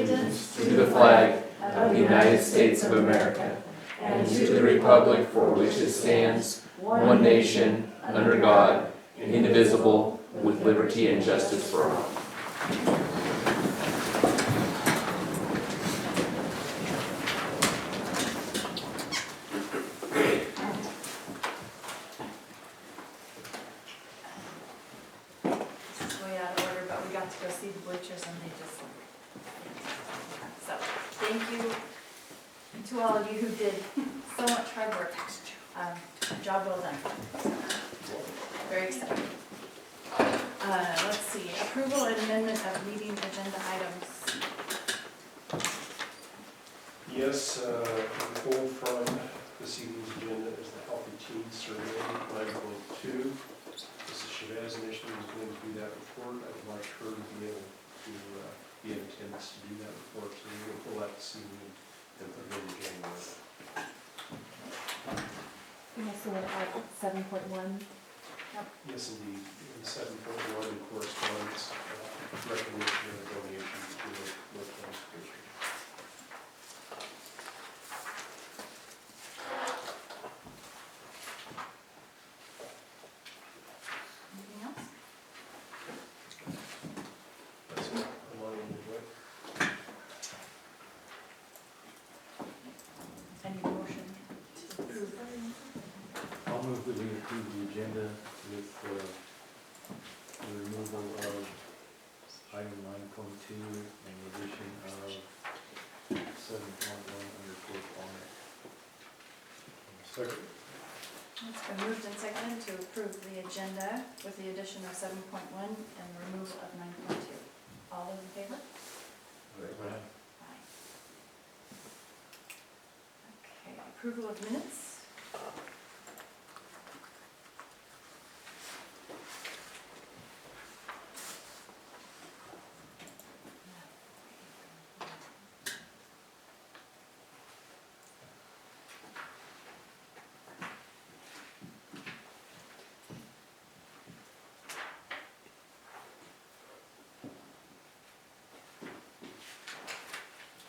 allegiance to the flag of the United States of America and to the republic for which it stands, one nation, under God, indivisible, with liberty and justice for all. To all of you who did so much hard work. Job well done. Very exciting. Let's see, approval and amendment of meeting agenda items. Yes, the goal from this evening's agenda is the Healthy Teens Survey 9.2. Mrs. Chavez initially was going to do that report. I would like her to be able to be in attendance to do that report, so we're going to pull that this evening and put it in January. Also at 7.1. Yes, indeed. In 7.1 in correspondence, recognition of the donation to the local education. Anything else? That's what I'm wanting to do. Any motion to approve? I'll move that we approve the agenda with the removal of item 9.2 and the addition of 7.1 under correspondence. Second. It's been moved and seconded to approve the agenda with the addition of 7.1 and removal of 9.2. All those in favor? Right. Aye. Okay, approval of minutes.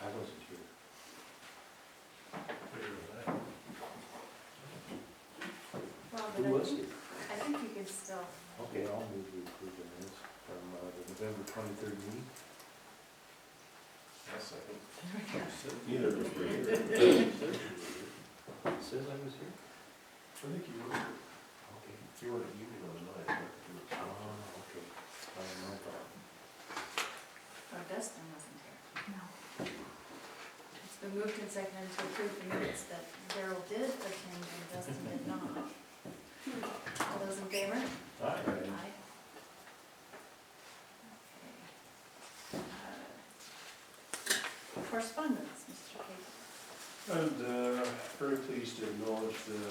I wasn't here. Well, Who but was here? I think you can still. Okay, I'll move to approve the minutes from the November 23rd meeting. I'll second. Neither of us were here. It says I was here. I think you were. Okay. You weren't at union on the night. Oh, okay. I don't know about. Oh, Dustin wasn't here. No. It's been moved and seconded to approve the minutes that Daryl did attend and Dustin did not. All those in favor? Aye. Aye. Okay. Correspondence, Mr. Case. And very pleased to acknowledge the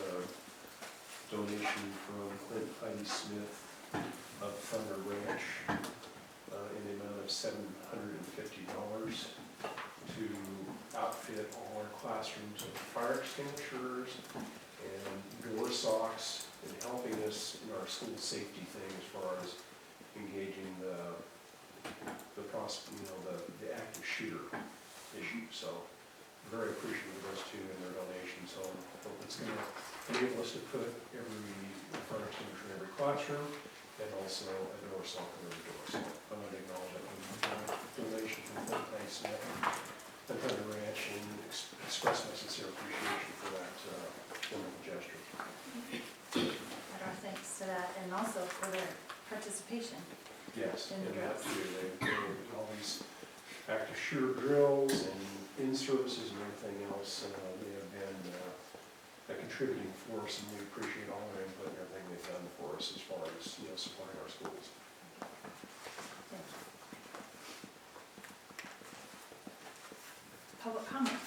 donation from Clint Heidi Smith of Thunder Ranch in the amount of $750 to outfit all our classrooms with fire extinguishers and door socks, and helping us in our school safety thing as far as engaging the active shooter issue. So very appreciative of those two and their donations. So I hope it's going to enable us to put every fire extinguisher in every classroom and also a door sock on every door. So I want to acknowledge that donation from Clint Heidi Smith and Thunder Ranch and express my sincere appreciation for that wonderful gesture. Add our thanks to that and also for their participation. Yes, In and the that drills. too, they all these active shooter drills and in-services and everything else. They have been a contributing force, and we appreciate all their input and everything they've done for us as far as supporting our schools. Thank you. Public comment.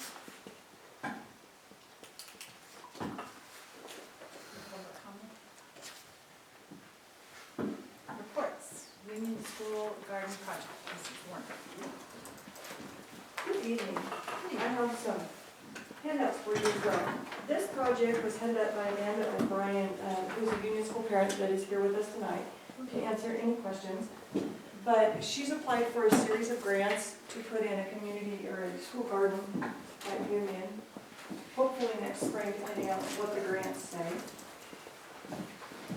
Public comment. Reports. Union School Garden Project. Mrs. Warner. Good evening. I have some handouts for you as well. This project was headed up by Amanda O'Brien, who's a Union School parent that is here with us tonight to answer any questions. But she's applied for a series of grants to put in a community or a school garden at Union, hopefully next spring, depending on what the grants say.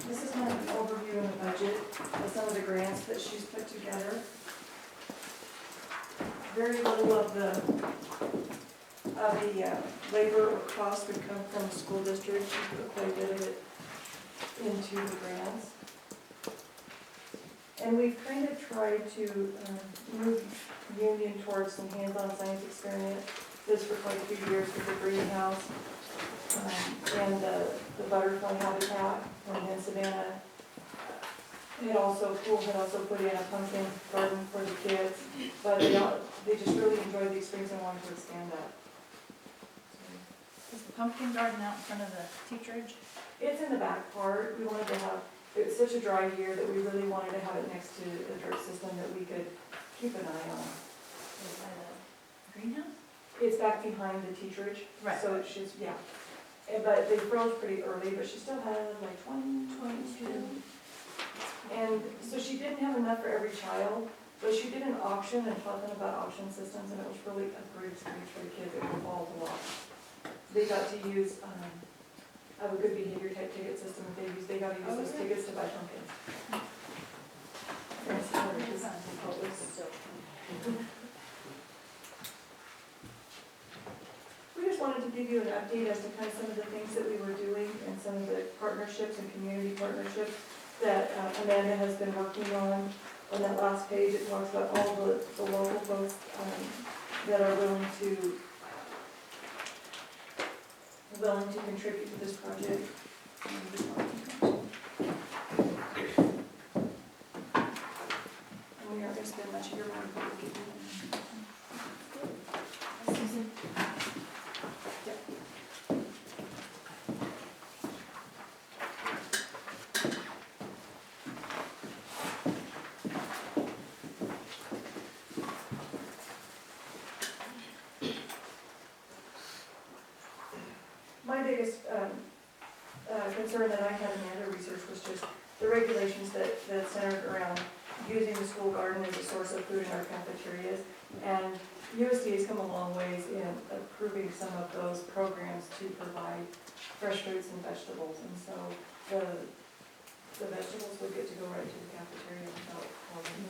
This is kind of an overview of the budget of some of the grants that she's put together. Very little of the labor or cost would come from the school district. She put quite a bit of it into the grants. And we've kind of tried to move Union towards some hands-on science experience. This for quite a few years with the greenhouse and the butterfly habitat. And then Savannah had also put in a pumpkin garden for the kids, but they just really enjoyed the experience and wanted to expand that. Is the pumpkin garden out in front of the teacherage? It's in the back part. We wanted to have, it's such a dry year that we really wanted to have it next to a drip system that we could keep an eye on. Is that a greenhouse? It's back behind the teacherage. Right. So it's just, yeah. But they froze pretty early, but she still had like 22. And so she didn't have enough for every child, but she did an auction and taught them about auction systems, and it was really a great experience for the kids. It involved a lot. They got to use a good behavior type ticket system with babies. They got to use those tickets to buy pumpkins. And so it was so fun. We just wanted to give you an update as to kind of some of the things that we were doing and some of the partnerships and community partnerships that Amanda has been working on. On that last page, it talks about all the local folks that are willing to contribute to this project. And we aren't going to spend much of your money, but we'll give you Susan? My biggest concern that I had in the other research was just the regulations that centered around using the school garden as a source of food in our cafeterias. And USD has come a long ways in approving some of those programs to provide fresh fruits and vegetables. And so the vegetables would get to go right to the cafeteria without causing.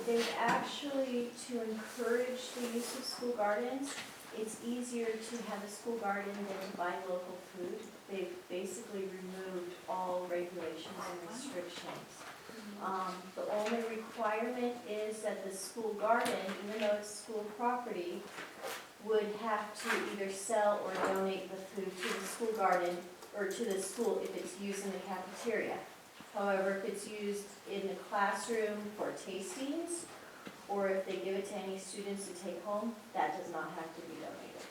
They've actually, to encourage the use of school gardens, it's easier to have a school garden than to buy local food. They've basically removed all regulations and restrictions. The only requirement is that the school garden, even though it's school property, would have to either sell or donate the food to the school garden or to the school if it's used in the cafeteria. However, if it's used in the classroom for tastings, or if they give it to any students to take home, that does not have to be donated.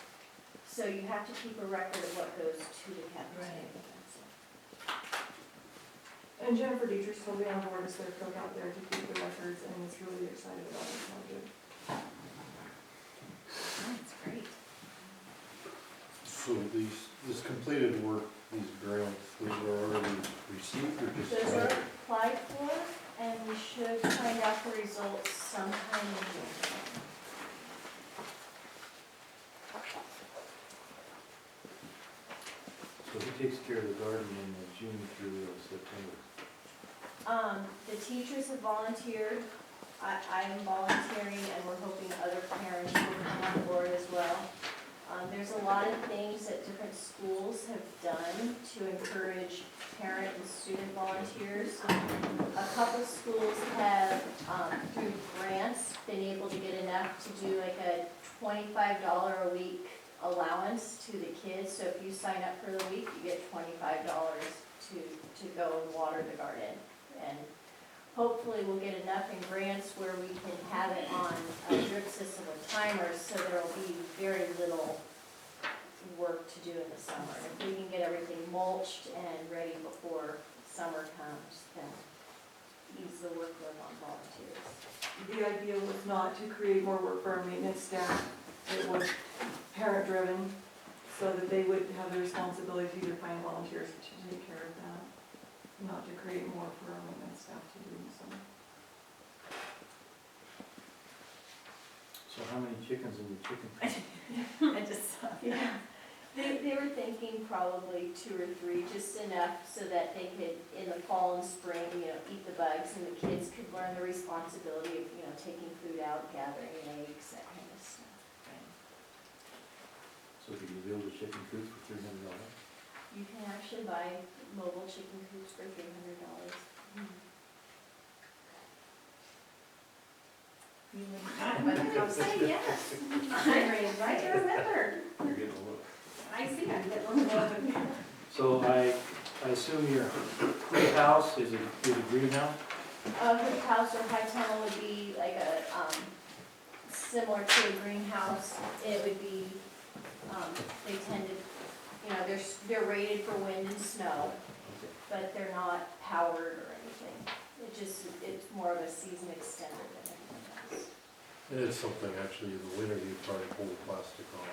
So you have to keep a record of what goes to the cafeteria. And Jennifer Dietrich's totally on board as their cook out there to keep the records and is really excited about this project. That's great. So this completed work, these grants, those are already received or just? Those are applied for, and we should find out the results sometime in June. So who takes care of the garden in June through September? The teachers have volunteered. I am volunteering, and we're hoping other parents will come on board as well. There's a lot of things that different schools have done to encourage parent and student volunteers. A couple schools have, through grants, been able to get enough to do like a $25 a week allowance to the kids. So if you sign up for the week, you get $25 to go and water the garden. And hopefully we'll get enough in grants where we can have it on a drip system with timers, so there'll be very little work to do in the summer. If we can get everything mulched and ready before summer comes, then ease the workload on volunteers. The idea was not to create more work for our maintenance staff. It was parent-driven, so that they would have the responsibility to find volunteers to take care of that, not to create more for our maintenance staff to do in the summer. how many chickens in the chicken coop? I just saw. Yeah. They were thinking probably 2 or 3, just enough so that they could, in the fall and spring, eat the bugs, and the kids could learn the responsibility of, taking food out, gathering eggs, that kind of stuff. So could you build a chicken coop for $300? You can actually buy mobile chicken coops for $300. You wouldn't know by the cost. Say yes. I'm right to remember. You're getting a look. I see, I'm getting a little. So I assume your house is a greenhouse? Hoop house or high tunnel would be like a, similar to a greenhouse. It would be, they tend to, they're rated for wind and snow, Okay. but they're not powered or anything. It's more of a season extender than anything else. It is something actually in the winter you probably pull the plastic off.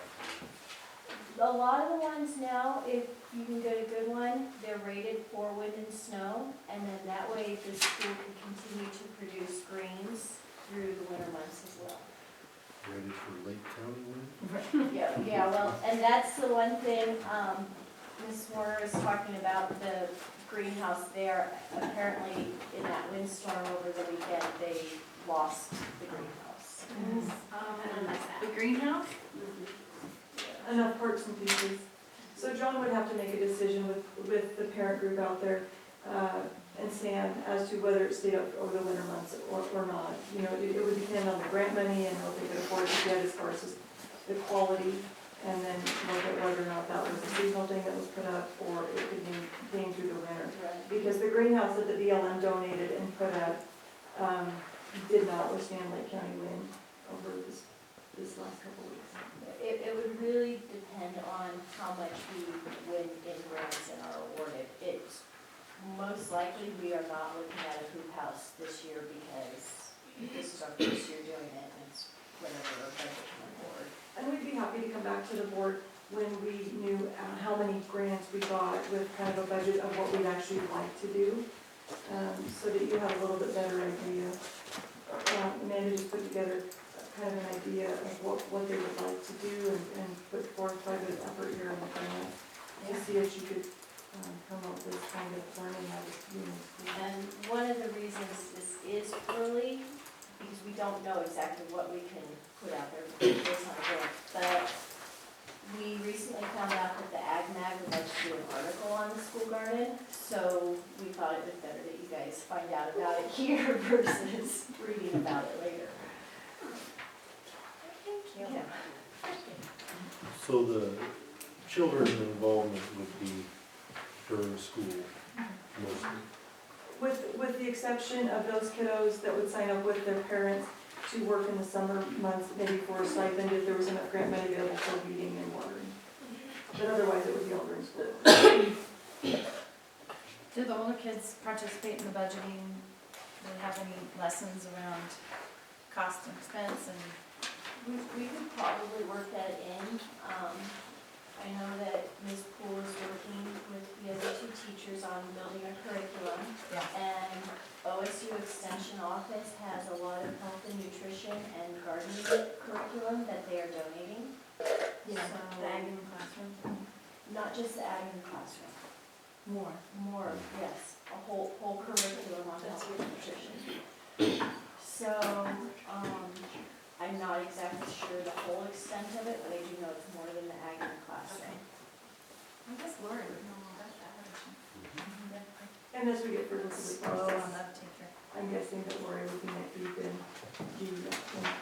A lot of the ones now, if you can get a good one, they're rated for wind and snow, and then that way the school can continue to produce greens through the winter months as well. Ready for Lake County wind? Yeah, well, and that's the one thing, Ms. Warner was talking about, the greenhouse there. Apparently, in that windstorm over the weekend, they lost the greenhouse. The greenhouse? Enough parts and pieces. So John would have to make a decision with the parent group out there, and Sam, as to whether it stayed up over the winter months or not. It would depend on the grant money and what they could afford to get as far as the quality, and then look at whether or not that was a seasonal thing that was put up, or it could be came through the winter. Right. Because the greenhouse that the BLM donated and put up, did not withstand Lake County wind over this last couple of weeks. It would really depend on how much we win in grants and are awarded. It's most likely we are not looking at a hoop house this year because this is our first year doing it, and it's whenever our budget can afford. And we'd be happy to come back to the board when we knew how many grants we got with kind of a budget of what we'd actually like to do, so that you have a little bit better idea. Amanda just put together kind of an idea of what they would like to do and put forth quite an effort here on the grant to see if she could come up with kind of learning how to do this. And one of the reasons this is early, because we don't know exactly what we can put out there based on the grant, but we recently found out that the Ag Mag would like to do an article on the school garden, so we thought it was better that you guys find out about it here versus reading about it later. Thank you. So the children's involvement would be during school mostly. With the exception of those kiddos that would sign up with their parents to work in the summer months, maybe for a stipend if there was enough grant money available for feeding and watering. But otherwise, it would be all during school. Do the older kids participate in the budgeting? Do they have any lessons around cost and expense and? We could probably work that in. I know that Ms. Poole is working with the other 2 teachers on building a curriculum. Yeah. And OSU Extension Office has a lot of health and nutrition and gardening curriculum that they are donating. Yeah, So- the ag in the classroom? Not just the ag in the classroom, More. yes, a whole curriculum on health and nutrition. So, I'm not exactly sure the whole extent of it, but I do know it's more than the ag in the classroom. I guess Lori would know all about that, wouldn't she? And as we get further into the Slow on process, that teacher. I'm guessing that Lori would be neck deep in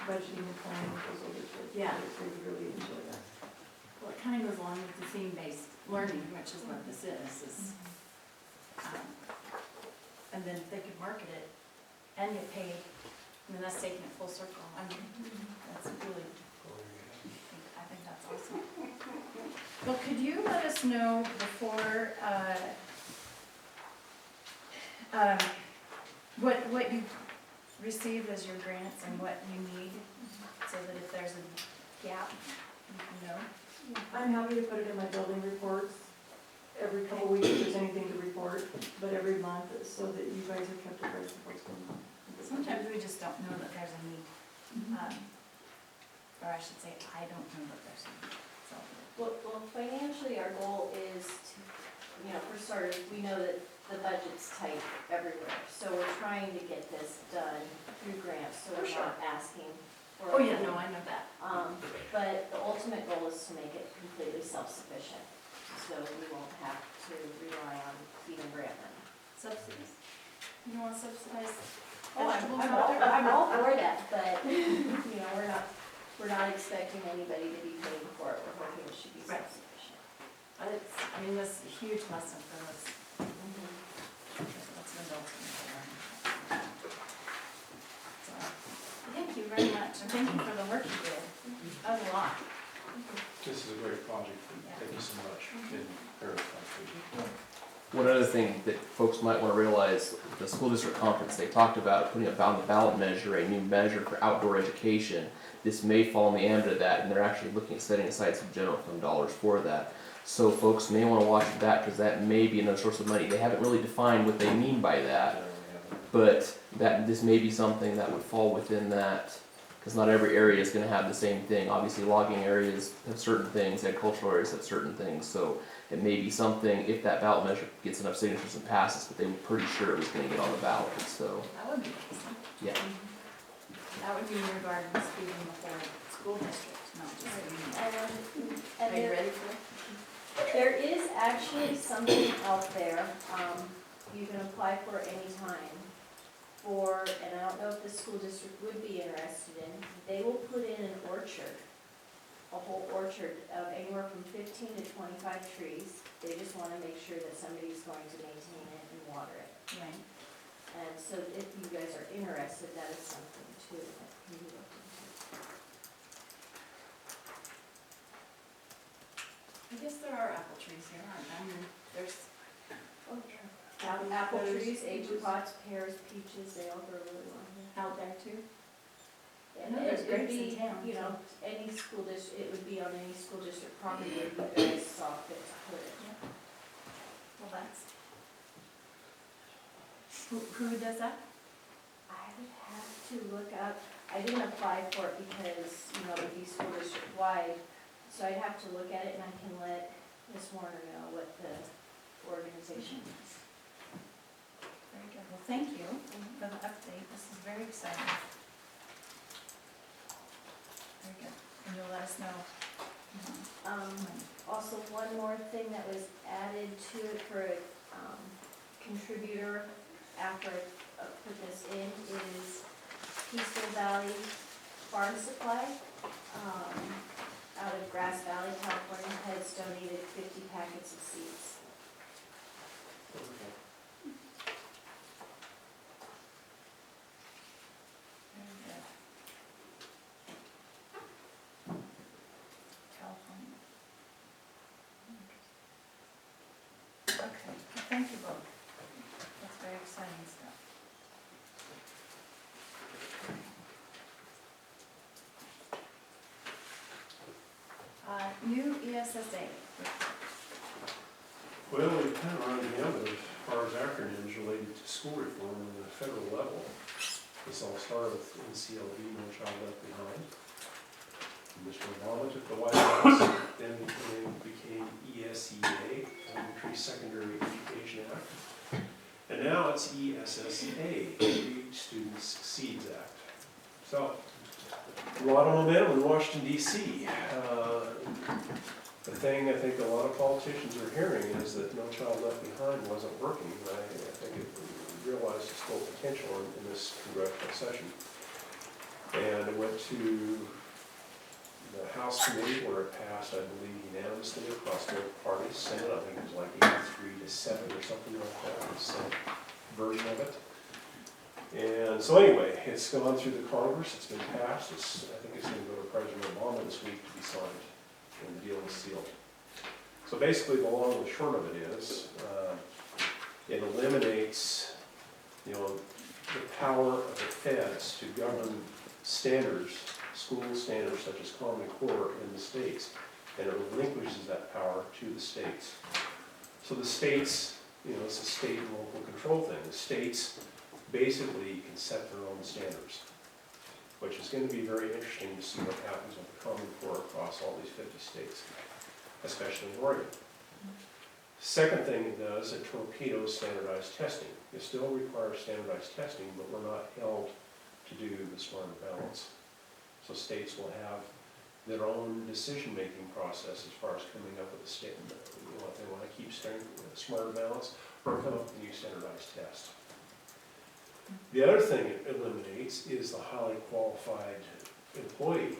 budgeting and planning with those older kids. Yeah. So we would really enjoy that. Well, it kind of goes along with the theme-based learning, which is what this is, And then if they could market it and get paid, I mean, that's taking it full circle. I mean, that's really, I think that's awesome. Well, could you let us know before, what you received as your grants and what you need, so that if there's a gap, you can know? I'm happy to put it in my building reports every couple weeks if there's anything to report, but every month so that you guys are kept abreast of what's going on. Sometimes we just don't know that there's a need. or I should say, I don't know what they're saying, so. Well, financially, our goal is to, for starters, we know that the budget's tight everywhere. So we're trying to get this done through grants, so For we're sure. not asking for. Oh, yeah, no, I know that. But the ultimate goal is to make it completely self-sufficient, so we won't have to rely on even grant money. Subsidies? You don't want to subsidize Oh, vegetables I'm out there? all for that, but, we're not expecting anybody to be paying for it, we're hoping it should be Right. self-sufficient. This is a huge lesson for us. That's been built in there. So, thank you very much, and thank you for the work you did. That was a lot. This is a great project, thank you so much. And very much. One other thing that folks might want to realize, the school district conference, they talked about putting up on the ballot measure, a new measure for outdoor education. This may fall in the ambit of that, and they're actually looking at setting aside some general fund dollars for that. So folks may want to watch that, because that may be another source of money. They haven't really defined what they mean by that, but this may be something that would fall within that, because not every area is going to have the same thing. Obviously, logging areas have certain things, agricultural areas have certain things, so it may be something, if that ballot measure gets enough signatures and passes, but they were pretty sure it was going to get on the ballot, so, That would be awesome. yeah. That would be in regard to feeding the whole school district, not just the union. And Are you there- ready for it? There is actually something out there, you can apply for anytime for, and I don't know if the school district would be interested in, they will put in an orchard, a whole orchard of anywhere from 15 to 25 trees. They just want to make sure that somebody's going to maintain it and water it. Right. And so if you guys are interested, that is something too that can be looked into. I guess there are apple trees here, aren't there? I mean, there's. Apple trees, apricots, pears, peaches, they all grow really well here. Out there too? And No, there's it would grapes in be, town, any school district, it would be on any school district property where you guys saw fit to put it. Well, that's. Who does that? I would have to look up, I didn't apply for it because, it would be school district wide, so I'd have to look at it and I can let Ms. Warner know what the organization is. Very good. Well, thank you for the update. This is very exciting. Very good. And you'll let us know. Also, one more thing that was added to it for a contributor after I put this in is Peaceful Valley Farm Supply, out of Grass Valley, California, has donated 50 packets of seeds. Very good. California. Okay, well, thank you both. That's very exciting stuff. New ESSA. Well, we kind of run the gamut as far as acronyms related to school reform on the federal level. This all started with NCLB, No Child Left Behind. Mr. Obama took the White House, then it became ESEA, Elementary Secondary Education Act. And now it's ESSA, Every Student Succeeds Act. So, a lot of momentum in Washington, D.C. The thing I think a lot of politicians are hearing is that No Child Left Behind wasn't working. I think it realized its full potential in this congressional session. And it went to the House committee where it passed, I believe, unanimously across both parties. Senate, I think it was like 83-7 or something like that, the Senate version of it. And so anyway, it's gone through the Congress, it's been passed, I think it's going to go to President Obama this week to be signed, and the deal is sealed. So basically, the long and short of it is, it eliminates, the power of the feds to govern standards, school standards such as Common Core in the states, and it relinquishes that power to the states. So the states, it's a state and local control thing. The states basically can set their own standards. which is going to be very interesting to see what happens with the Common Core across all these 50 states, especially in Oregon. Second thing it does, it torpedoes standardized testing. It still requires standardized testing, but we're not held to do the smarter balance. So states will have their own decision-making process as far as coming up with a statement, if they want to keep smarter balance or come up with a new standardized test. The other thing it eliminates is the highly qualified employee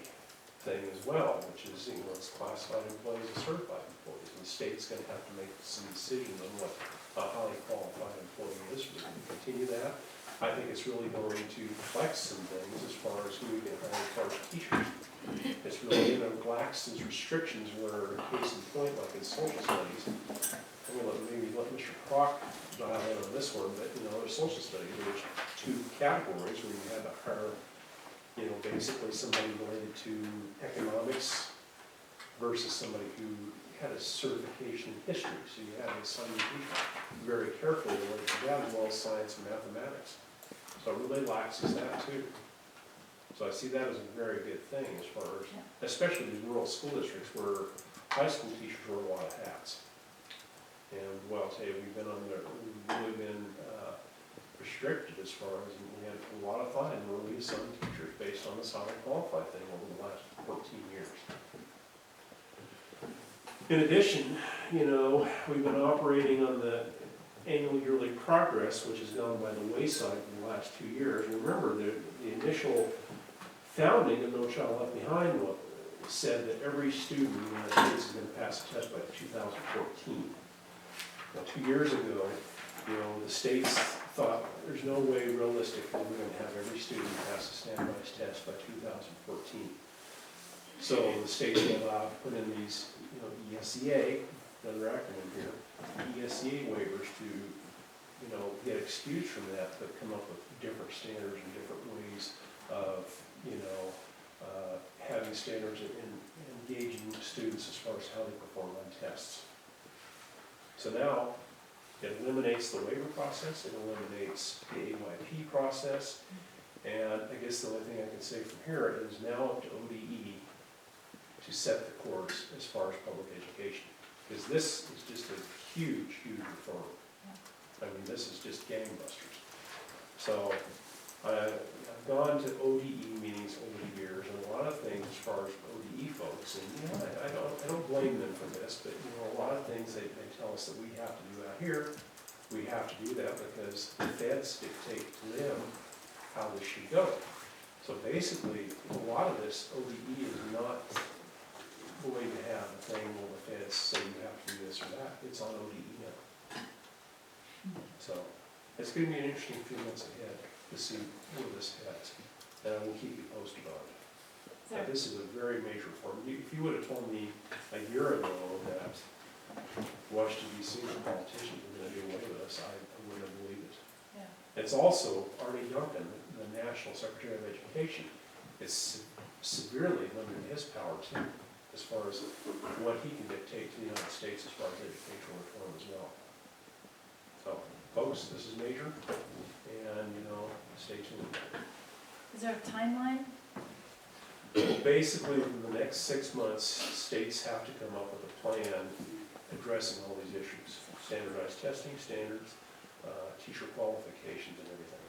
thing as well, which is, it's classified employees and certified employees. And the state's going to have to make some decisions on what a highly qualified employee is. We can continue that. I think it's really going to flex some things as far as who we can hire as far as teachers. It's really going to relax those restrictions where, case in point, like in social studies, I'm going to maybe let Mr. Kroc dial in on this one, but there's social studies, there's two categories where you had to hire, basically somebody related to economics versus somebody who had a certification in history. So you had to assign people very carefully related to that, as well as science and mathematics. So it really laxes that too. So I see that as a very good thing as far as, especially these rural school districts where high school teachers wear a lot of hats. And well, I'll tell you, we've really been restricted as far as, we had a lot of fun where we assigned teachers based on this highly qualified thing over the last 14 years. In addition, we've been operating on the annual yearly progress, which has gone by the wayside for the last 2 years. Remember, the initial founding of No Child Left Behind said that every student in the United States is going to pass a test by 2014. Now, 2 years ago, the states thought there's no way realistically we're going to have every student pass a standardized test by 2014. So the states were allowed to put in these, ESEA, another acronym here, ESEA waivers to, get excused from that, but come up with different standards and different ways of, having standards and engaging students as far as how they perform on tests. So now, it eliminates the waiver process, it eliminates the AYP process, and I guess the only thing I can say from here is now up to ODE to set the course as far as public education. Because this is just a huge, huge reform. I mean, this is just gangbusters. So I've gone to ODE meetings over the years, and a lot of things as far as ODE folks, and I don't blame them for this, but a lot of things they tell us that we have to do out here, we have to do that because the feds dictate to them how this should go. So basically, a lot of this ODE is not going to have a thing where the feds say you have to do this or that. It's on ODE now. So it's going to be an interesting few months ahead to see where this heads, and I will keep you posted on it. But this is a very major reform. If you would have told me a year ago that Washington D.C. and politicians were going to do away with us, I wouldn't have believed it. Yeah. It's also Arnie Duncan, the National Secretary of Education. It's severely limited his power too, as far as what he can dictate to the United States as far as educational reform as well. So, folks, this is major, and stay tuned. Is there a timeline? Basically, in the next 6 months, states have to come up with a plan addressing all these issues. Standardized testing standards, teacher qualifications and everything.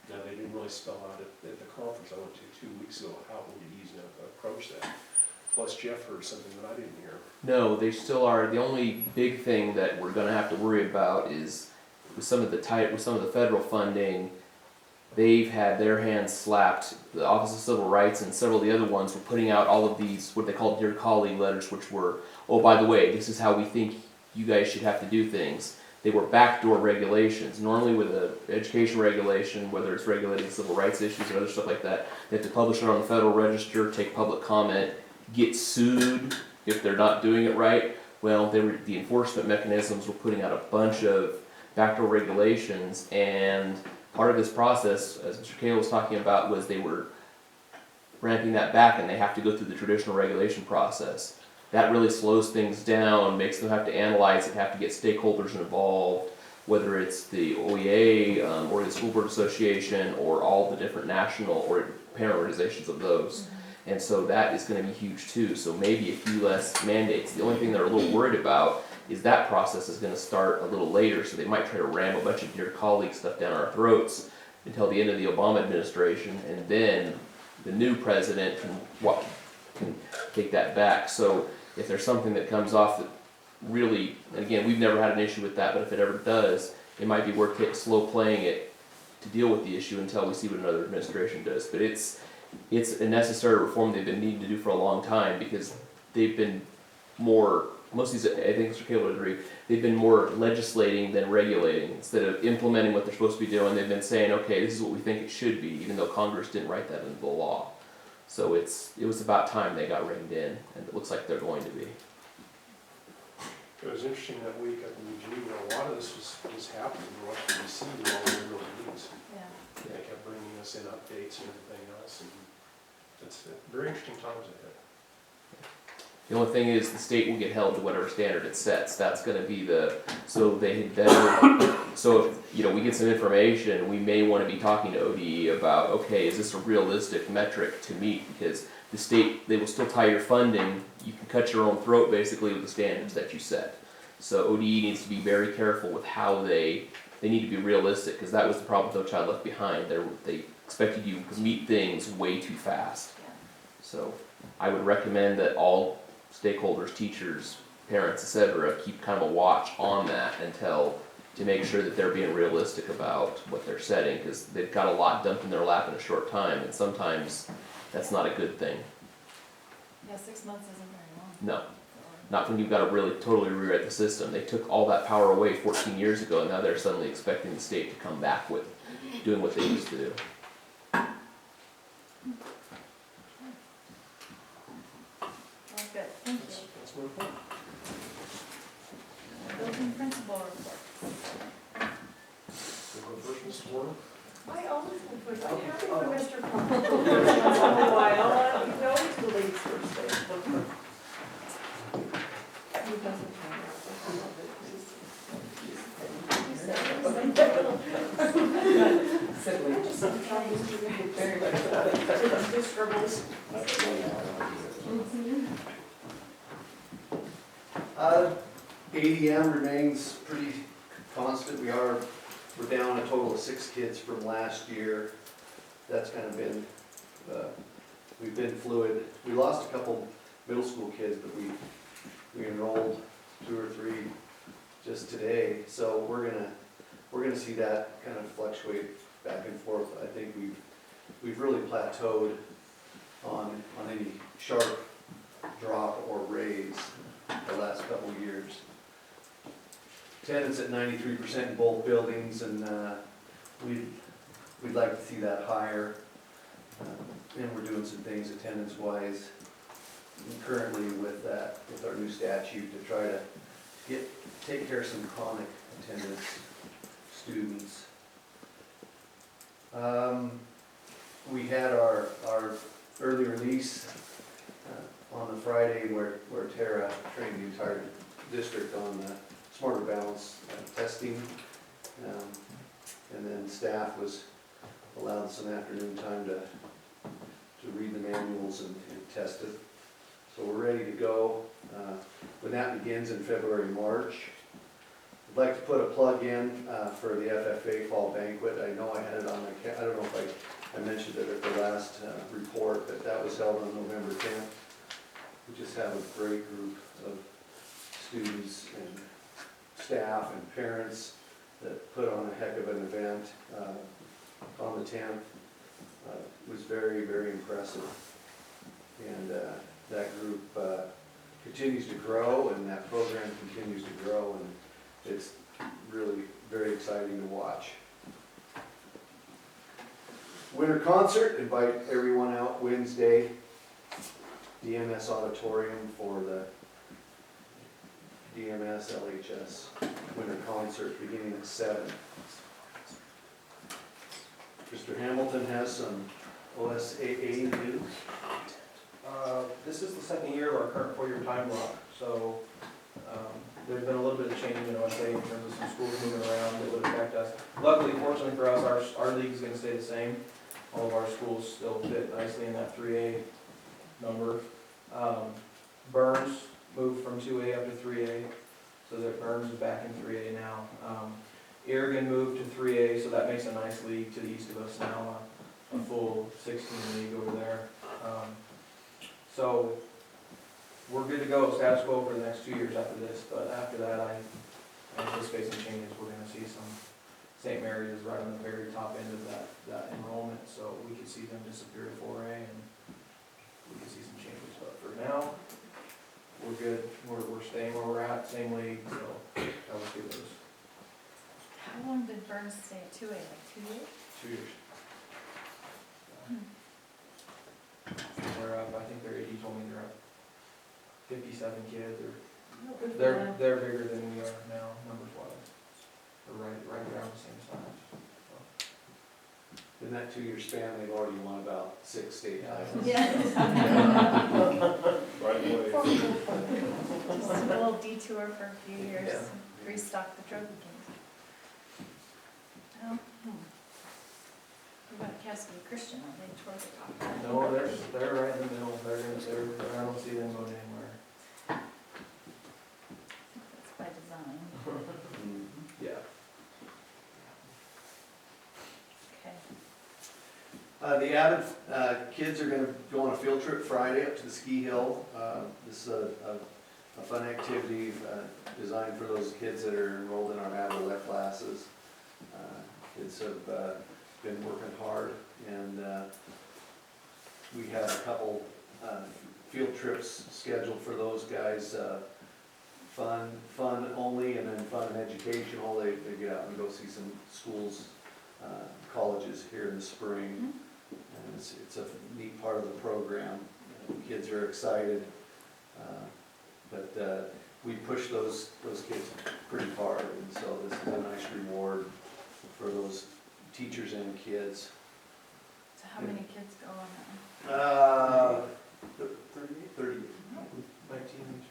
Now, they didn't really spell out at the conference I went to 2 weeks ago how ODE's going to approach that. Plus, Jeff heard something that I didn't hear. No, they still are. The only big thing that we're going to have to worry about is with some of the federal funding, they've had their hands slapped. The Office of Civil Rights and several of the other ones were putting out all of these, what they call Dear Colleague letters, which were, oh, by the way, this is how we think you guys should have to do things. They were backdoor regulations. Normally with an education regulation, whether it's regulating civil rights issues or other stuff like that, they have to publish it on the Federal Register, take public comment, get sued if they're not doing it right. Well, the enforcement mechanisms were putting out a bunch of backdoor regulations, and part of this process, as Mr. Cahill was talking about, was they were ramping that back, and they have to go through the traditional regulation process. That really slows things down, makes them have to analyze it, have to get stakeholders involved, whether it's the OEA, or the School Board Association, or all the different national or parent organizations of those. And so that is gonna be huge too, so maybe a few less mandates. The only thing they're a little worried about is that process is gonna start a little later, so they might try to ram a bunch of dear colleague stuff down our throats until the end of the Obama administration, and then the new president can take that back. So if there's something that comes off that really, and again, we've never had an issue with that, but if it ever does, it might be worth slow playing it to deal with the issue until we see what another administration does. But it's a necessary reform they've been needing to do for a long time, because they've been more, most of these, I think Mr. Cable would agree, they've been more legislating than regulating. Instead of implementing what they're supposed to be doing, they've been saying, okay, this is what we think it should be, even though Congress didn't write that into the law. So it was about time they got reined in, and it looks like they're going to be. It was interesting that week up in Eugene, a lot of this was happening in Washington DC with all the liberal meetings. Yeah. They kept bringing us in updates and everything else, and it's very interesting times ahead. The only thing is, the state will get held to whatever standard it sets. That's gonna be so they had better, so if, we get some information, we may wanna be talking to ODE about, okay, is this a realistic metric to meet? Because the state, they will still tie your funding, you can cut your own throat basically with the standards that you set. So ODE needs to be very careful with how they need to be realistic, because that was the problem with No Child Left Behind. They expected you to meet things way too fast. So I would recommend that all stakeholders, teachers, parents, etc., keep kind of a watch on that to make sure that they're being realistic about what they're setting, because they've got a lot dumped in their lap in a short time, and sometimes that's not a good thing. Yeah, 6 months isn't very long. No, not when you've got to really totally rewrite the system. They took all that power away 14 years ago, and now they're suddenly expecting the state to come back with doing what they used to do. Well, good, thank you. That's my point. Building principal report. We'll go first, Mr. Warner. I always go first. I'm happy for Mr. Crumpler. Once in a while, you know, he's the ladies first. He doesn't care. I love it. Siblings. I'm trying to do it very much. Just scribbles. ADM remains pretty constant. We're down a total of 6 kids from last year. That's kind of been, we've been fluid. We lost a couple middle school kids, but we enrolled 2 or 3 just today. So we're gonna see that kind of fluctuate back and forth. I think we've really plateaued on any sharp drop or raise the last couple of years. Attendance at 93% in both buildings, and we'd like to see that higher. And we're doing some things attendance-wise currently with our new statute to try to take care of some chronic attendance students. We had our early release on the Friday where Tara trained the entire district on smarter balance testing. And then staff was allowed some afternoon time to read the manuals and test it. So we're ready to go. When that begins in February, March. I'd like to put a plug in for the FFA Fall Banquet. I know I had it on my, I don't know if I mentioned it at the last report, but that was held on November 10th. We just have a great group of students and staff and parents that put on a heck of an event on the 10th. It was very, very impressive. And that group continues to grow, and that program continues to grow, and it's really very exciting to watch. Winter concert, invite everyone out Wednesday, DMS Auditorium for the DMS LHS winter concert beginning at 7. Mr. Hamilton has some OSAA news. This is the second year of our current 4-year time block, so there's been a little bit of change in OSA in terms of some schools moving around that would affect us. Luckily, fortunately for us, our league's gonna stay the same. All of our schools still fit nicely in that 3A number. Burns moved from 2A up to 3A, so that Burns is back in 3A now. Aragon moved to 3A, so that makes a nice league to the east of us now, a full 16 league over there. So we're good to go, status quo for the next 2 years after this, but after that, I anticipate some changes. We're gonna see some, St. Mary's is right on the very top end of that enrollment, so we could see them disappear to 4A, and we could see some changes, but for now, we're good. We're staying where we're at, same league, so that was good news. How long did Burns stay at 2A, like 2 years? 2 years. They're up, I think he told me they're up 57 kids, or they're bigger than we are now, numbers wise. They're right around the same size. In that 2-year span, they've already won about 6 state titles. Yeah. Right away. Just a little detour for a few years, Yeah. restock the trophy case. Well, what about Cascade Christian, are they toward the top? No, they're right in the middle. I don't see them going anywhere. That's by design. Yeah. Okay. The Avid kids are going to go on a field trip Friday up to the ski hill. This is a fun activity designed for those kids that are enrolled in our Avid classes. Kids have been working hard, and we have a couple field trips scheduled for those guys. Fun only, and then fun and educational. They get out and go see some schools, colleges here in the spring. And it's a neat part of the program. Kids are excited, but we push those kids pretty hard, and so this is a nice reward for those teachers and kids. So how many kids go on that one? 30. 19 each.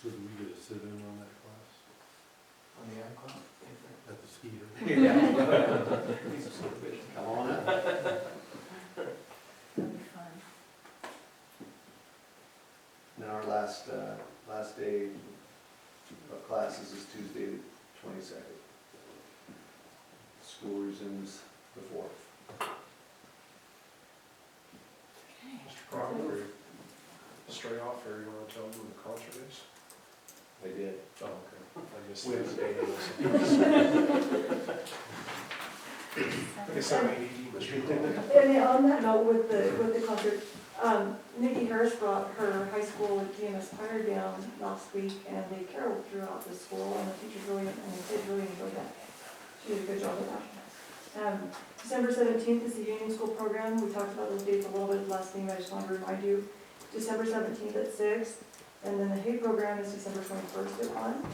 So do we get to sit in on that class On the ag club? at the ski hill? Yeah. Need some supervision. Come on up. That'd be fun. And our last day of classes is Tuesday the 22nd. School resumes the 4th. Okay. Mr. Crocker, straight off here, you wanna tell them who the concert is? I did. Oh, okay. I missed With- I guess I'm ADD, Mr. Crocker. And on that note, with the concert, Nikki Harris brought her high school GMS choir down last week, and they caroled throughout the school, and the teachers really, and the kids really enjoyed that. She did a good job of that. December 17th is the Union School program. We talked about those dates a little bit last thing, I just wanted to remind you. December 17th at 6, and then the Hay program is December 21st at 1.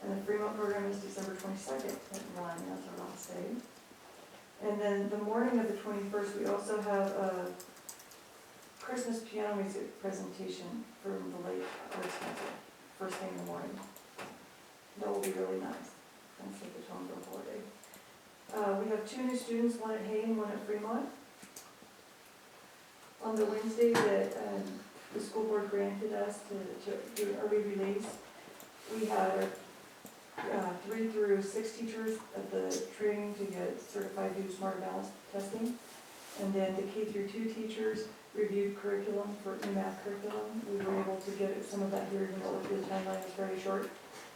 And the Fremont program is December 22nd at 1, that's our last day. And then the morning of the 21st, we also have a Christmas piano music presentation from the Lake Arts Council, first thing in the morning. That will be really nice, and set the tone for the holiday. We have 2 new students, one at Hay and one at Fremont. On the Wednesday that the school board granted us to do an early release, we had 3 through 6 teachers at the training to get certified to do smart balance testing. And then the K through 2 teachers reviewed curriculum for new math curriculum. We were able to get some of that here, even though the timeline is very short,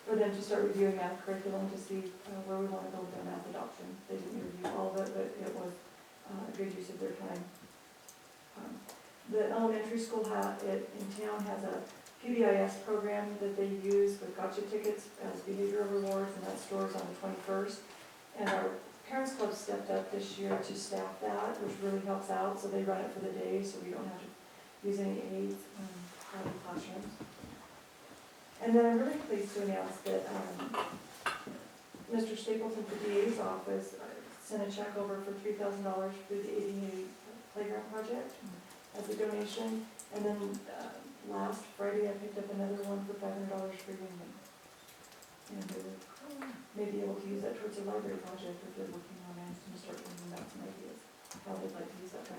for them to start reviewing math curriculum to see where we want to go with their math adoption. They didn't review all of it, but it was a good use of their time. The elementary school in town has a PBIS program that they use with gotcha tickets as behavioral rewards, and that stores on the 21st. And our Parents Club stepped up this year to staff that, which really helps out, so they run it for the day, so we don't have to use any aides out of the classrooms. And then I'm really pleased to announce that Mr. Stapleton, the DA's office, sent a check over for $3,000 through the ADA playground project. as a donation. And then, last Friday, I picked up another one for $500 for union. And maybe able to use that towards a library project if they're working on it, and start thinking about some ideas, how they'd like to use that $500.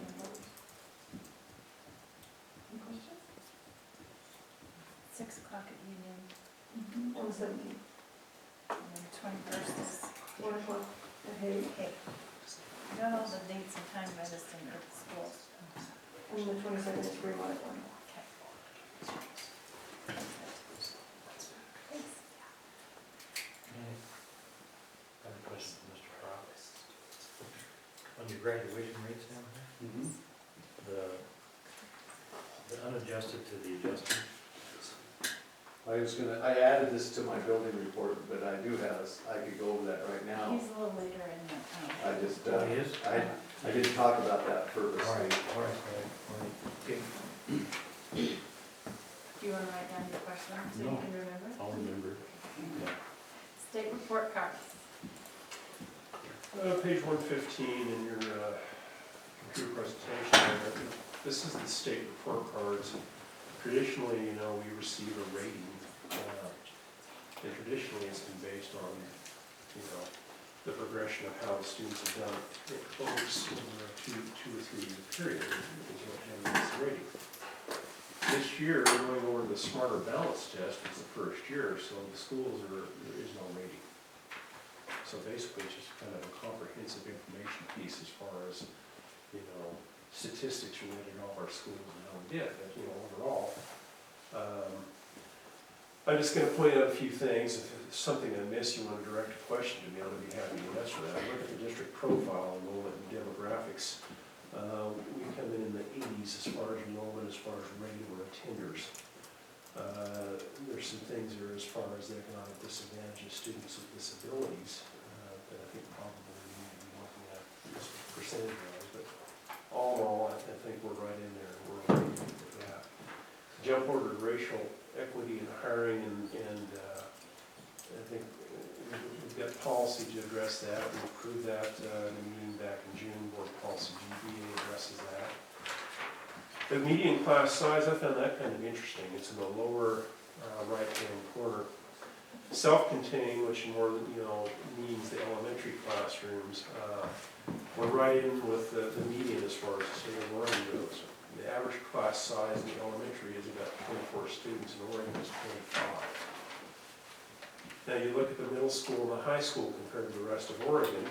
Any questions? 6 o'clock at Union, On the 17th, and then 21st is 1 o'clock at Hay, Hay. You got all the dates and time by this thing at the schools. and the 22nd is Fremont at 1. Okay. I have a question for Mr. Crop. On your graduation rates down here, the unadjusted to the adjusted, I added this to my building report, but I could go over that right now. He's a little later in the, I just, Oh, he is? I didn't talk about that purposely. all right. Okay. do you want to write down your question so you No. can remember? I'll remember. State report cards. Page 115 in your computer presentation there. This is the state report cards. Traditionally, we receive a rating. And traditionally, it's been based on, the progression of how the students have done it over a 2 or 3 year period is what has this rating. This year, we're going over the Smarter Balance Test. It's the first year, so the schools there is no rating. So basically, it's just kind of a comprehensive information piece as far as, statistics related to all of our schools and how we did, but, overall. I'm just gonna point out a few things. If there's something I missed, you want to direct a question to me, I'm gonna be happy to answer that. Look at the district profile, enrollment and demographics. We come in the 80s as far as enrollment, as far as regular attenders. There's some things there as far as the economic disadvantage of students with disabilities that I think probably we need to be looking at just percentage-wise, but all in all, I think we're right in there. We're right in with that. Jump order to racial equity in hiring, and I think we've got policy to address that. We approved that in a meeting back in June. Board policy GBA addresses that. The median class size, I found that kind of interesting. It's in the lower right-hand corner. Self-contained, which more means the elementary classrooms. We're right in with the median as far as the state of Oregon goes. The average class size in the elementary is about 24 students, in Oregon is 25. Now you look at the middle school and the high school compared to the rest of Oregon,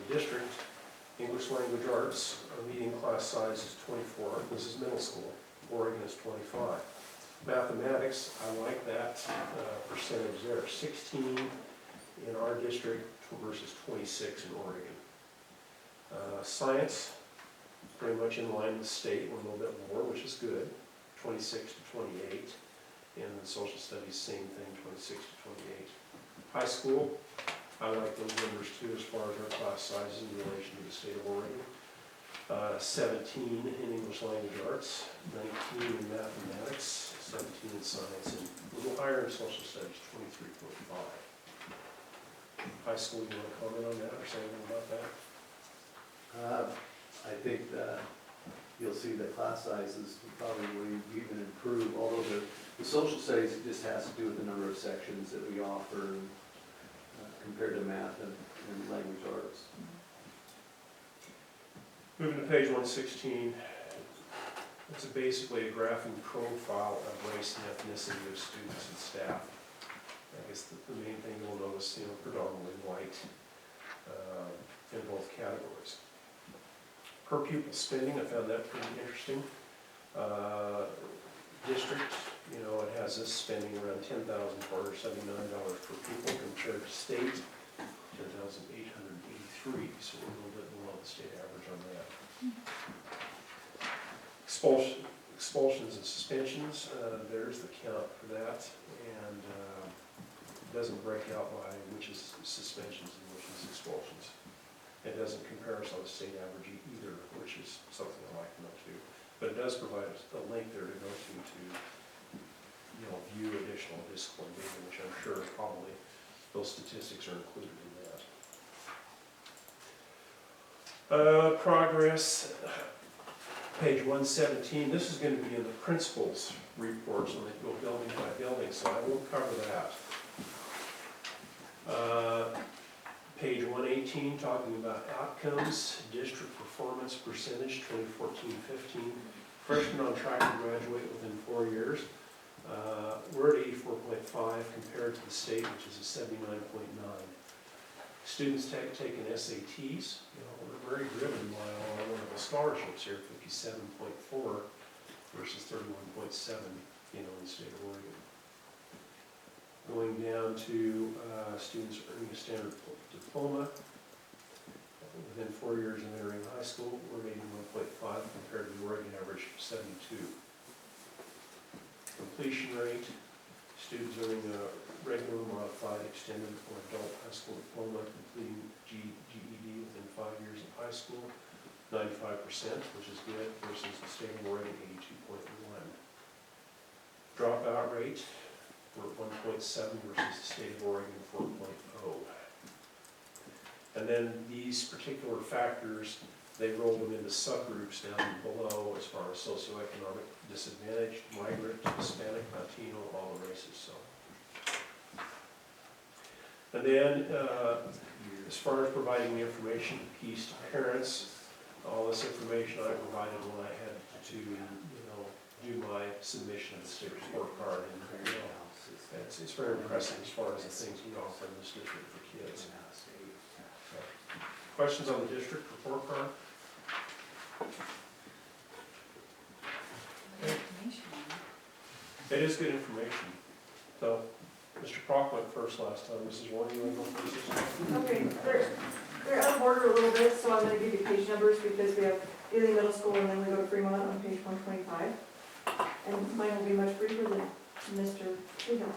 the district, English language arts, our median class size is 24, this is middle school, Oregon is 25. Mathematics, I like that percentage there, 16 in our district versus 26 in Oregon. Science, pretty much in line with state, a little bit more, which is good, 26 to 28. And then social studies, same thing, 26 to 28. High school, I like those numbers too as far as our class sizes in relation to the state of Oregon. 17 in English language arts, 19 in mathematics, 17 in science, and a little higher in social studies, 23.5. High school, you want to comment on that or say anything about that? I think that you'll see that class sizes will probably even improve, although the social studies, it just has to do with the number of sections that we offer compared to math and language arts. Moving to page 116, it's basically a graphing profile of race and ethnicity of students and staff. I guess the main thing you'll notice, predominantly white in both categories. Per pupil spending, I found that pretty interesting. District, it has us spending around $10,479 per pupil compared to state, $10,883, so we're a little bit below the state average on that. Expulsions and suspensions, there's the count for that, and it doesn't break out by which is suspensions and which is expulsions. It doesn't compare us on the state average either, which is something I like to know too. But it does provide us a link there to go to view additional discipline data, which I'm sure probably those statistics are included in that. Progress, Page 117, this is going to be in the principal's reports when they go building by building, so I won't cover that. Page 118, talking about outcomes, district performance percentage 2014-15. Freshmen on track to graduate within 4 years. We're at 84.5 compared to the state, which is at 79.9. Students taking SATs, we're very driven by our wonderful scholarships here, 57.4 versus 31.7, in the state of Oregon. Going down to students earning a standard diploma within 4 years of entering high school, we're at 81.5 compared to the Oregon average of 72. Completion rate, students earning a regular, modified, extended, or adult high school diploma completing GED within 5 years of high school, 95%, which is good, versus the state of Oregon, 82.1. Dropout rate, we're at 1.7 versus the state of Oregon, 4.0. And then these particular factors, they roll them into subgroups down below as far as socioeconomic disadvantage, migrant, Hispanic, Latino, all the races. So. And then, as far as providing the information piece to parents, all this information I provided when I had to, do my submission of the state report card, and it's very impressive as far as the things we offer in this district for kids. So, questions on the district report card? It is good information. So, Mr. Prock went first last time. Mrs. Warren, you want to go first? Okay, they're out of order a little bit, so I'm gonna give you page numbers because we have Daly Middle School and then we go to Fremont on page 125. And mine will be much briefer than Mr. Cahill.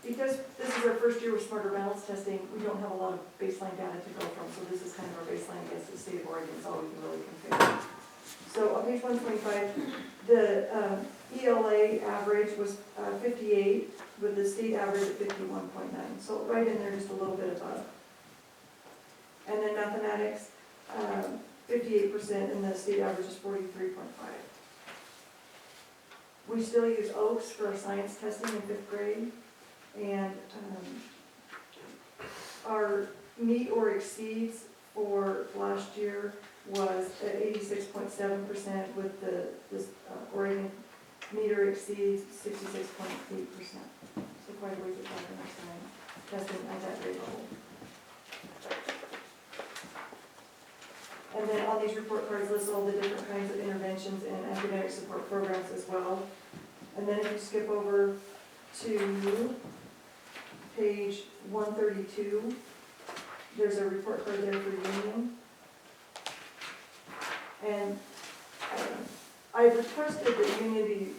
Because this is our first year with smarter balance testing, we don't have a lot of baseline data to go from, so this is kind of our baseline against the state of Oregon, is all we can really compare. So on page 125, the ELA average was 58, with the state average at 51.9. So right in there, just a little bit above. And then mathematics, 58%, and the state average is 43.5. We still use OAKS for our science testing in 5th grade, and our meet or exceeds for last year was at 86.7%, with the Oregon meter exceeds 66.8%. So quite a ways above in our science testing at that grade level. And then on these report cards list all the different kinds of interventions and academic support programs as well. And then if you skip over to page 132, there's a report card there for Union. And I've requested that Union be,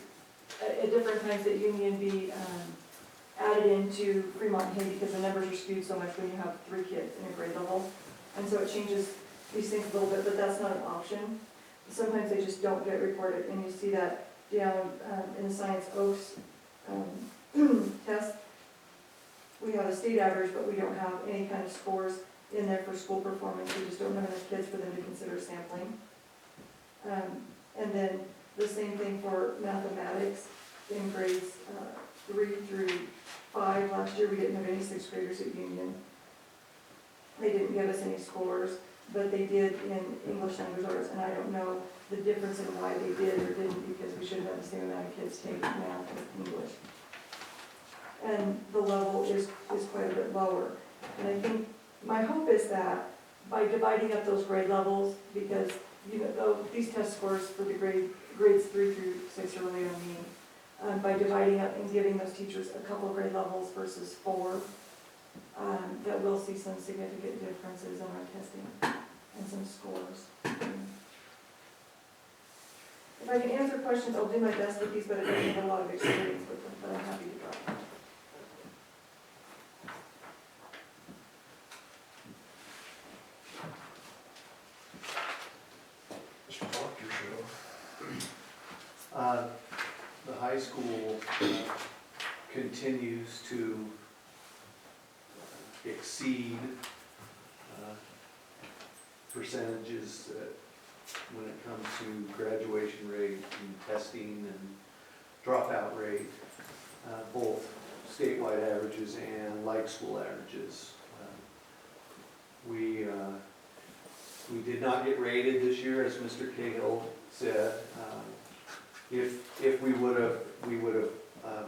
at different times that Union be added into Fremont Hay because the numbers are skewed so much when you have 3 kids in a grade level. And so it changes these things a little bit, but that's not an option. Sometimes they just don't get reported, and you see that down in the Science OAKS test. We have a state average, but we don't have any kind of scores in there for school performance. We just don't have enough kids for them to consider sampling. And then the same thing for mathematics in grades 3 through 5. Last year we didn't have any 6th graders at Union. They didn't give us any scores, but they did in English language arts, and I don't know the difference in why they did or didn't, because we should have the same amount of kids take math and English. And the level is quite a bit lower. And I think my hope is that by dividing up those grade levels, because these test scores for the grades 3 through 6 are really on me, by dividing up and giving those teachers a couple grade levels versus 4, that we'll see some significant differences in our testing and some scores. If I can answer questions, I'll do my best with these, but I don't have a lot of experience with them, but I'm happy to talk. Mr. Clark, your show. The high school continues to exceed percentages when it comes to graduation rate and testing and dropout rate, both statewide averages and like school averages. We did not get rated this year, as Mr. Cahill said. If we would have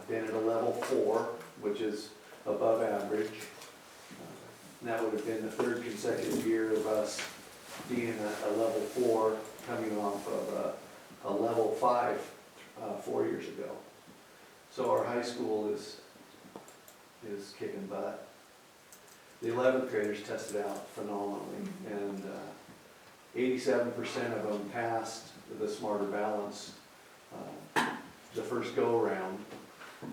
been at a level 4, which is above average. And that would have been the 3rd consecutive year of us being a level 4, coming off of a level 5 4 years ago. So our high school is kicking butt. The 11th graders tested out phenomenally, and 87% of them passed the Smarter Balance the first go-around,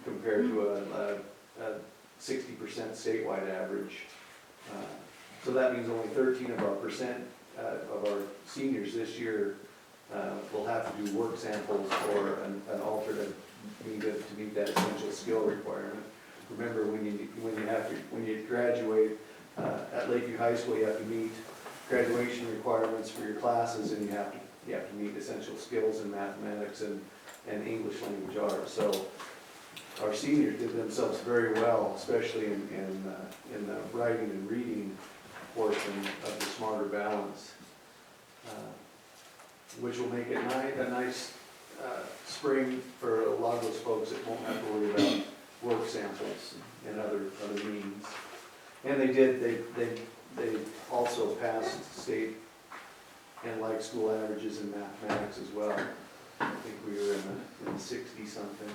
compared to a 60% statewide average. So that means only 13 of our seniors this year will have to do work samples or an alternate to meet that essential skill requirement. Remember, when you graduate at Lakeview High School, you have to meet graduation requirements for your classes, and you have to meet essential skills in mathematics and English language arts. So our seniors did themselves very well, especially in the writing and reading portion of the Smarter Balance, which will make it a nice spring for a lot of those folks that won't have to worry about work samples and other means. And they also passed state and like school averages in mathematics as well. I think we were in the 60-something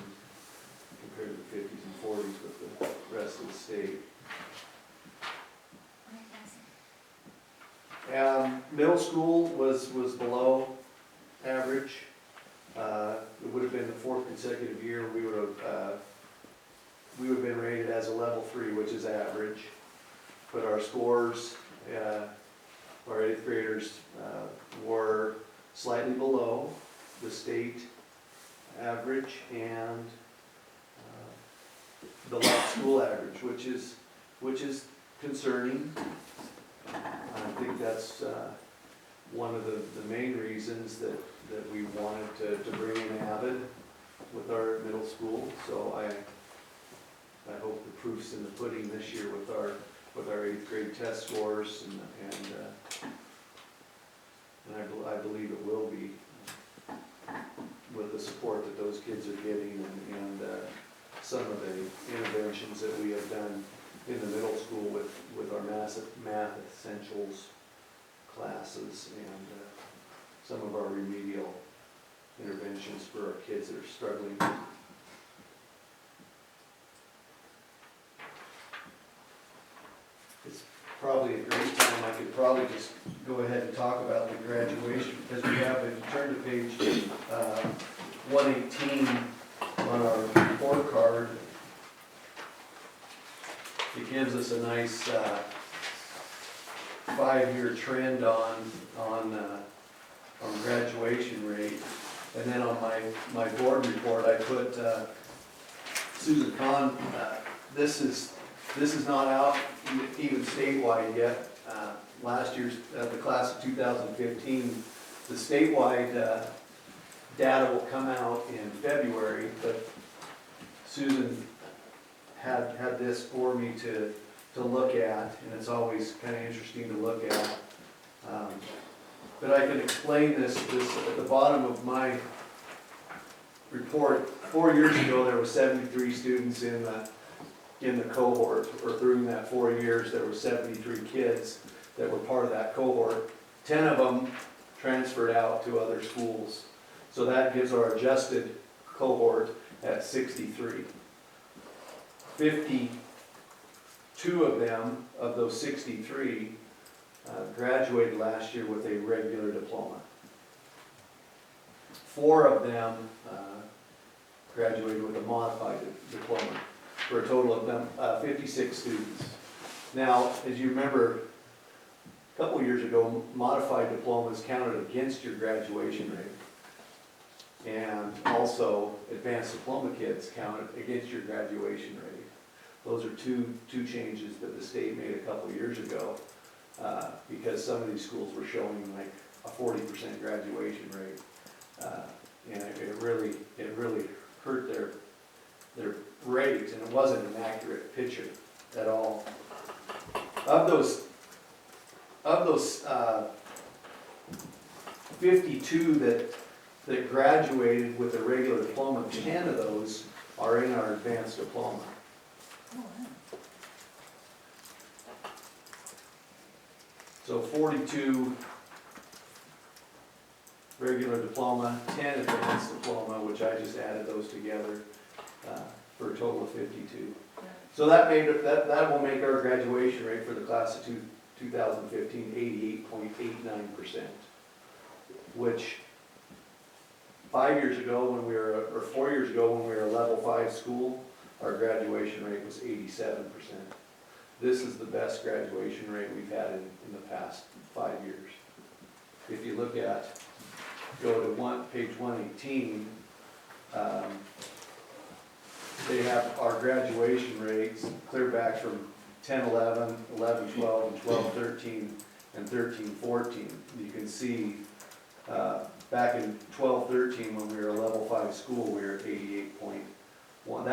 compared to the 50s and 40s with the rest of the state. Middle school was below average. It would have been the 4th consecutive year we would have been rated as a level 3, which is average. But our scores, our 8th graders were slightly below the state average and the like school average, which is concerning. I think that's one of the main reasons that we wanted to bring in Avid with our middle school. So I hope the proof's in the pudding this year with our 8th grade test scores, and I believe it will be, with the support that those kids are getting and some of the interventions that we have done in the middle school with our math essentials classes and some of our remedial interventions for our kids that are struggling. It's probably a great time. I could probably just go ahead and talk about the graduation, because we have, if you turn to page 118 on our report card, it gives us a nice 5-year trend on graduation rate. And then on my board report, I put Susan Kahn. This is not out even statewide yet. Last year's the class of 2015, the statewide data will come out in February, but Susan had this for me to look at, and it's always kind of interesting to look at. But I can explain this at the bottom of my report. 4 years ago, there were 73 students in the cohort, or during that 4 years, there were 73 kids that were part of that cohort. 10 of them transferred out to other schools. So that gives our adjusted cohort at 63. 52 of them, of those 63, graduated last year with a regular diploma. 4 of them graduated with a modified diploma, for a total of them 56 students. Now, as you remember, a couple years ago, modified diplomas counted against your graduation rate. And also, advanced diploma kids counted against your graduation rate. Those are two changes that the state made a couple years ago, because some of these schools were showing like a 40% graduation rate. And it really hurt their rate, and it wasn't an accurate picture at all. Of those 52 that graduated with a regular diploma, 10 of those are in our advanced diploma. Oh, wow. So 42 regular diploma, 10 advanced diploma, which I just added those together for a total of 52. So that will make our graduation rate for the class of 2015 88.89%, which 5 years ago when we were, or 4 years ago when we were a level 5 school, our graduation rate was 87%. This is the best graduation rate we've had in the past 5 years. If you look at, go to page 118, they have our graduation rates clear back from 10-11, 11-12, and 12-13, and 13-14. You can see back in 12-13 when we were a level 5 school, we were at 88.1.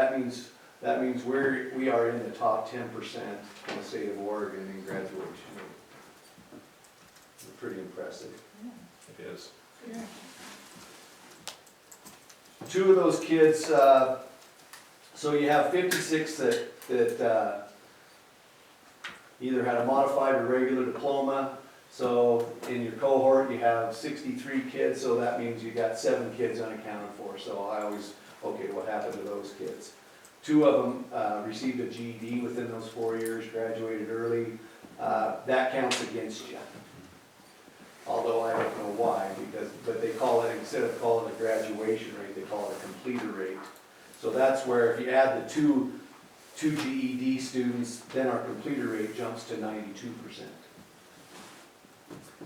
That means we are in the top 10% in the state of Oregon in graduation rate. Pretty impressive. It is. Yeah. Two of those kids, so you have 56 that either had a modified or regular diploma. So in your cohort, you have 63 kids, so that means you got 7 kids unaccounted for. So I always, okay, what happened to those kids? 2 of them received a GED within those 4 years, graduated early. That counts against you. Although I don't know why, but they call it, instead of calling it a graduation rate, they call it a completer rate. So that's where if you add the two GED students, then our completer rate jumps to 92%.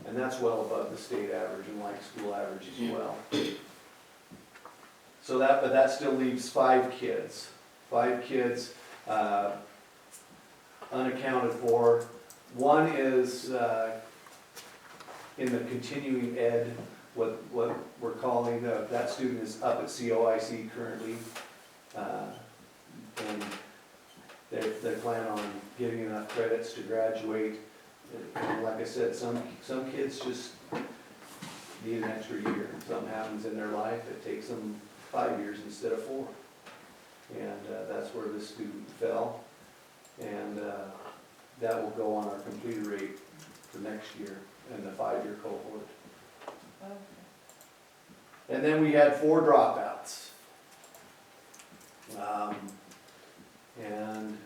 And that's well above the state average and like school average as well. So but that still leaves 5 kids. 5 kids unaccounted for. One is in the continuing ed, what we're calling, that student is up at COIC currently. And they plan on getting enough credits to graduate. And like I said, some kids just need an extra year. Something happens in their life, it takes them 5 years instead of 4. And that's where this student fell. And that will go on our completer rate for next year in the 5-year cohort. Okay. And then we had 4 dropouts. And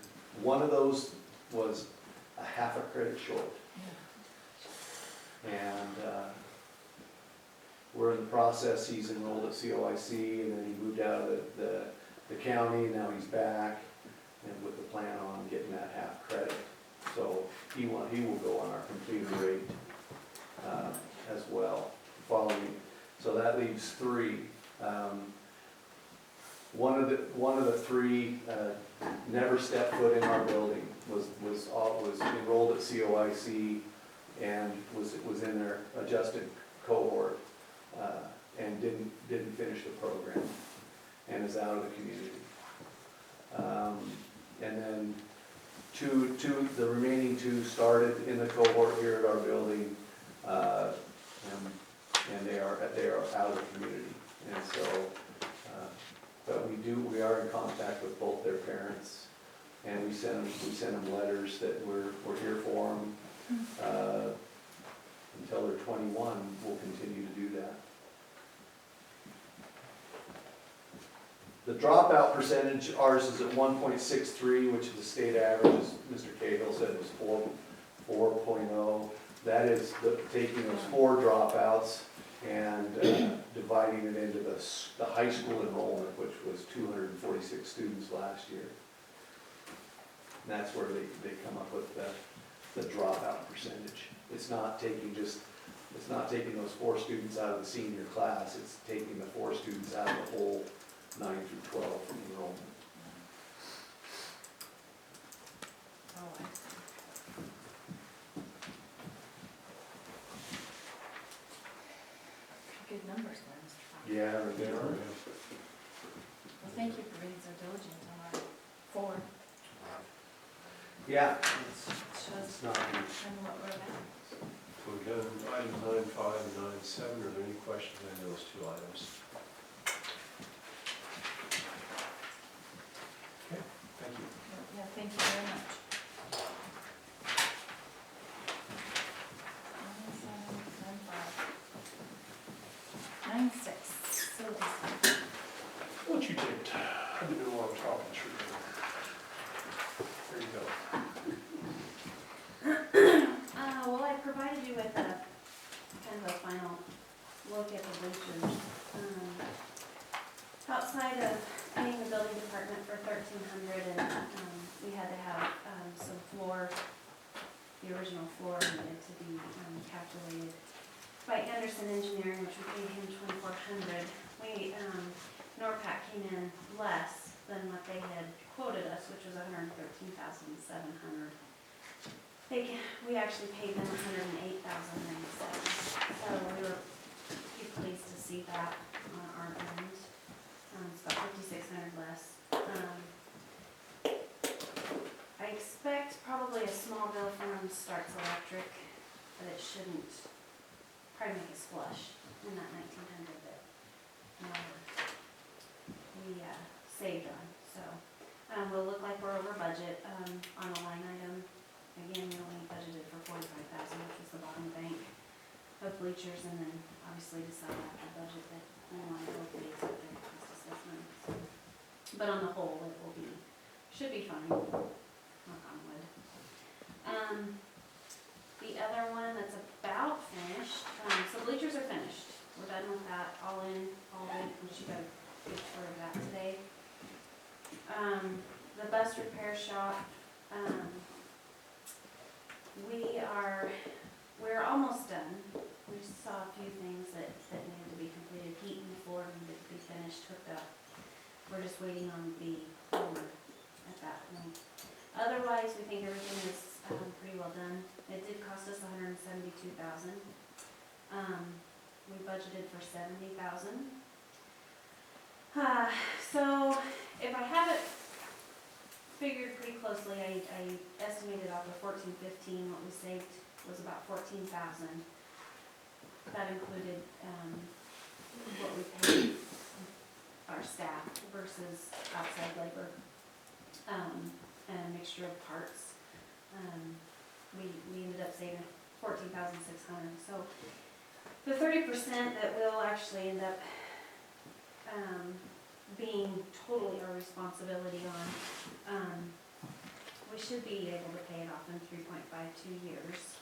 one of those was a half a credit short. And we're in the process, he's enrolled at COIC, and then he moved out of the county, and now he's back, and with the plan on getting that half credit. So he will go on our completer rate as well, following. So that leaves 3. One of the 3 never stepped foot in our building. Was enrolled at COIC and was in their adjusted cohort and didn't finish the program and is out of the community. And then the remaining 2 started in the cohort here at our building, and they are out of the community. And so, but we are in contact with both their parents, and we send them letters that we're here for them until they're 21. We'll continue to do that. The dropout percentage, ours is at 1.63, which is the state average, as Mr. Cahill said, was 4.0. That is taking those 4 dropouts and dividing it into the high school enrollment, which was 246 students last year. And that's where they come up with the dropout percentage. It's not taking those 4 students out of the senior class, it's taking the 4 students out of the whole 9 through 12 from enrollment. Oh, I see. numbers were, Mr. Fox. Yeah, They are, Well, thank you for being so diligent on our form. Yeah, Shows it's not huge. kind of what we're about. So we've done items 9.5 and 9.7. Are there any questions on those two items? Okay, thank you. Yeah, thank you very much. 9.7, 9.5. 9.6, so this. Why don't you take it? I've been doing a lot of talking, sure. There you go. Well, I provided you with a kind of a final look at the bleachers. Outside of paying the building department for $1,300, and we had to have some floor, the original floor needed to be calculated by Anderson Engineering, which we paid him $2,400. NORPAC came in less than what they had quoted us, which was $113,700. We actually paid them $108,097. So we were pretty pleased to see that on our end. It's about $5,600 less. I expect probably a small bill from Starts Electric, but it shouldn't probably make us flush in that $1,900 that we saved on. So we'll look like we're over budget on a line item. Again, we only budgeted for $45,000, which was the bottom bank of bleachers, and then obviously decide after budget that we want to go with the accepted cost assessment. So, but on the whole, it will be, should be fine, knock on wood. The other one that's about finished, so bleachers are finished. We're done with that, all in, all good, and she got a good tour of that today. The bus repair shop, we're almost done. We saw a few things that needed to be completed. Heat and floor needed to be finished, hooked up. We're just waiting on the owner at that point. Otherwise, we think everything is pretty well done. It did cost us $172,000. We budgeted for $70,000. So if I have it figured pretty closely, I estimated off of 1415, what we saved was about $14,000. That included what we paid our staff versus outside labor, and a mixture of parts. We ended up saving $14,600. So the 30% that will actually end up being totally our responsibility on, we should be able to pay it off in 3.52 years.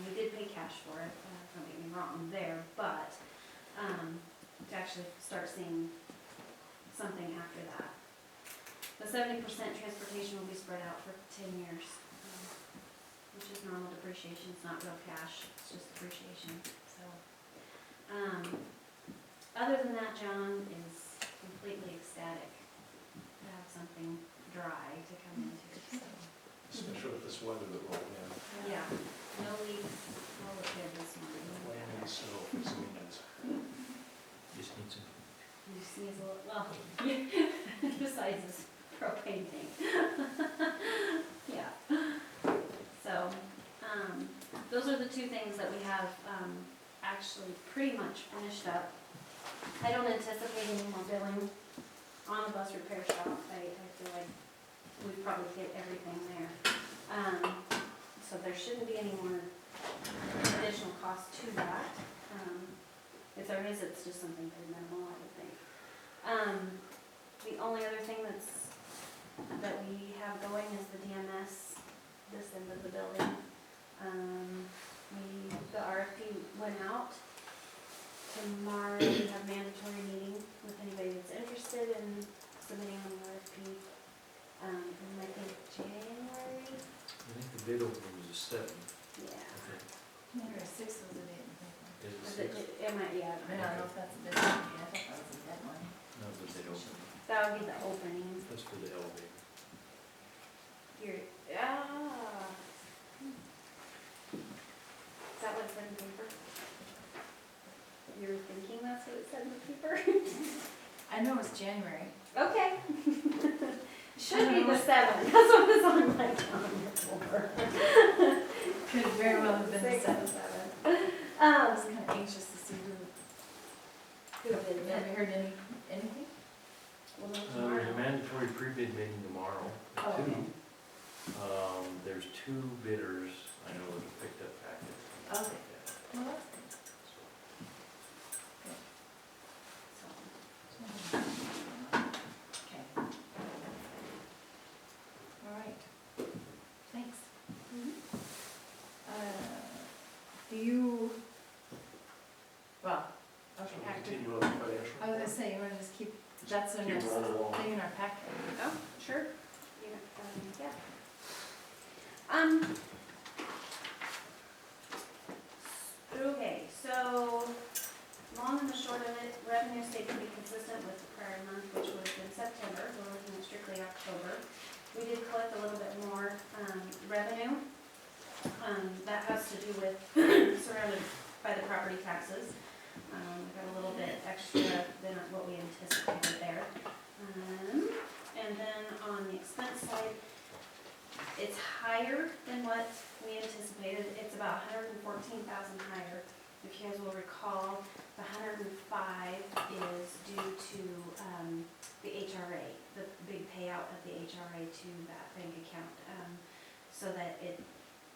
We did pay cash for it, don't get me wrong there, but to actually start seeing something after that. The 70% transportation will be spread out for 10 years, which is normal depreciation. It's not real cash, it's just depreciation. So, other than that, John is completely ecstatic to have something dry to come into. So. Especially with this weather that we're in. Yeah, no leaks, all look good this morning. Laying in the snow, fixing engines. Just need some. You sneeze a little, well, besides this propane tank. Yeah. So, those are the two things that we have actually pretty much finished up. I don't anticipate any more billing on the bus repair shop. I feel like we've probably hit everything there. So there shouldn't be any more additional cost to that. If there is, it's just something very minimal, I would think. The only other thing that we have going is the DMS, this end of the building. The RFP went out. Tomorrow we have mandatory meeting with anybody that's interested in submitting on the RFP. In I think January. I think the bid opening was a 7. Yeah. Number 6 was the date. Is it Was 6? it might, yeah. I don't know if that's a bid opening. I thought that was a deadline. No, it was the bid opening. That would be the opening. That's for the elevator. Here, Is that what it said in paper? You're thinking that's what it said? I know it's January. Okay. Should be the 7th, that's what it's on my calendar for. Could very well have been the 6th and 7th. 7th. I was kind of anxious to see who, Who did have it? you heard anything? We'll know There's a tomorrow. mandatory pre-bid meeting tomorrow Oh, at 2. okay. There's 2 bidders, I know that have picked up packets. Okay. Well, that's good. Okay. All right. Thanks. Do you, well, okay, after, Continue on the financial. I was gonna say, you wanna just keep, that's the Keep next rolling along. thing in our packet. Oh, sure. Yeah. Okay, so long and the short of it, revenue stayed pretty consistent with the prior month, which was in September. We're looking at strictly October. We did collect a little bit more revenue. That has to do with surrounded by the property taxes. We got a little bit extra than what we anticipated there. And then on the expense side, it's higher than what we anticipated. It's about 114,000 higher. If you guys will recall, the 105 is due to the HRA, the big payout of the HRA to that bank account, so that it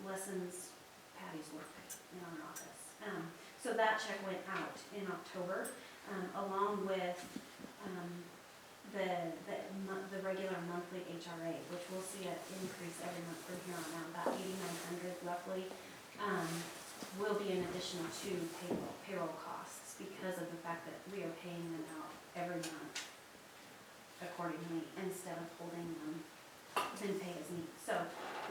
lessens Patty's work in our office. So that check went out in October, along with the regular monthly HRA, which we'll see an increase every month from here on out, about 8,900 roughly, will be in addition to payroll costs because of the fact that we are paying them out every month accordingly instead of holding them in pay as needed. So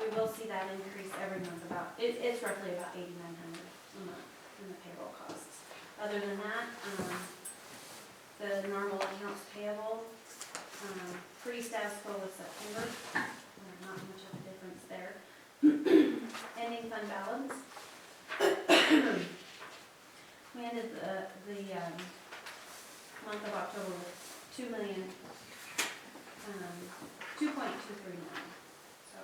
we will see that increase every month it's roughly about 8,900 a month in the payroll costs. Other than that, the normal accounts payable, pretty status quo with September, not much of a difference there. Ending fund balance. We ended the month of October with $2.239 million. So.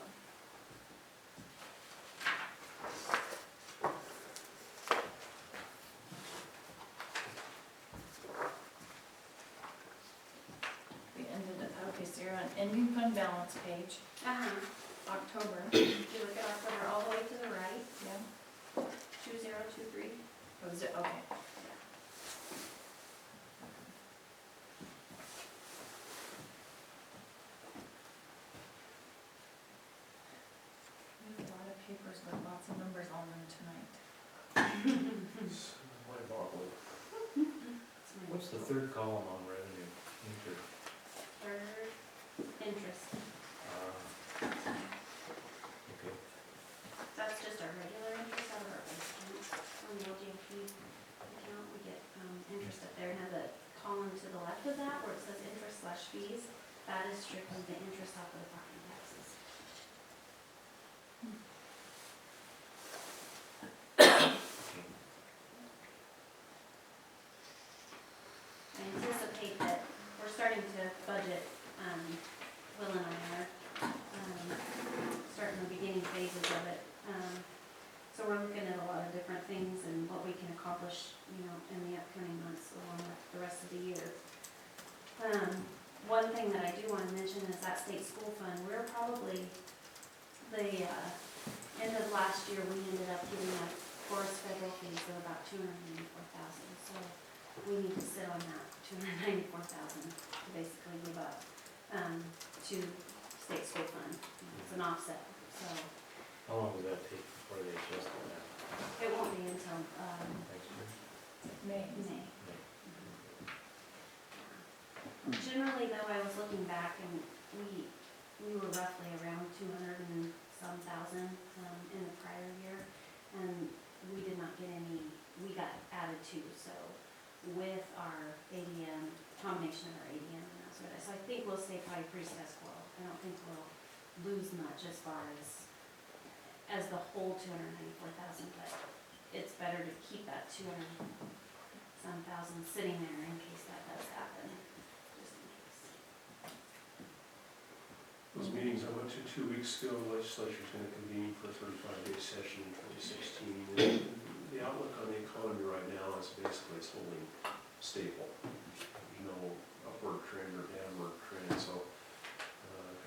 We ended up, okay, so you're on ending fund balance page, October. If you look at October all the way to the right, Yeah. 2023. Oh, is it, okay. We have a lot of papers with lots of numbers on them tonight. Mind-boggling. What's the third column on revenue? Third, interest. Okay. That's just our regular interest out of our base account. On the LGLP account, we get interest up there. Now the column to the left of that, where it says interest/fees, that is strictly the interest off of the property taxes. I anticipate that we're starting to budget, Will and I are, starting the beginning phases of it. So we're looking at a lot of different things and what we can accomplish, in the upcoming months along with the rest of the year. One thing that I do want to mention is that state school fund, we're probably, the end of last year, we ended up giving a forest federal fees of about $294,000. So we need to sit on that $294,000 to basically give up to state school fund. It's an offset, so How long would that take before they adjust that? it won't be until Next year? May. May. Generally, though, I was looking back and we were roughly around 200 and some thousand in the prior year, and we did not get any. We got added to, so with our ADM, combination of our ADM and that sort of, so I think we'll stay probably pretty status quo. I don't think we'll lose much as far as the whole 294,000, but it's better to keep that 200 some thousand sitting there in case that does happen. Those meetings I went to 2 weeks ago, the legislature's gonna convene for a 35-day session in 2016. And the outlook on the economy right now is basically it's holding stable. There's no upward trend or downward trend, so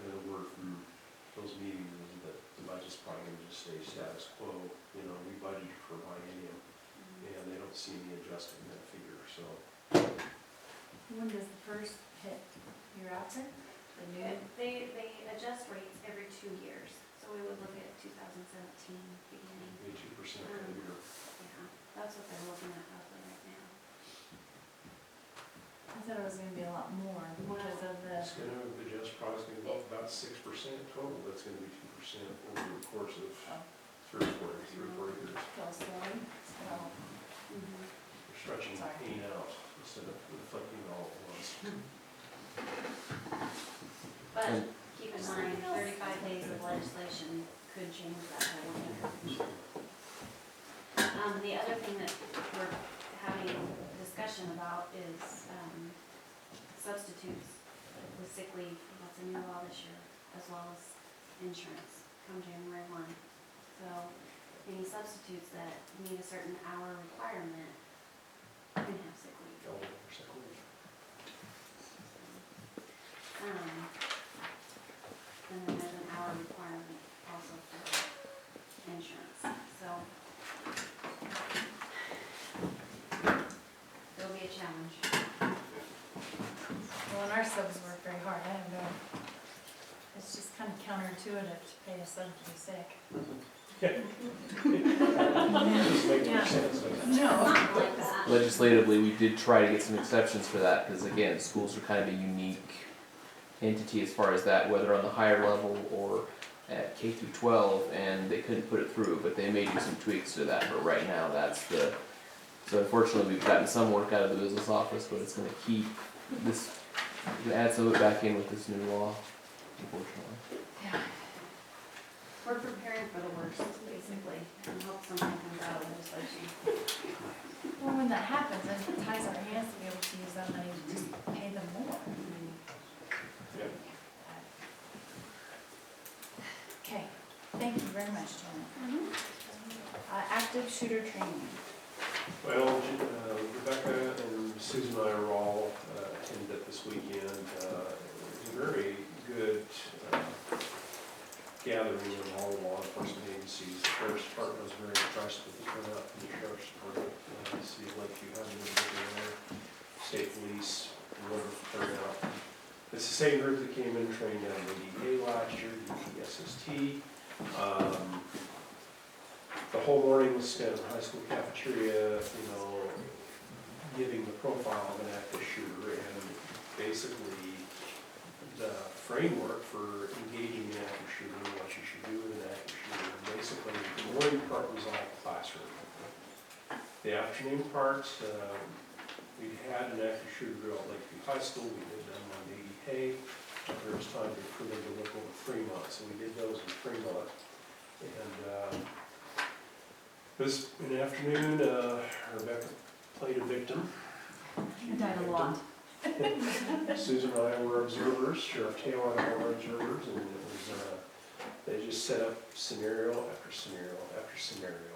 kind of the word from those meetings is that the budget's probably gonna just stay status quo. You know, we budgeted for a biennium, and they don't see any adjustment in that figure, so. When does the first hit? Year after? The new? They adjust rates every 2 years, so we would look at 2017 beginning. 2% for the year. Yeah, that's what they're looking at roughly right now. I thought it was gonna be a lot more because of the, It's gonna, the adjust probably is gonna go up about 6% total, that's gonna be 2% over the course of 3 or 4 years. fell slowly, so. We're stretching Sorry. pain out instead of inflicting all at once. But keep in mind, 35 days of legislation could change that whole thing. The other thing that we're having discussion about is substitutes with sick leave. That's a new law this year, as well as insurance come January 1. So any substitutes that meet a certain hour requirement can have sick leave. Double or sick leave. And then there's an hour requirement also for insurance, so it'll be a challenge. Well, and our subs work very hard, I don't know. It's just kind of counterintuitive to pay a sub to be sick. Doesn't make Yeah. much sense, does it? No. Not like that. Legislatively, we did try to get some exceptions for that, because again, schools are kind of a unique entity as far as that, whether on the higher level or at K through 12, and they couldn't put it through, but they may do some tweaks to that, but right now, that's the, so unfortunately, we've gotten some work out of the business office, but it's gonna keep this, we're gonna add some of it back in with this new law, unfortunately. Yeah. We're preparing for the worst, basically, and hope something comes out of legislation. Well, when that happens, then it ties our hands to be able to use that money to just pay them more. Yeah. Okay, thank you very much, Janet. Active shooter training. Well, Rebecca and Susan and I are all attended it this weekend. It was a very good gathering of all the law enforcement agencies. The sheriff's department was very impressed with the turnout from the sheriff's department. The city of Lakeview had a little there. State police, wonderful turnout. It's the same group that came in and trained down at ADA last year, DPSST. The whole morning was spent in the high school cafeteria, you know, giving the profile of an active shooter and basically the framework for engaging an active shooter and what you should do with an active shooter. And basically, the morning part was all classroom. The afternoon part, we had an active shooter drill at Lakeview High School. We did them on ADA. There was time for them to look over Fremont, so we did those in Fremont. And it was in the afternoon, Rebecca played a victim. I died a lot. Susan and I were observers, Sheriff Taylor and I were observers, and it was, they just set up scenario after scenario after scenario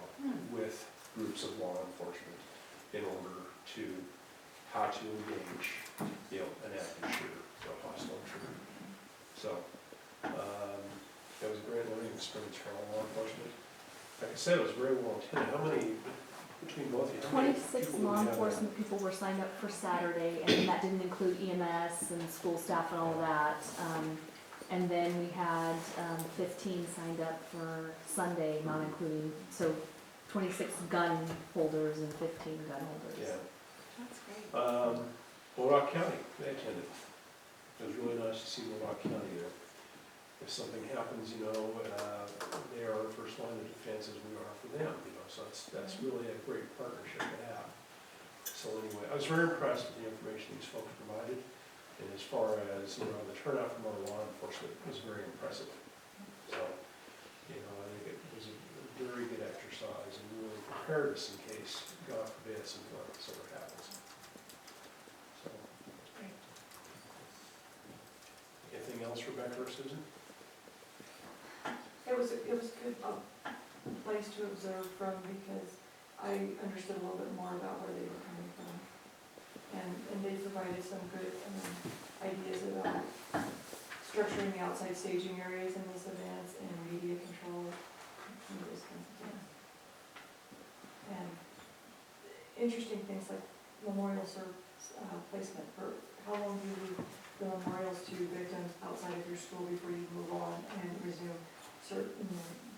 with groups of law enforcement in order to, how to engage, you know, an active shooter, a hostile intruder. So, it was a great learning experience for all law enforcement. Like I said, it was very well attended. How many, between both of you? how many 26 people did law we have there? enforcement people were signed up for Saturday, and that didn't include EMS and school staff and all that. And then we had 15 signed up for Sunday, not including, so 26 gun holders and 15 gun holders. Yeah. That's great. Modoc County, they attended. It was really nice to see Modoc County there. If something happens, you know, they are the first line of defense as we are for them, you know, so that's really a great partnership to have. So anyway, I was very impressed with the information these folks provided, and as far as, you know, the turnout from our law enforcement was very impressive. So, you know, I think it was a very good exercise and really prepared us in case, God forbid, something like this ever happens. So. Great. Anything else, Rebecca or Susan? was a good place to observe from, because I understood a little bit more about where they were coming from. And they provided some good ideas about structuring the outside staging areas in these events and media control, and those kinds of things. And interesting things like memorial placement for how long do you leave the memorials to victims outside of your school before you move on and resume certain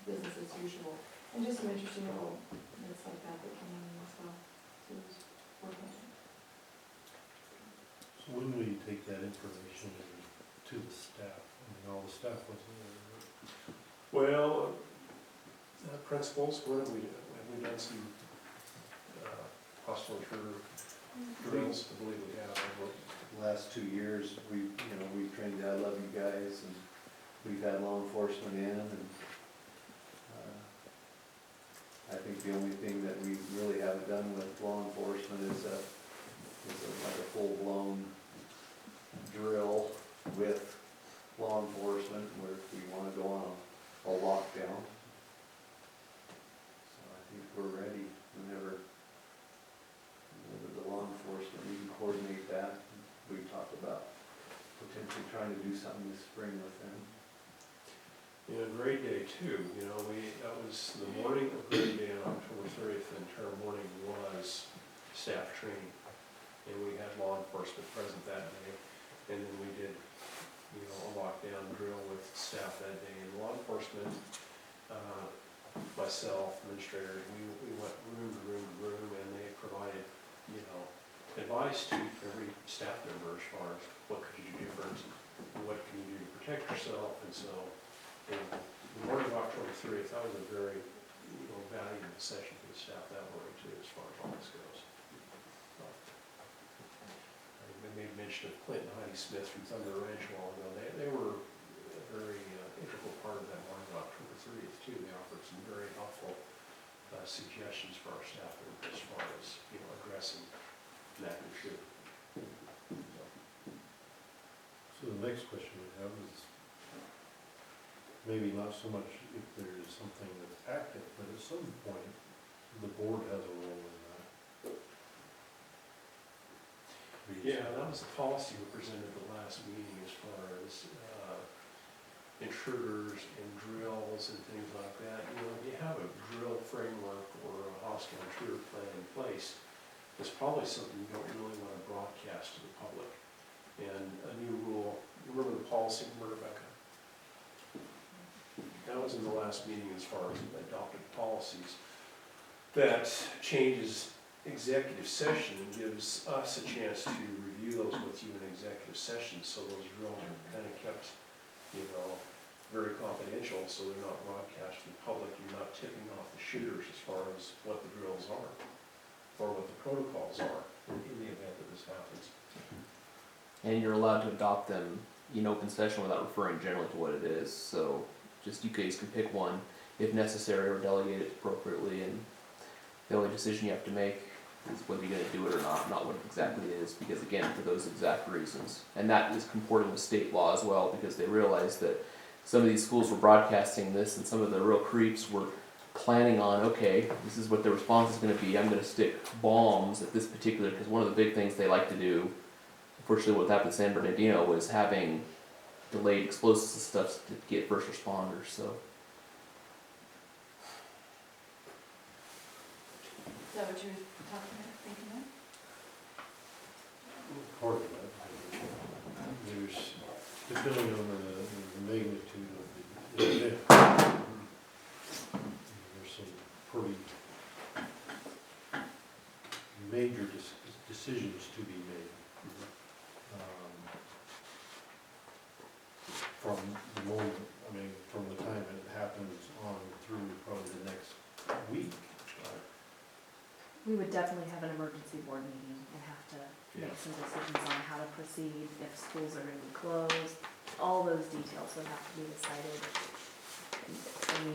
business as usual. And just some interesting little bits like that that came in as well. So it was worth it. So when will you take that information to the staff? I mean, all the staff wasn't there. Well, principals, what have we done? Have we done some hostile intruder drills? I believe we have. Last 2 years, we've trained the I Love You guys, and we've had law enforcement in, and I think the only thing that we really haven't done with law enforcement is like a full-blown drill with law enforcement, where if we wanna go on a lockdown. So I think we're ready whenever the law enforcement, we can coordinate that. We talked about potentially trying to do something this spring with them. Grade Day too, that was the morning of Grade Day on October 30th, and entire morning was staff training. And we had law enforcement present that day, and then we did, a lockdown drill with staff that day. And law enforcement, myself, administrators, we went room to room to room, and they provided, advice to every staff member as far as what could you do different, what can you do to protect yourself. And so, the morning of October 30th, that was a very, valuable session for the staff that morning too, as far as all this goes. I made mention of Clint and Heidi Smith from Thunder Ranch a while ago. They were a very integral part of that morning of October 30th too. They offered some very helpful suggestions for our staff members as far as, addressing that issue. So the next question we have is, maybe not so much if there is something that's active, but at some point, the board has a role in that. Yeah, that was the policy we presented at the last meeting as far as intruders and drills and things like that. If you have a drill framework or a hostile intruder plan in place, it's probably something you don't really want to broadcast to the public. And a new rule, you remember the policy, Rebecca? That was in the last meeting as far as adopted policies. That changes executive session and gives us a chance to review those with you in executive session, so those drills are kind of kept, very confidential, so they're not broadcast to the public. You're not tipping off the shooters as far as what the drills are, or what the protocols are in the event that this happens. And you're allowed to adopt them in open session without referring generally to what it is. So just you guys can pick one if necessary or delegate it appropriately, and the only decision you have to make is whether you're going to do it or not what exactly it is, because again, for those exact reasons. And that is comporting with state law as well, because they realized that some of these schools were broadcasting this, and some of the real creeps were planning on, okay, this is what the response is going to be. I'm going to stick bombs at this particular, because one of the big things they like to do, unfortunately what happened in San Bernardino, was having delayed explosives and stuff to get first responders. So Is that what you were talking about, thinking of? Part of that, there's, depending on the magnitude of the event, there's some pretty major decisions to be made. From the moment, from the time it happens on through probably the next week. We would definitely have an emergency board meeting and have to make some decisions on how to proceed, if schools are going to be closed. All those details would have to be decided.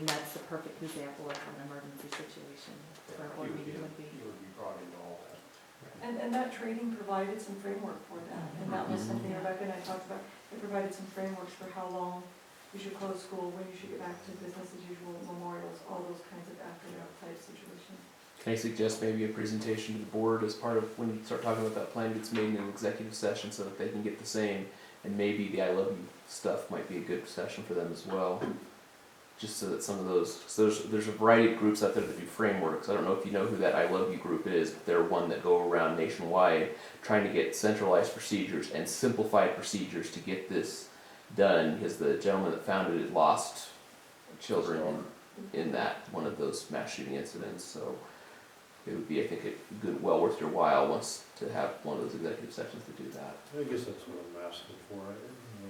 That's the perfect example of an emergency situation for a board meeting would be. You would be brought into all that. And that training provided some framework for that, and that was something Rebecca and I talked about. It provided some frameworks for how long you should close school, when you should get back to business as usual, memorials, all those kinds of after-dark type situations. Can I suggest maybe a presentation to the board as part of when you start talking about that plan gets made in an executive session so that they can get the same, and maybe the I love you stuff might be a good session for them as well. Just so that some of those, so there's a variety of groups out there that do frameworks. I don't know if you know who that I love you group is, but they're one that go around nationwide trying to get centralized procedures and simplified procedures to get this done, because the gentleman that founded it lost children in that, one of those mass shooting incidents, so it would be, I think, a good, well worth your while once to have one of those executive sessions to do that. I guess that's what I'm asking for.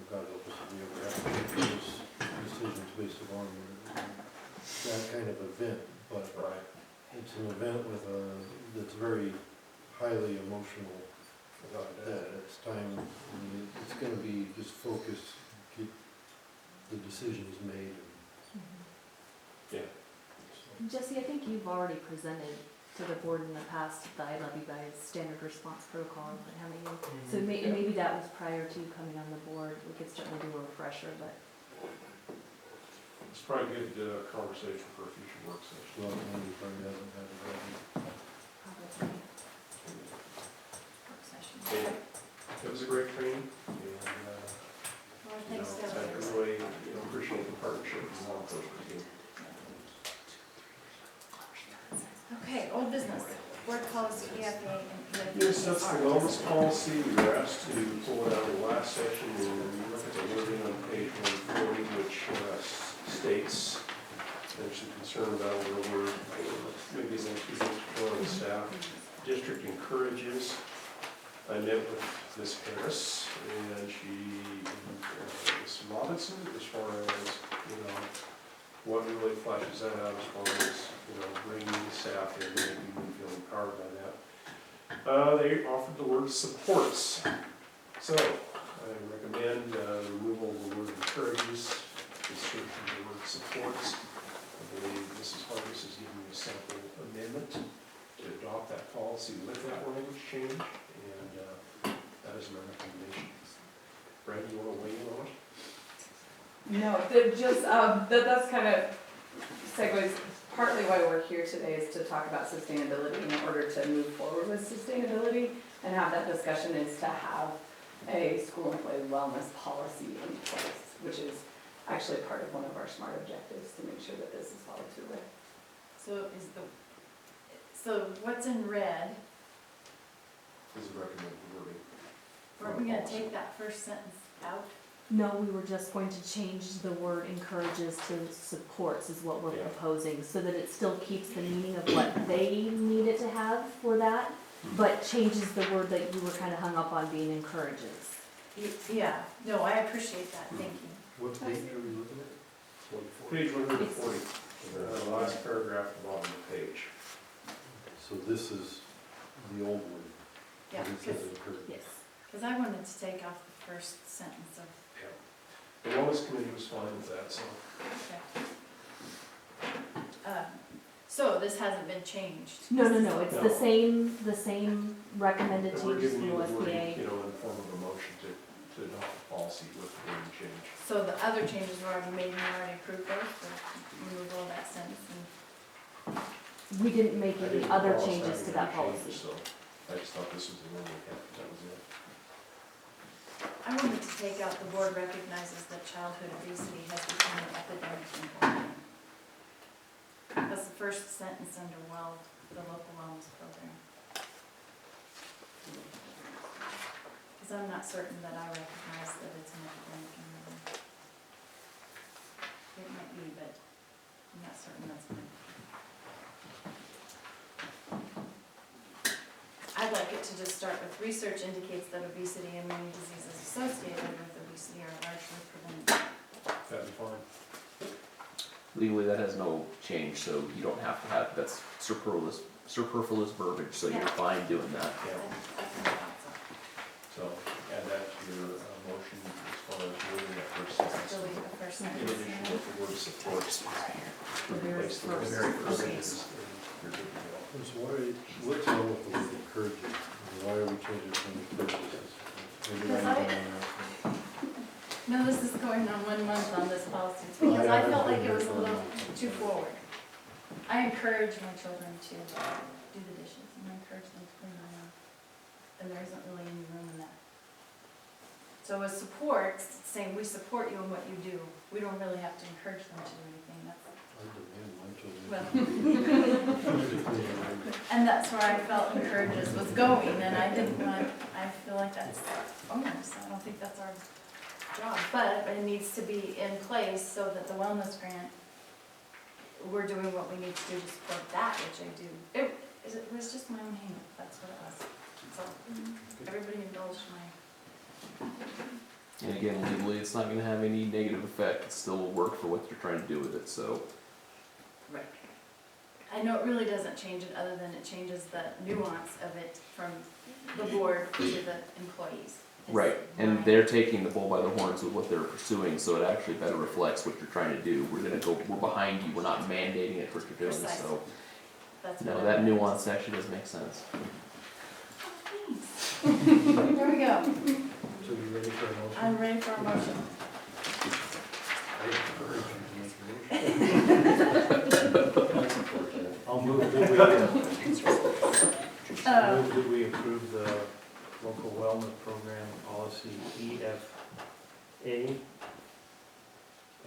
God help us if we ever have to make those decisions based upon that kind of event. But it's an event with that's very highly emotional. That it's time, I mean, it's gonna be just focus, get the decisions made. Jesse, I think you've already presented to the board in the past the I love you guys standard response protocol and having you. So maybe that was prior to you coming on the board. We could certainly do a refresher, but. It's probably a good conversation for a future work session. Well, maybe probably hasn't had it ready. Probably. Work session. It was a great training, and, Well, you know, thanks, I Daly. really, appreciate the partnership with law enforcement team. Okay, old business, board policy, EFA and EFA. Yes, that's the wellness policy. We were asked to pull it out of the last session and look at the wording on page 140, which states there's some concern about the word, maybe it's for the staff. District encourages. I met with Ms. Harris and Ms. Robinson, as far as, what really flashes that out as far as, bringing the staff in, making them feel empowered by that. They offered the word supports. So, I recommend removal of the word encourages, insertion of the word supports. I believe Mrs. Hargis is giving me a sample amendment to adopt that policy with that language change, and that is my recommendation. Brad, you want to weigh in on it? No, that's kind of segues, partly why we're here today is to talk about sustainability in order to move forward with sustainability and have that discussion is to have a school employee wellness policy in place, which is actually part of one of our SMART objectives to make sure that this is followed through with. So what's in red, Is the recommended wording. we're we gonna take that first sentence out? No, we were just going to change the word encourages to supports is what we're proposing, so that it still keeps the meaning of what they need it to have for that, but changes the word that you were kind of hung up on being encourages. Yeah, no, I appreciate that, thank you. What page are we looking at? Page 140, the last paragraph at the bottom of the page. So this is the old one. Yeah, It says encourage. Yes. because I wanted to take off the first sentence of, The wellness committee was fine with that, so. okay. So this hasn't been changed? No, it's No. the same recommended And we're changes giving from you the wording, OSBA. in the form of a motion to adopt the policy with the wording change. So the other changes were already made and you already approved those, or removal of that sentence? We didn't make I any didn't other recall us changes having to that any policy. changes, So I just thought this was the one we had, that was it. I wanted to take out the board recognizes that childhood obesity has become an epidemic in Oregon. That's the first sentence under the local wellness program. Because I'm not certain that I recognize that it's an epidemic in Oregon. It might be, but I'm not certain that's mine. I'd like it to just start with research indicates that obesity and many diseases associated with obesity are largely preventable. That'd be fine. Legally, that has no change, so you don't have to have, that's superfluous verbiage, so you're Yeah. fine doing that. Yeah. I kind of thought so. So add that to your motion as far as wording that first sentence. Delete the first In sentence. addition to the word supports. The very Replace the first. very first Okay. sentence, and you're good to go. So what's wrong with the word encourages? Why are we changing from encourages? Maybe Because I don't know. No, this is going on 1 month on this policy, because I felt like it was a little too forward. I encourage my children to do the dishes, and I encourage them to clean my room. And there isn't really any room in that. So with support, saying we support you in what you do, we don't really have to encourage them to do anything, that's, well. And that's where I felt encourages was going, and I didn't want, I feel like that's onerous, I don't think that's our job. But it needs to be in place so that the wellness grant, we're doing what we need to do to support that, which I do. It was just my own hang up, that's what it was. So, everybody indulged my. And again, legally, it's not gonna have any negative effect, it still will work for what you're trying to do with it, so. Right. I know it really doesn't change it, other than it changes the nuance of it from the board to the employees. Right, and they're taking the bull by the horns with what they're pursuing, so it actually better reflects what you're trying to do. We're behind you, we're not mandating it what you're doing, Precisely. so. That's No, what that I- nuance actually does make sense. There we go. So you ready for a motion? I'm ready for a motion. I encourage you to make a motion. I'll move that we approve the local wellness program policy EFA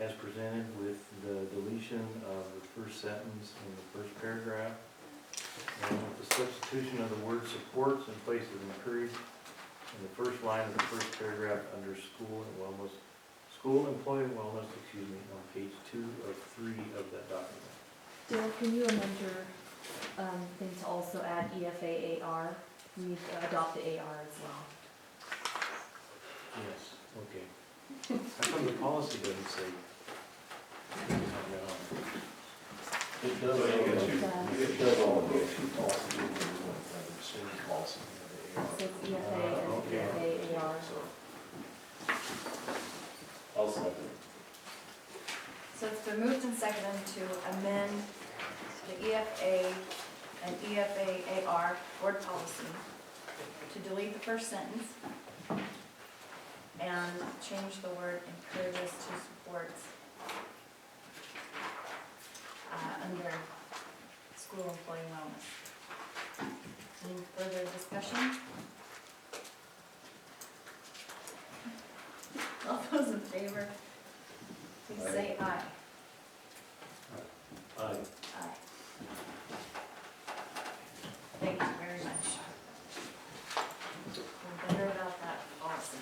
as presented with the deletion of the first sentence in the first paragraph, and with the substitution of the word supports in place of encourage in the first line of the first paragraph under school employee wellness, on page 2 of 3 of that document. Dale, can you amend your thing to also add EFAAR? We need to adopt the AR as well. Yes, okay. How come the policy doesn't say? It does. It does all of it. Two policies, same policy. So it's EFA and Okay. EFAAR. I'll second. So it's been moved and seconded to amend the EFA and EFAAR board policy to delete the first sentence and change the word encourages to supports under school employee wellness. Any further discussion? All those in favor, please say aye. Aye. Aye. Thank you very much. We're better about that policy.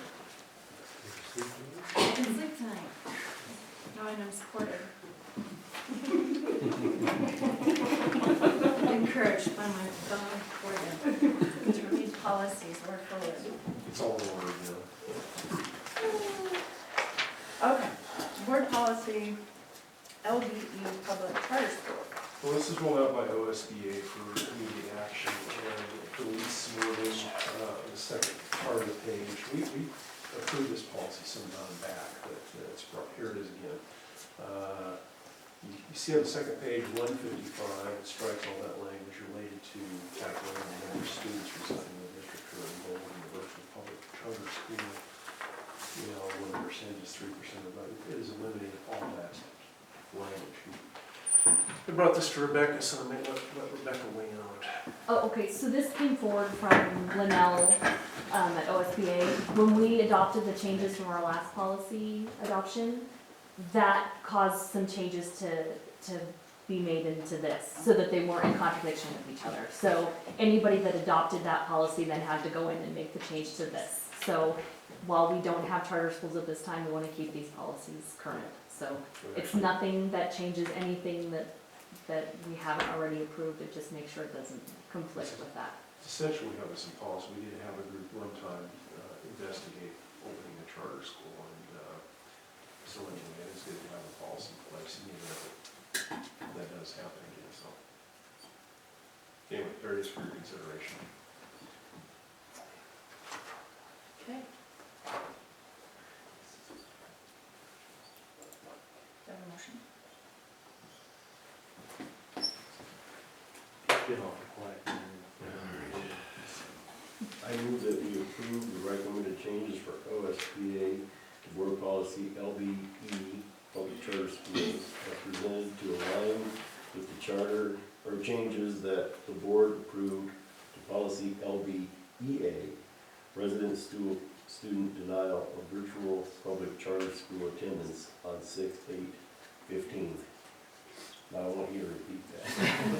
I can sleep tonight, knowing I'm supported. Encouraged by my fellow board members to read policies word for word. It's all in order, Okay, board policy, LDE public charter school. Well, this is rolled out by OSBA for immediate action, and for the lease mortgage, the second part of the page, we approved this policy some time back, but it's brought, here it is again. You see on the second page, 155, it strikes all that language related to calculating the number of students residing in the district who are enrolled in the virtual public charter school. You know, when the percentage is 3% of the, it is eliminating all that language. We brought this to Rebecca, so I may let Rebecca weigh in on it. Oh, okay, so this came forward from Linnell at OSBA. When we adopted the changes from our last policy adoption, that caused some changes to be made into this, so that they weren't in contradiction with each other. So anybody that adopted that policy then had to go in and make the change to this. So while we don't have charter schools at this time, we want to keep these policies current. So it's nothing that changes anything that we haven't already approved, it just makes sure it doesn't conflict with that. Essentially, we have this in policy. We did have a group one time investigate opening a charter school, and so anyway, it's good to have a policy in place, and even if that does happen again, so. Anyway, there it is for your consideration. Okay. Do you have a motion? Get awful quiet. I move that we approve the recommended changes for OSBA board policy LBE, public charter schools, as presented to align with the charter or changes that the board approved to policy LBEA, resident student denial of virtual public charter school attendance on 6/8/15. Now I want you to repeat that.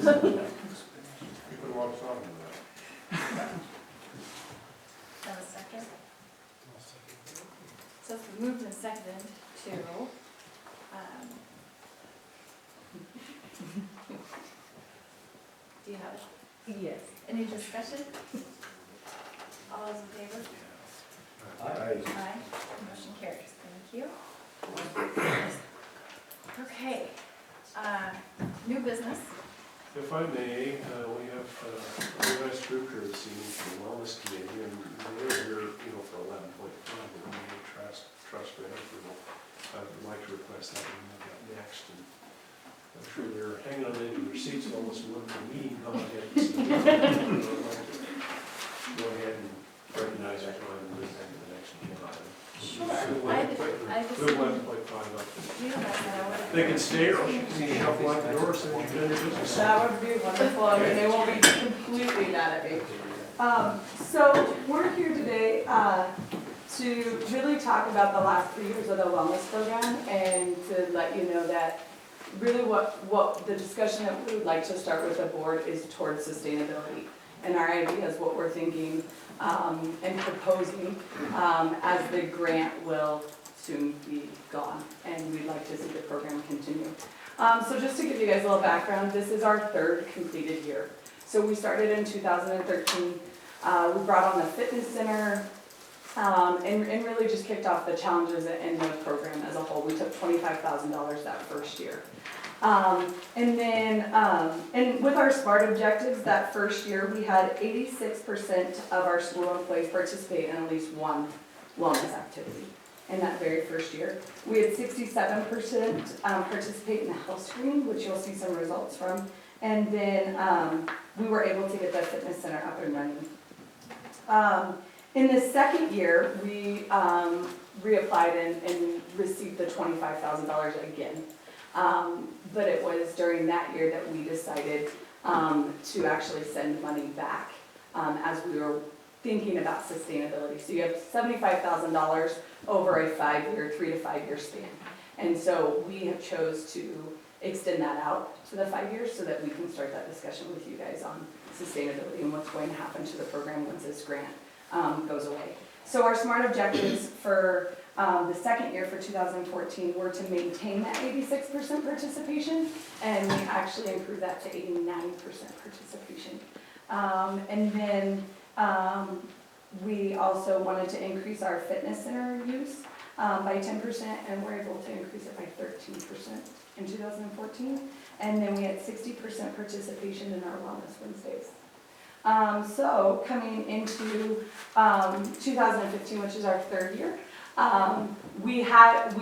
We put a lot of thought into that. Have a second? So it's been moved and seconded to, do you have it? Yes. Any discussion? All those in favor? Aye. Aye. Motion carries. Thank you. Okay, new business. If I may, we have a nice group here this evening for the Wellness Committee, and they're here, for 11.5, but we need a trust grant approval. I would like to request that we move that next, and I'm sure they're hanging on the end of their seats with all this wonderful meeting coming ahead. So I'd like to go ahead and recognize that one and move that to the next agenda. Sure. I just. Move 11.5 up. Realize that I would've- They can stay, or you can shuffle out the door, so you can do your business. That would be wonderful, I mean, they won't be completely mad at me. So we're here today, to really talk about the last 3 years of the wellness program and to let you know that really what the discussion that we would like to start with the board is towards sustainability. And our ideas, what we're thinking, and proposing, as the grant will soon be gone, and we'd like to see the program continue. So just to give you guys a little background, this is our 3rd completed year. So we started in 2013, we brought on the fitness center, and really just kicked off the challenges in the program as a whole. We took $25,000 that first year. And then, and with our SMART objectives, that first year, we had 86% of our school employees participate in at least one wellness activity in that very first year. We had 67% participate in the health screen, which you'll see some results from. And then we were able to get the fitness center up and running. In the second year, we reapplied and received the $25,000 again. But it was during that year that we decided to actually send money back as we were thinking about sustainability. So you have $75,000 over a 3 to 5 year span. And so we have chose to extend that out to the 5 years so that we can start that discussion with you guys on sustainability and what's going to happen to the program once this grant goes away. So our SMART objectives for the second year for 2014 were to maintain that 86% participation, and we actually improved that to 89% participation. And then we also wanted to increase our fitness center use by 10%, and we're able to increase it by 13% in 2014. And then we had 60% participation in our Wellness Wednesdays. So coming into 2015, which is our 3rd year, we have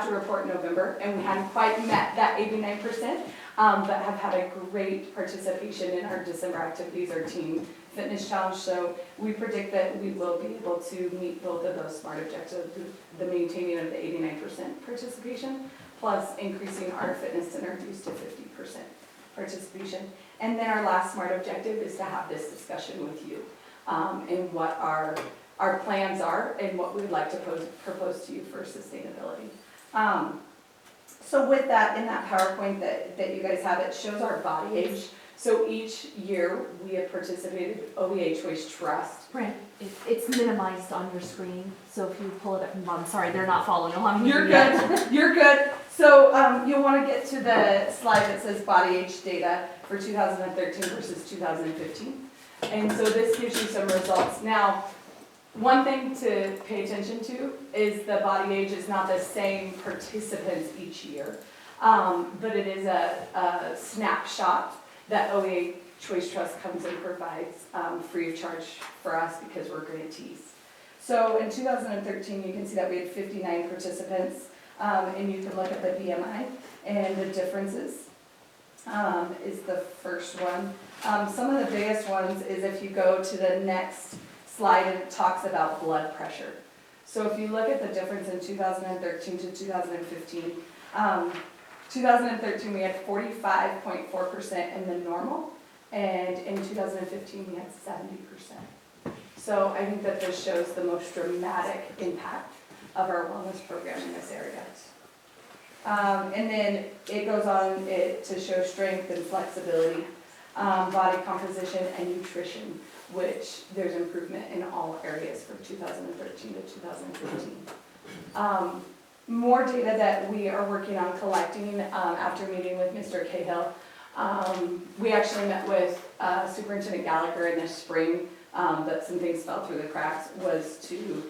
to report in November, and we hadn't quite met that 89%, but have had a great participation in our December activities, our team fitness challenge. So we predict that we will be able to meet both of those SMART objectives, the maintaining of the 89% participation, plus increasing our fitness center use to 50% participation. And then our last SMART objective is to have this discussion with you, and what our plans are and what we would like to propose to you for sustainability. So with that, in that PowerPoint that you guys have, it shows our body age. So each year we have participated, OEA Choice Trust. Brent, it's minimized on your screen, so if you pull it up from the bottom, sorry, they're not following along. You're good, you're good. So you'll want to get to the slide that says body age data for 2013 versus 2015. And so this gives you some results. Now, one thing to pay attention to is the body age is not the same participants each year, but it is a snapshot that OEA Choice Trust comes and provides free of charge for us because we're grantees. So in 2013, you can see that we had 59 participants, and you can look at the BMI and the differences is the first one. Some of the biggest ones is if you go to the next slide, and it talks about blood pressure. So if you look at the difference in 2013 to 2015, 2013 we had 45.4% in the normal, and in 2015 we had 70%. So I think that this shows the most dramatic impact of our wellness program in this area. And then it goes on to show strength and flexibility, body composition and nutrition, which there's improvement in all areas from 2013 to 2015. More data that we are working on collecting after meeting with Mr. Cahill. We actually met with Superintendent Gallagher in the spring, but some things fell through the cracks, was to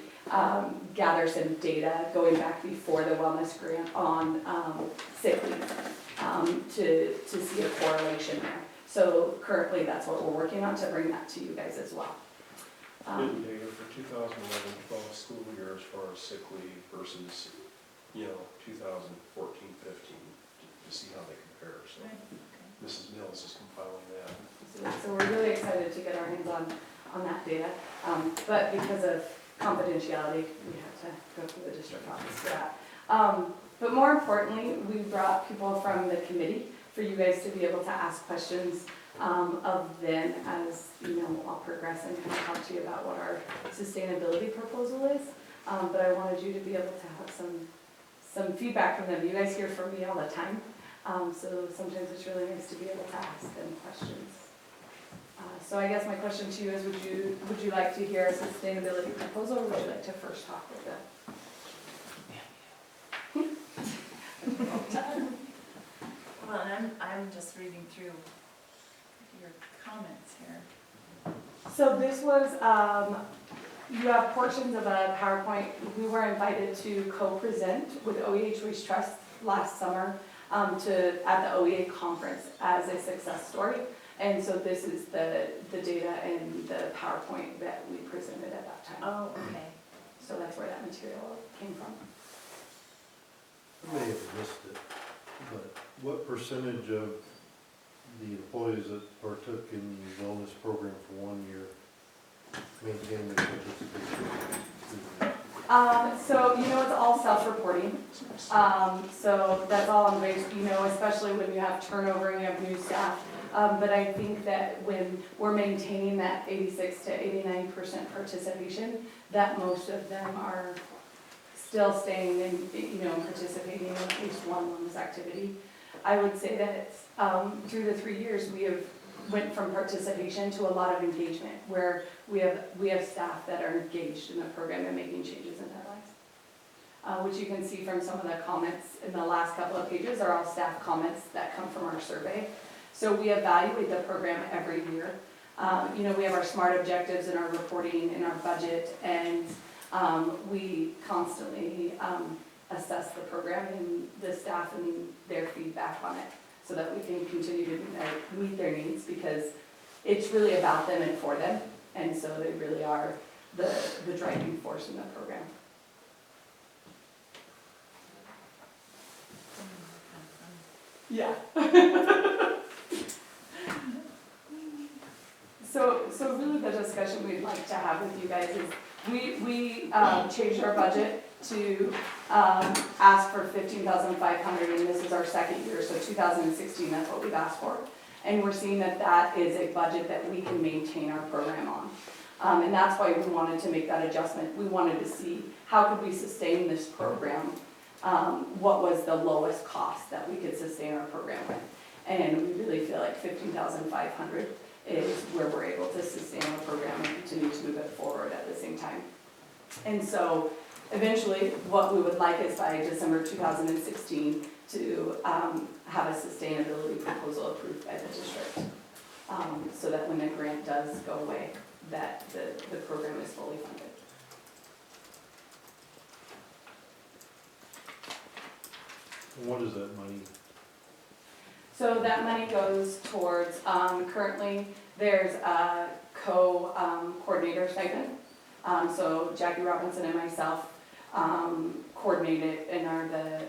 gather some data going back before the wellness grant on sick leave to see a correlation there. So currently that's what we're working on to bring that to you guys as well. Good data for 2011-12 school year as far as sick leave versus, 2014-15 to see how they compare. So Mrs. Mills is compiling that. So we're really excited to get our hands on that data, but because of confidentiality, we have to go through the district office for that. But more importantly, we brought people from the committee for you guys to be able to ask questions of them as, I'll progress and kind of talk to you about what our sustainability proposal is. But I wanted you to be able to have some feedback from them. You guys hear from me all the time, so sometimes it's really nice to be able to ask them questions. So I guess my question to you is, would you like to hear a sustainability proposal, or would you like to first talk with them? Well, and I'm just reading through your comments here. So this was, you have portions of a PowerPoint. We were invited to co-present with OEH Waste Trust last summer at the OEA conference as a success story. And so this is the data and the PowerPoint that we presented at that time. Oh, okay. So that's where that material came from. I may have missed it, but what percentage of the employees that partook in the wellness program for 1 year maintain their participation? So, it's all self-reporting. So that's all I'm based, especially when you have turnover and you have new staff. But I think that when we're maintaining that 86 to 89% participation, that most of them are still staying and, participating in at least one wellness activity. I would say that through the 3 years, we have went from participation to a lot of engagement, where we have staff that are engaged in the program and making changes in their lives. Which you can see from some of the comments in the last couple of pages are all staff comments that come from our survey. So we evaluate the program every year. We have our SMART objectives in our reporting, in our budget, and we constantly assess the program and the staff and their feedback on it, so that we can continue to meet their needs, because it's really about them and for them, and so they really are the driving force in the program. Yeah. So really the discussion we'd like to have with you guys is, we changed our budget to ask for $15,500, and this is our second year, so 2016, that's what we've asked for. And we're seeing that that is a budget that we can maintain our program on. And that's why we wanted to make that adjustment. We wanted to see how could we sustain this program, what was the lowest cost that we could sustain our program with. And we really feel like $15,500 is where we're able to sustain our program and continue to move it forward at the same time. And so eventually, what we would like is by December 2016 to have a sustainability proposal approved by the district, so that when the grant does go away, that the program is fully funded. And what is that money? So that money goes towards, currently there's a co-coordinator stipend. So Jackie Robinson and myself coordinate it and are the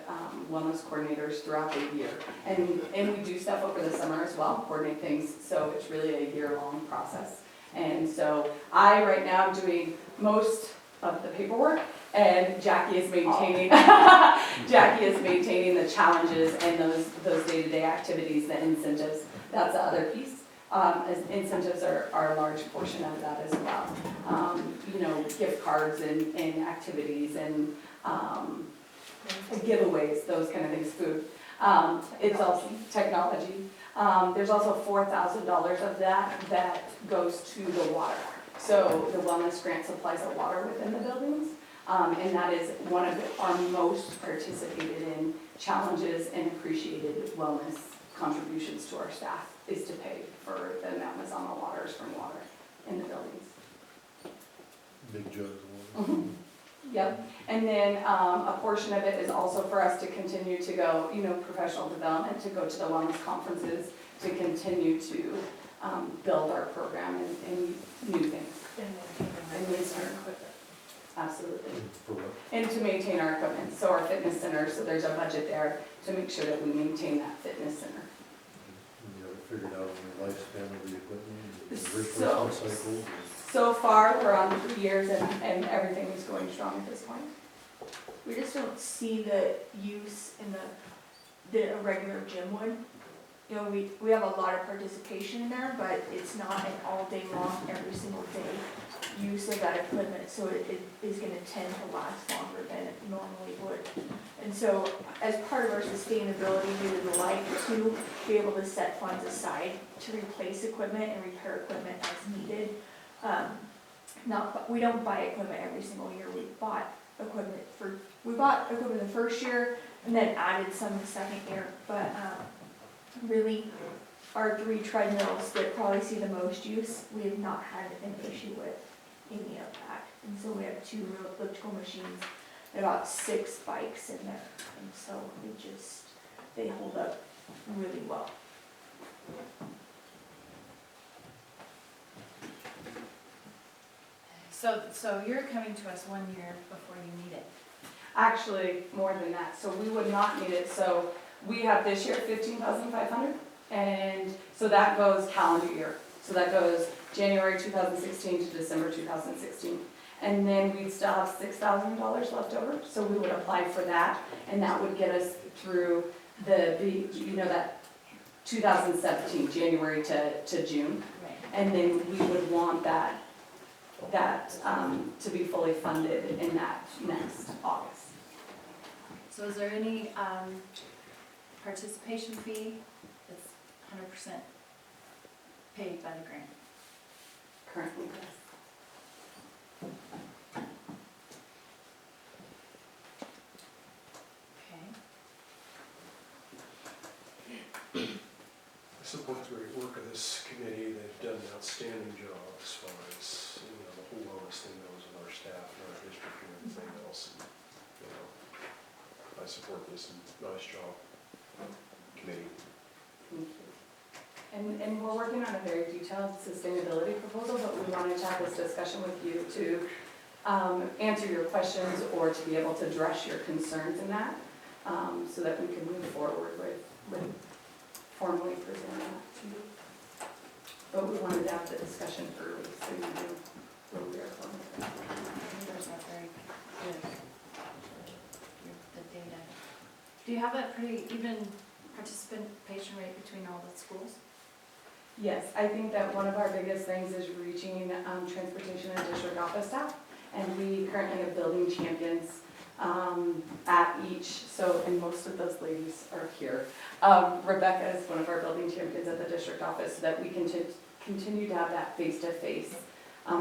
wellness coordinators throughout the year. And we do stuff over the summer as well, coordinate things, so it's really a year-long process. And so I right now am doing most of the paperwork, And Jackie is maintaining, Jackie is maintaining the challenges and those day-to-day activities, the incentives. That's the other piece. As incentives are a large portion of that as well. You know, gift cards and activities and giveaways, those kind of things, food. It's also technology. There's also $4,000 of that goes to the water. So the wellness grant supplies the water within the buildings. And that is one of our most participated in challenges and appreciated wellness contributions to our staff is to pay for the mountains on the waters from water in the buildings. Big jugs of water. Yep, and then a portion of it is also for us to continue to go, you know, professional development, to go to the wellness conferences, to continue to build our program and new things. And maintain our equipment. Absolutely. For what? And to maintain our equipment, so our fitness center, so there's a budget there to make sure that we maintain that fitness center. You ever figured out the lifespan of the equipment, the So- replacement cycle? So far, we're on 3 years and everything is going strong at this point. We just don't see the use in the a regular gym would. You know, we have a lot of participation in there, but it's not an all day long, every single day use of that equipment, so it is gonna tend to last longer than it normally would. And so, as part of our sustainability, we would like to be able to set funds aside to replace equipment and repair equipment as needed. We don't buy equipment every single year. We bought equipment the first year and then added some the second year. But really, our 3 treadmills that probably see the most use, we have not had an issue with any of that. And so we have 2 elliptical machines and about 6 bikes in there. And so they hold up really well. So you're coming to us 1 year before you need it. Actually, more than that, so we would not need it, so we have this year 15,500, and so that goes calendar year. So that goes January 2016 to December 2016. And then we'd still have $6,000 left over, so we would apply for that, and that would get us through that 2017, January to June. Right. And then we would want that to be fully funded in that next August. So is there any participation fee that's 100% paid by the grant? Currently, yes. Okay. I support the great work of this committee. They've done an outstanding job as far as, you know, the whole wellness thing goes with our staff and our district and everything else. And, you know, I support this and nice job, committee. Thank you. And we're working on a very detailed sustainability proposal, but we wanted to have this discussion with you to answer your questions or to be able to address your concerns in that, so that we can move forward with formally presenting that to you. But we wanted to have the discussion early, so you knew where we are going with that. Numbers are very good. The data. Do you have a pretty even participation rate between all the schools? Yes, I think that one of our biggest things is reaching transportation and district office staff. And we currently have building champions at each, so, and most of those ladies are here. Rebecca is one of our building champions at the district office, so that we can continue to have that face-to-face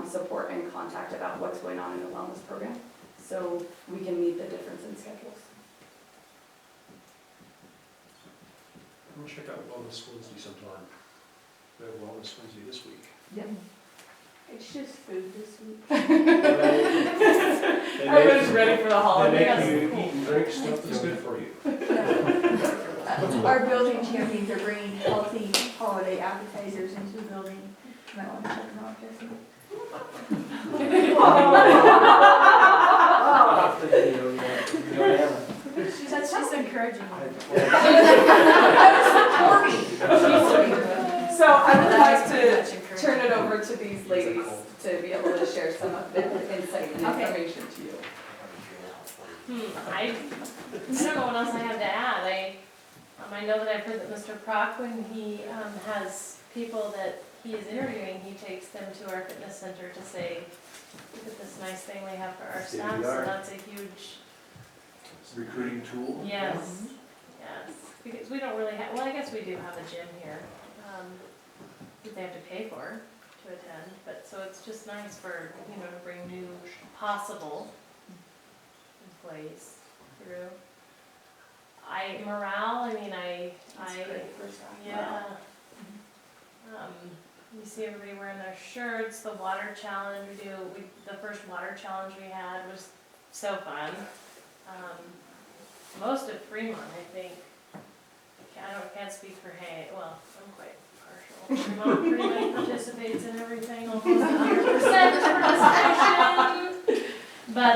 support and contact about what's going on in the wellness program, so we can meet the difference in schedules. I'm gonna check out Wellness Wednesday sometime. We have Wellness Wednesday this week. Yep. It's just food this week. Everyone's ready for the They holidays. make you eat and drink stuff that's good for you. Our building champions are bringing healthy holiday appetizers into the building. You might want to check them out, Jesse. She's encouraging you. So I would like to turn it over to these ladies to be able to share some of the insight and information to you. I don't know what else I have to add. I know that I've heard that Mr. Prock, when he has people that he is interviewing, he takes them to our fitness center to say, look at this nice thing we have for our State of staff, the so art. that's a huge, Recruiting tool? yes, yes. Because we don't really have, well, I guess we do have a gym here, that they have to pay for to attend, but, so it's just nice for, you know, to bring new possible employees through. Morale, I mean, yeah. You see everybody wearing their shirts, the water challenge the first water challenge we had was so fun. Most of Fremont, I think, I can't speak for Hay, well, I'm quite partial. Fremont pretty much participates in everything, almost 100% participation. But,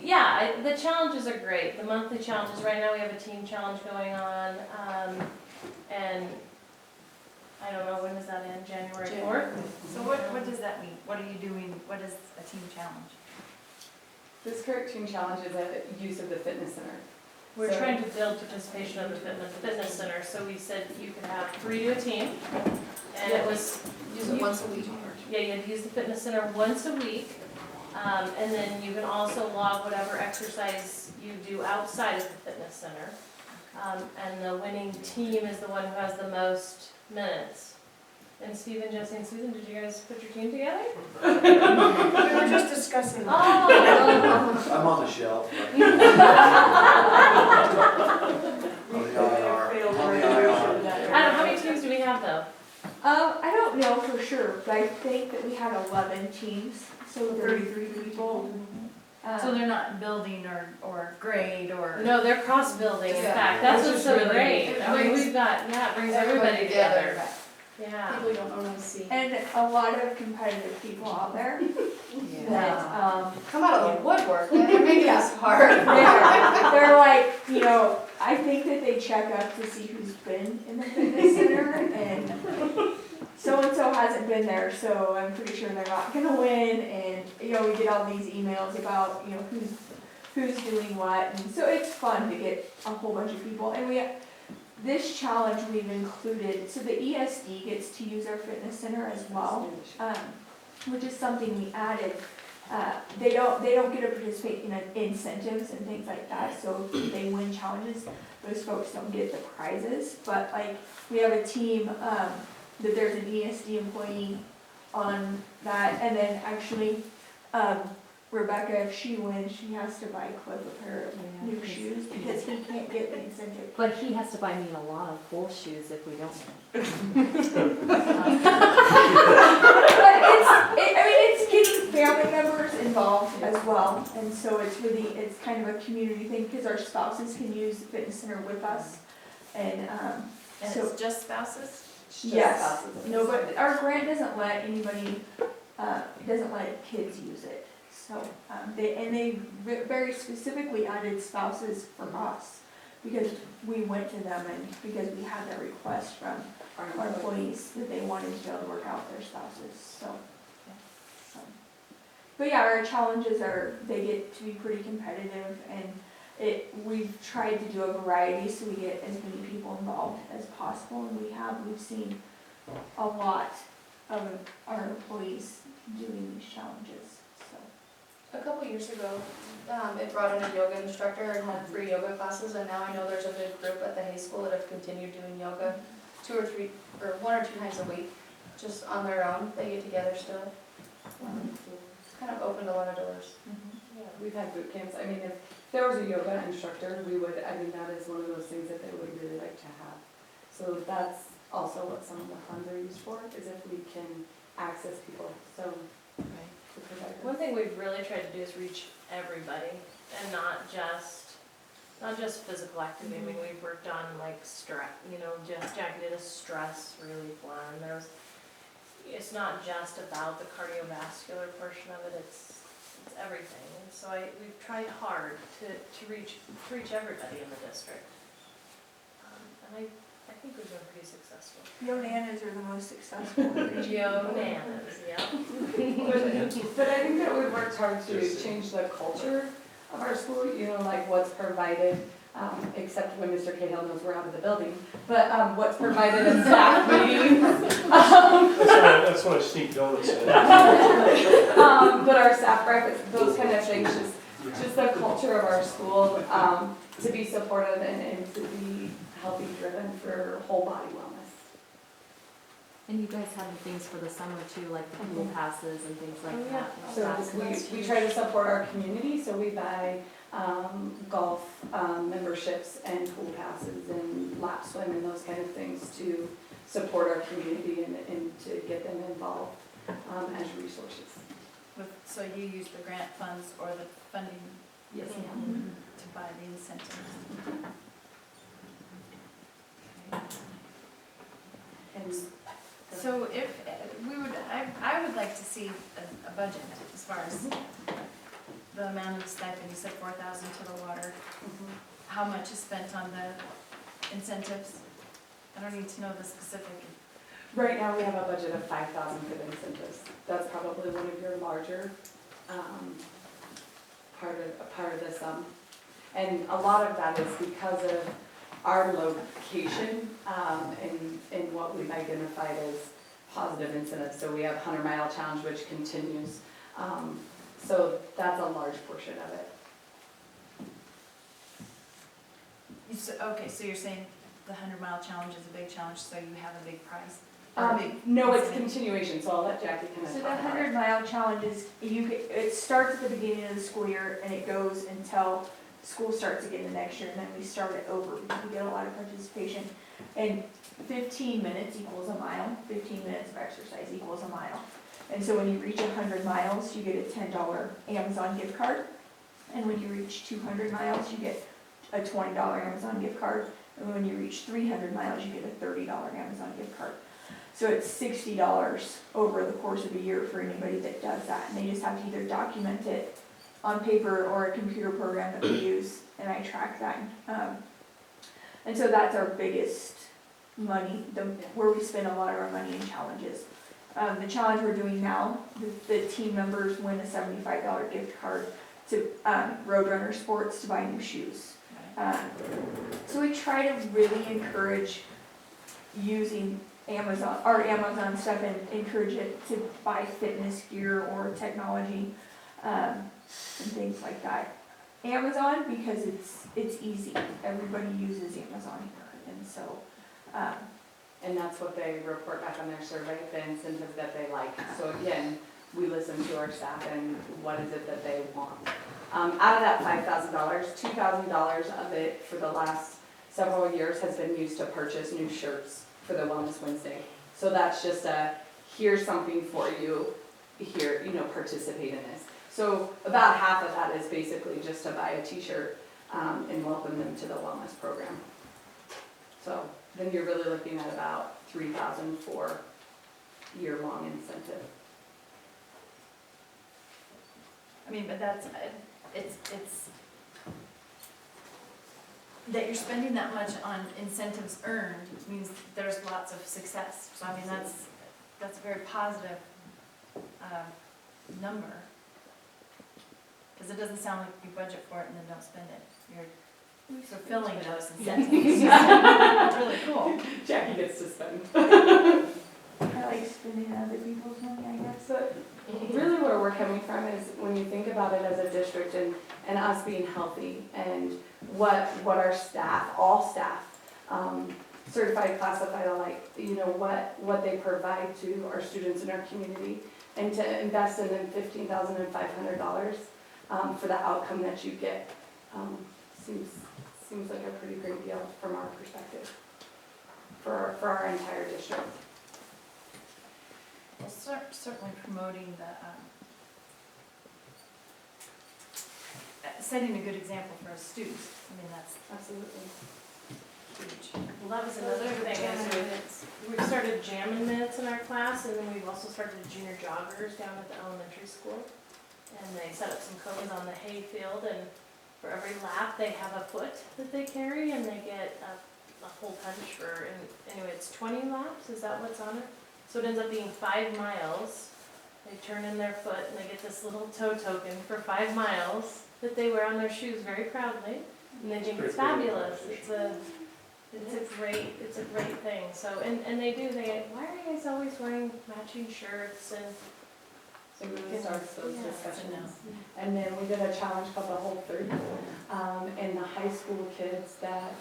yeah, the challenges are great. The monthly challenges, right now we have a team challenge going on, and I don't know, when does that end? January 4th? So what does that mean? What are you doing, what is a team challenge? This current team challenge is a use of the fitness center. We're So- trying to build participation of the fitness center, so we said you could have 3 to a team, and it was. Use it once a week. Yeah, you had to use the fitness center once a week, and then you can also log whatever exercise you do outside of the fitness center. And the winning team is the one who has the most minutes. And Stephen, Jesse, and Susan, did you guys put your team together? We were just discussing that. Oh! I'm on the shelf. How many teams do we have though? I don't know for sure, but I think that we had 11 teams, so 33 people. So they're not building or grade or? No, they're cross-building, in Yeah. fact, that's Which what's is so really great. neat. I mean, we've got, it brings everybody together. Yeah. People you don't normally see. And a lot of competitive people out there that, Come out of the woodwork, they're making us hard. they're like, you know, I think that they check up to see who's been in the fitness center, and so-and-so hasn't been there, so I'm pretty sure they're not gonna win, and, you know, we get all these emails about, you know, who's doing what, and so it's fun to get a whole bunch of people, and this challenge we've included, so the ESD gets to use our fitness center as well, which is something we added. They don't get to participate in incentives and things like that, so if they win challenges, those folks don't get the prizes, but like, we have a team, that there's an ESD employee on that, and then actually, Rebecca, if she wins, she has to buy Cliff a pair of new shoes because he can't get the incentive. But he has to buy me a lot of full shoes if we don't It's getting family members involved as well, and so it's kind of a community thing, because our spouses can use the fitness center with us, and, And so, it's just spouses? yes. No, but our grant doesn't let anybody, it doesn't let kids use it, so, they very specifically added spouses for us, because we went to them and because we had that request from our employees that they wanted to be able to work out their spouses, so. But yeah, our challenges they get to be pretty competitive, and we've tried to do a variety so we get as many people involved as possible, and we've seen a lot of our employees doing these challenges, so. A couple years ago, it brought in a yoga instructor and had free yoga classes, and now I know there's a big group at the Hay School that have continued doing yoga 1 or 2 times a week, just on their own. They get together still. Kind of opened a lot of doors. Yeah, we've had boot camps. I mean, if there was a yoga instructor, that is one of those things that they would really like to have. So that's also what some of the funds are used for, is if we can access people, so. to provide them. One thing we've really tried to do is reach everybody, and not just physical activity. I mean, we've worked on like stress, you know, Jack did a stress relief one. It's not just about the cardiovascular portion of it, it's everything. And so we've tried hard to reach everybody in the district. And I think we've been pretty successful. Yonanas are the most successful. Yonanas, yeah. But I think that we've worked hard to change the culture of our school, you know, like what's provided, except when Mr. Cahill knows we're out of the building, but what's provided in staff meetings. That's why I sneak donuts in. But our staff breakfast, those kind of things, just the culture of our school, to be supportive and to be healthy driven for whole body wellness. And you guys have the things for the summer too, like the pool passes and things like Oh, that. yeah. So we try to support our community, so we buy golf memberships and pool passes and lap swim and those kind of things to support our community and to get them involved as resources. So you use the grant funds or the funding Yes, to buy the incentives? And So if, I would like to see a budget as far as the amount of stipend, you said 4,000 to the water. How much is spent on the incentives? I don't need to know the specific. right now, we have a budget of 5,000 for the incentives. That's probably one of your larger part of the sum. And a lot of that is because of our location and what we've identified as positive incentives. So we have 100 Mile Challenge, which continues. So that's a large portion of it. Okay, so you're saying the 100-mile challenge is a big challenge, so you have a big prize? No, it's incentive? continuation, so I'll let Jackie kind of So talk the about it. 100-mile challenge is, it starts at the beginning of the school year and it goes until school starts again the next year, and then we start it over because we get a lot of participation. And 15 minutes equals a mile, 15 minutes of exercise equals a mile. And so when you reach 100 miles, you get a $10 Amazon gift card. And when you reach 200 miles, you get a $20 Amazon gift card. And when you reach 300 miles, you get a $30 Amazon gift card. So it's $60 over the course of a year for anybody that does that. And they just have to either document it on paper or a computer program that we use, and I track that. And so that's our biggest money, where we spend a lot of our money in challenges. The challenge we're doing now, the team members win a $75 gift card to Roadrunner Sports to buy new shoes. So we try to really encourage using Amazon, our Amazon stuff, and encourage it to buy fitness gear or technology and things like that. Amazon, because it's easy. Everybody uses Amazon here, and so. And that's what they report back on their survey, the incentives that they like. So again, we listen to our staff and what is it that they want. Out of that $5,000, $2,000 of it for the last several years has been used to purchase new shirts for the Wellness Wednesday. So that's just here's something for you, here, participate in this. So about half of that is basically just to buy a t-shirt and welcome them to the wellness program. So then you're really looking at about $3,000 for year-long incentive. I mean, but that's, it's, that you're spending that much on incentives earned means there's lots of success. So I mean, that's a very positive number. Because it doesn't sound like you budget for it and then don't spend it. You're fulfilling those incentives. It's really cool. Jackie gets to spend. I like spending other people's money, I guess. So really where we're coming from is when you think about it as a district and us being healthy and what our staff, all staff, certified, classified alike, what they provide to our students in our community, and to invest in them $15,500 for the outcome that you get seems like a pretty great deal from our perspective for our entire district. Well, certainly promoting the, setting a good example for our students. I mean, that's Absolutely. huge. Well, that was another thing, is we've started jamming minutes in our class, and then we've also started junior joggers down at the elementary school. And they set up some cones on the hay field, and for every lap, they have a foot that they carry, and they get a whole punch for, anyway, it's 20 laps, is that what's on it? So it ends up being 5 miles. They turn in their foot, and they get this little toe token for 5 miles. that they wear on their shoes very proudly, and they think it's fabulous. It's a great thing. So, and they do, why are you guys always wearing matching shirts and So we would start those Yeah, discussions. And then we did a challenge called the Whole 30, and the high school kids that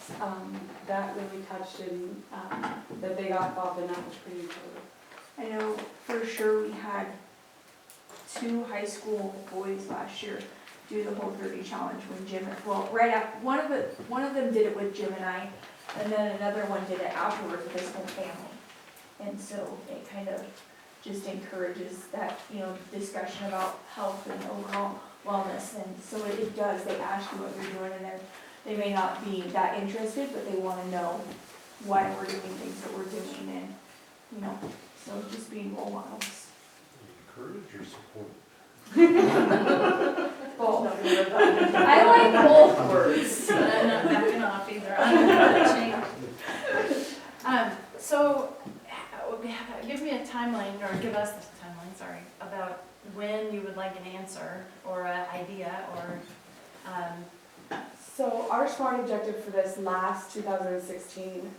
really touched and, that they got involved in, that was pretty cool. I know for sure we had 2 high school boys last year do the Whole 30 challenge when Jim, well, right after, one of them did it with Jim and I, and then another one did it afterwards with his whole family. And so it kind of just encourages that, discussion about health and overall wellness. And so it does, they ask you what you're doing, and they may not be that interested, but they want to know why we're doing things that we're doing, and, so just being role models. Encourage or support? Both. I like both words. I'm not backing off either, I'm gonna change. So, give me a timeline, or give us the timeline, sorry, about when you would like an answer, or an idea, or, So our SMART objective for this last 2016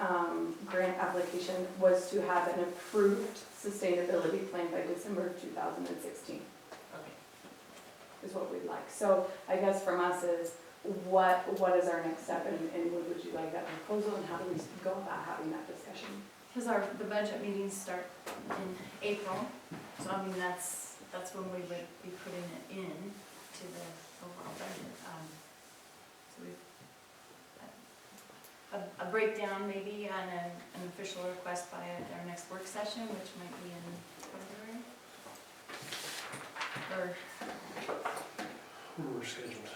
grant application was to have an approved sustainability plan by December of 2016. Is what we'd like. So I guess from us is, what is our next step, and would you like that proposal, and how do we go about having that discussion? because the budget meetings start in April, so I mean, that's when we would be putting it in to the overall budget. So we've, a breakdown maybe on an official request by our next work session, which might be in February. Or, We're scheduled.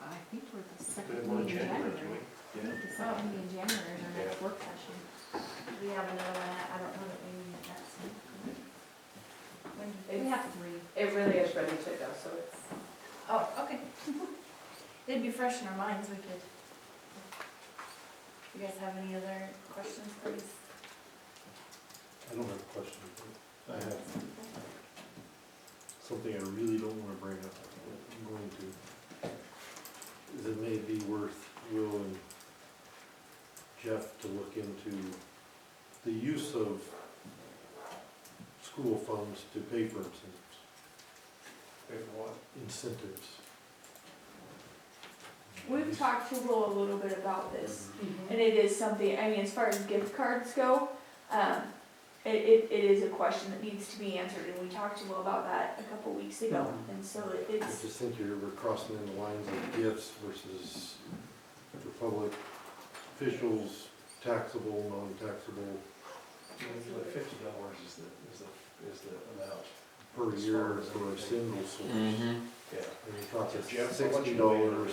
I think we're the We second have one in meeting in January, January. do we? I think the second meeting in January is our next work session. we have another one, I don't know that we meet that soon. When, We have 3. It really is ready to go, so it's. oh, okay. It'd be fresh in our minds, we could. You guys have any other questions, please? I don't have a question, but I have something I really don't wanna bring up, but I'm going to. Is it may be worth Will and Jeff to look into the use of school funds to pay for incentives. Pay for what? Incentives. We've talked to Will a little bit about this, and it is something, I mean, as far as gift cards go, it is a question that needs to be answered, and we talked to Will about that a couple weeks ago, and so I it's, just think we're crossing in the lines of gifts versus for public officials, taxable, non-taxable, $50 is the amount. per year for a single source. Yeah. And you're talking Jeff, how much you $60,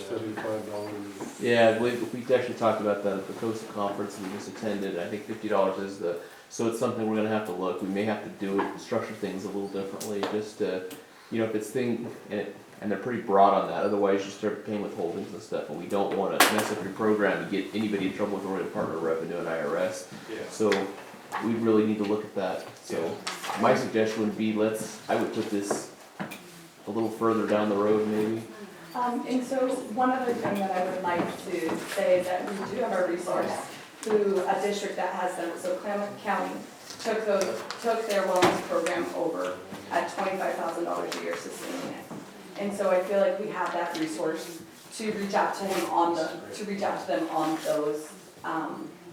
paying $75. Yeah, I believe we actually talked about the coastal conference we just attended. I think $50 is so it's something we're gonna have to look. We may have to do it, structure things a little differently, just to, if it's and they're pretty broad on that. Otherwise, you start paying withholdings and stuff, and we don't want to mess up your program and get anybody in trouble with the Department of Revenue and IRS. Yeah. So we really need to look at that. So my suggestion would be I would put this a little further down the road maybe. And so one other thing that I would like to say is that we do have a resource through a district that has them. So Klamath County took their wellness program over at $25,000 a year, sustaining it. And so I feel like we have that resource to reach out to them on those,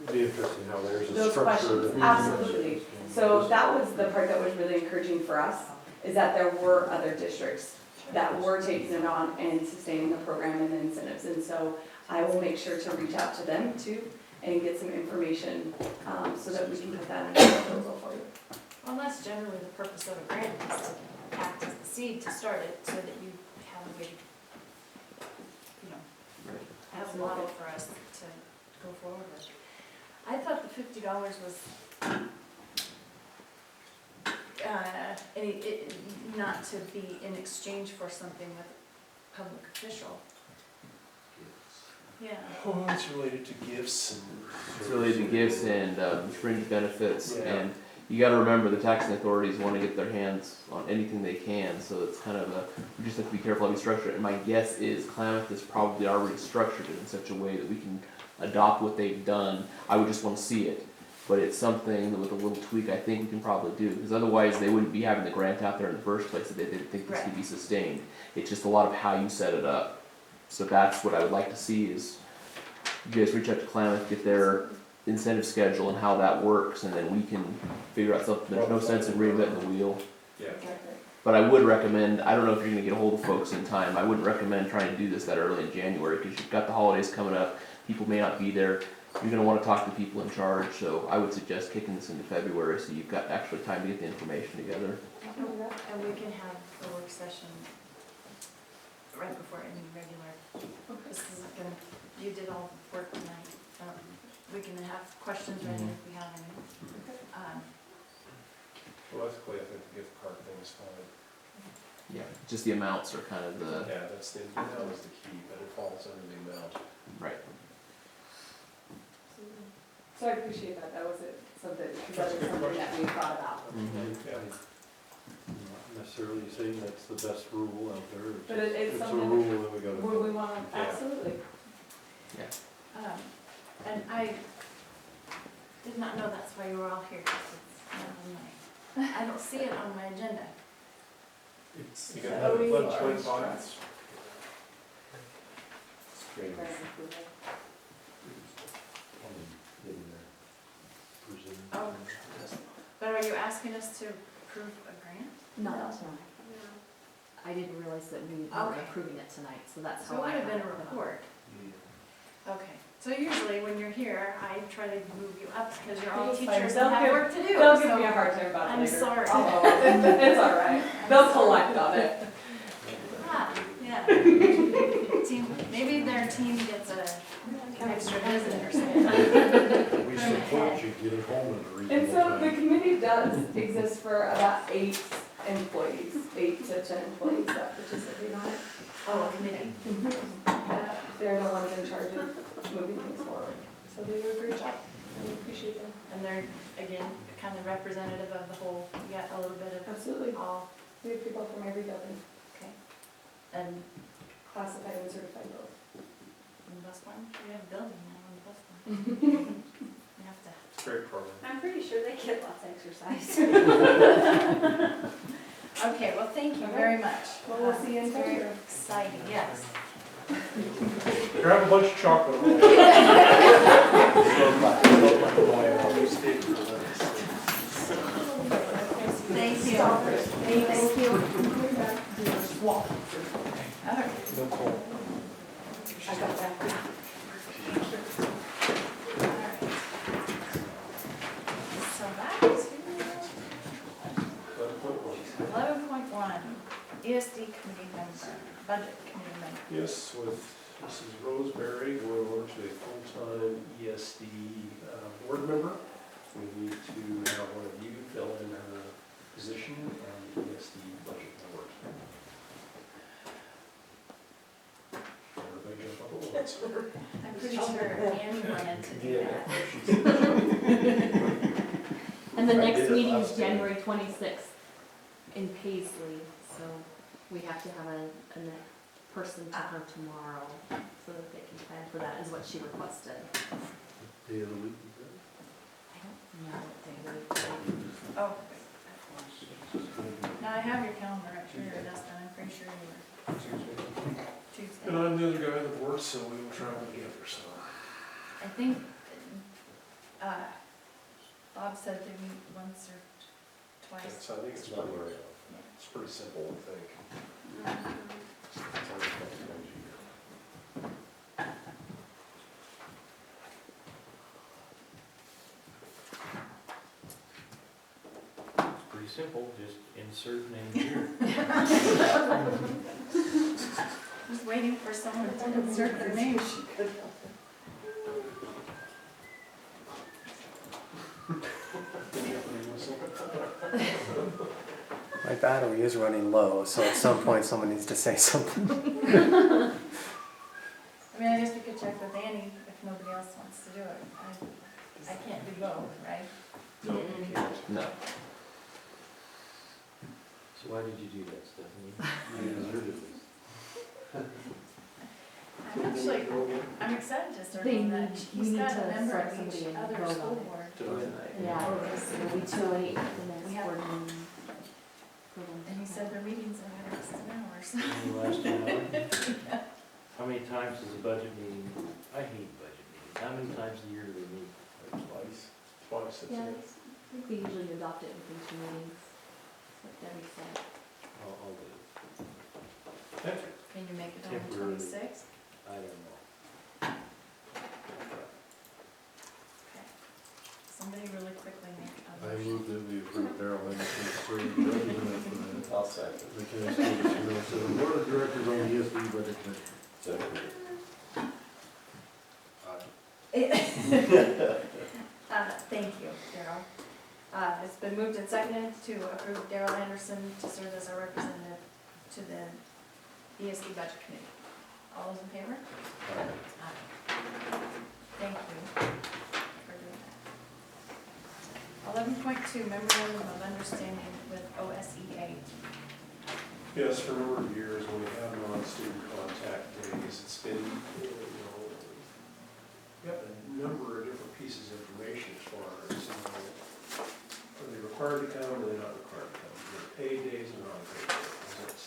It'd be interesting how there's a those structure. questions. Absolutely. So that was the part that was really encouraging for us, is that there were other districts that were taking it on and sustaining the program and the incentives. And so I will make sure to reach out to them too and get some information, so that we can put that in a proposal for you. Well, that's generally the purpose of a grant, is to act as the seed to start it, so that you have a way, have a model for us to go forward with. I thought the $50 was, not to be in exchange for something with a public official. Yeah. Oh, it's related to gifts and. It's related to gifts and fringe benefits, Yeah. and you gotta remember the taxing authorities wanna get their hands on anything they can, so it's kind of we just have to be careful how we structure it. And my guess is Klamath has probably already structured it in such a way that we can adopt what they've done. I would just wanna see it, but it's something that with a little tweak I think we can probably do, because otherwise they wouldn't be having the grant out there in the first place if they didn't think this could be sustained. It's just a lot of how you set it up. So that's what I would like to see is you guys reach out to Klamath, get their incentive schedule and how that works, and then we can figure out something. There's no sense in reinventing the wheel. Yeah. But I would recommend, I don't know if you're gonna get a hold of folks in time, I wouldn't recommend trying to do this that early in January, because you've got the holidays coming up, people may not be there, you're gonna wanna talk to people in charge, so I would suggest kicking this into February, so you've got actually time to get the information together. And we can have a work session right before any regular, this isn't gonna, you did all the work tonight. We can have questions ready if we have any. Well, ethically, I think the gift card thing is fine. Yeah, just the amounts are kind of the, Yeah, that's the amount is the key, but it falls under the amount. right. So I appreciate that, that was something that we thought about. Yeah. Not necessarily saying that's the best rule out there. But it's a something rule that we gotta. Would we want, Yeah. absolutely. And I did not know that's why you were all here, 'cause it's not on my, I don't see it on my agenda. You got that lunch right by? Strange. Oh, but are you asking us to approve a grant? No, tonight. I didn't realize that we were Okay. approving it tonight, so that's So how it I. would have been a heard it. report. Okay, so usually when you're here, I try to move you up because you're all It's fine. teachers They'll and have give- work to do. They'll give so me a hard time about it I'm later. sorry. It's all right, they'll collect on it. Ah, yeah. Team, maybe their team gets an extra visit or something. We support you, get it home at a reasonable And so the time. committee does exist for about 8 employees, 8 to 10 employees that participate on it. Oh, committee. They're the ones in charge of moving things forward. So they do a great job, and we appreciate them. And they're, again, kind of representative of the whole, you got a little bit of Absolutely. all, We have people from every building, okay. And classified and certified both. in the bus barn, we have a building now in the bus barn. We have to. It's a great program. I'm pretty sure they get lots of exercise. Okay, well, thank you very much. Well, we'll see you in It's very February. exciting, yes. Grab a bunch of chocolate. Thank you. Thank you. All right. No cold. I got that. So back to 11.1, ESD committee member, budget committee member. Yes, with Mrs. Roseberry going over to a full-time ESD board member. We need to have one of you fill in her position on the ESD budget board. Everybody jump up at once. I'm pretty sure Annie wanted to do that. And the I next did it meeting is last time. January 26th in Paisley, so we have to have a person to her tomorrow so that they can plan for that, is what she requested. Day of the week, I don't know what day we Oh. Now I have your calendar right here, Dustin, I'm pretty sure you were Tuesday. And I'm the other guy on the board, so we will travel together, so. I think, Bob said they meet once or twice. It's, I think it's It's not pretty, very it's pretty simple, I think. It's pretty simple, just insert name here. Just waiting for someone to insert their name. My battery is running low, so at some point someone needs to say something. I mean, I guess we could check with Annie if nobody else wants to do it. I can't do both, right? No, you can't. No. Why did you do that, Stephanie? You deserved it. I'm excited to start They on that. need- we He's need got to a member select of somebody each and other vote on school it. board. Yeah, it'll be too late for the We next have- board meeting. for them to And he come. said their meetings are gonna last an hour, so. Any last hour? How many times is a budget meeting? I hate budget meetings. How many times a year do they meet? Twice, that's Yeah, it. I think we usually adopt it within 2 meetings, like Debbie said. I'll do it. Okay. Can you make it on the Temporarily. 26th? I don't know. Okay. Somebody really quickly make a I motion. move that we approve Daryl Henderson's third president for the I'll second. McKinney School District, so the board of directors on the ESD budget committee. Second. Thank you, Daryl. It's been moved and seconded to approve Daryl Anderson to serve as our representative to the ESD Budget Committee. All those in favor? Aye. Thank you for doing that. 11.2, memorandum of understanding with OSEA. Yes, for a number of years, when we have non-student contact days, it's been, a number of different pieces of information as far as, are they required to come, or are they not required to come? Are they paid days or non-paid days?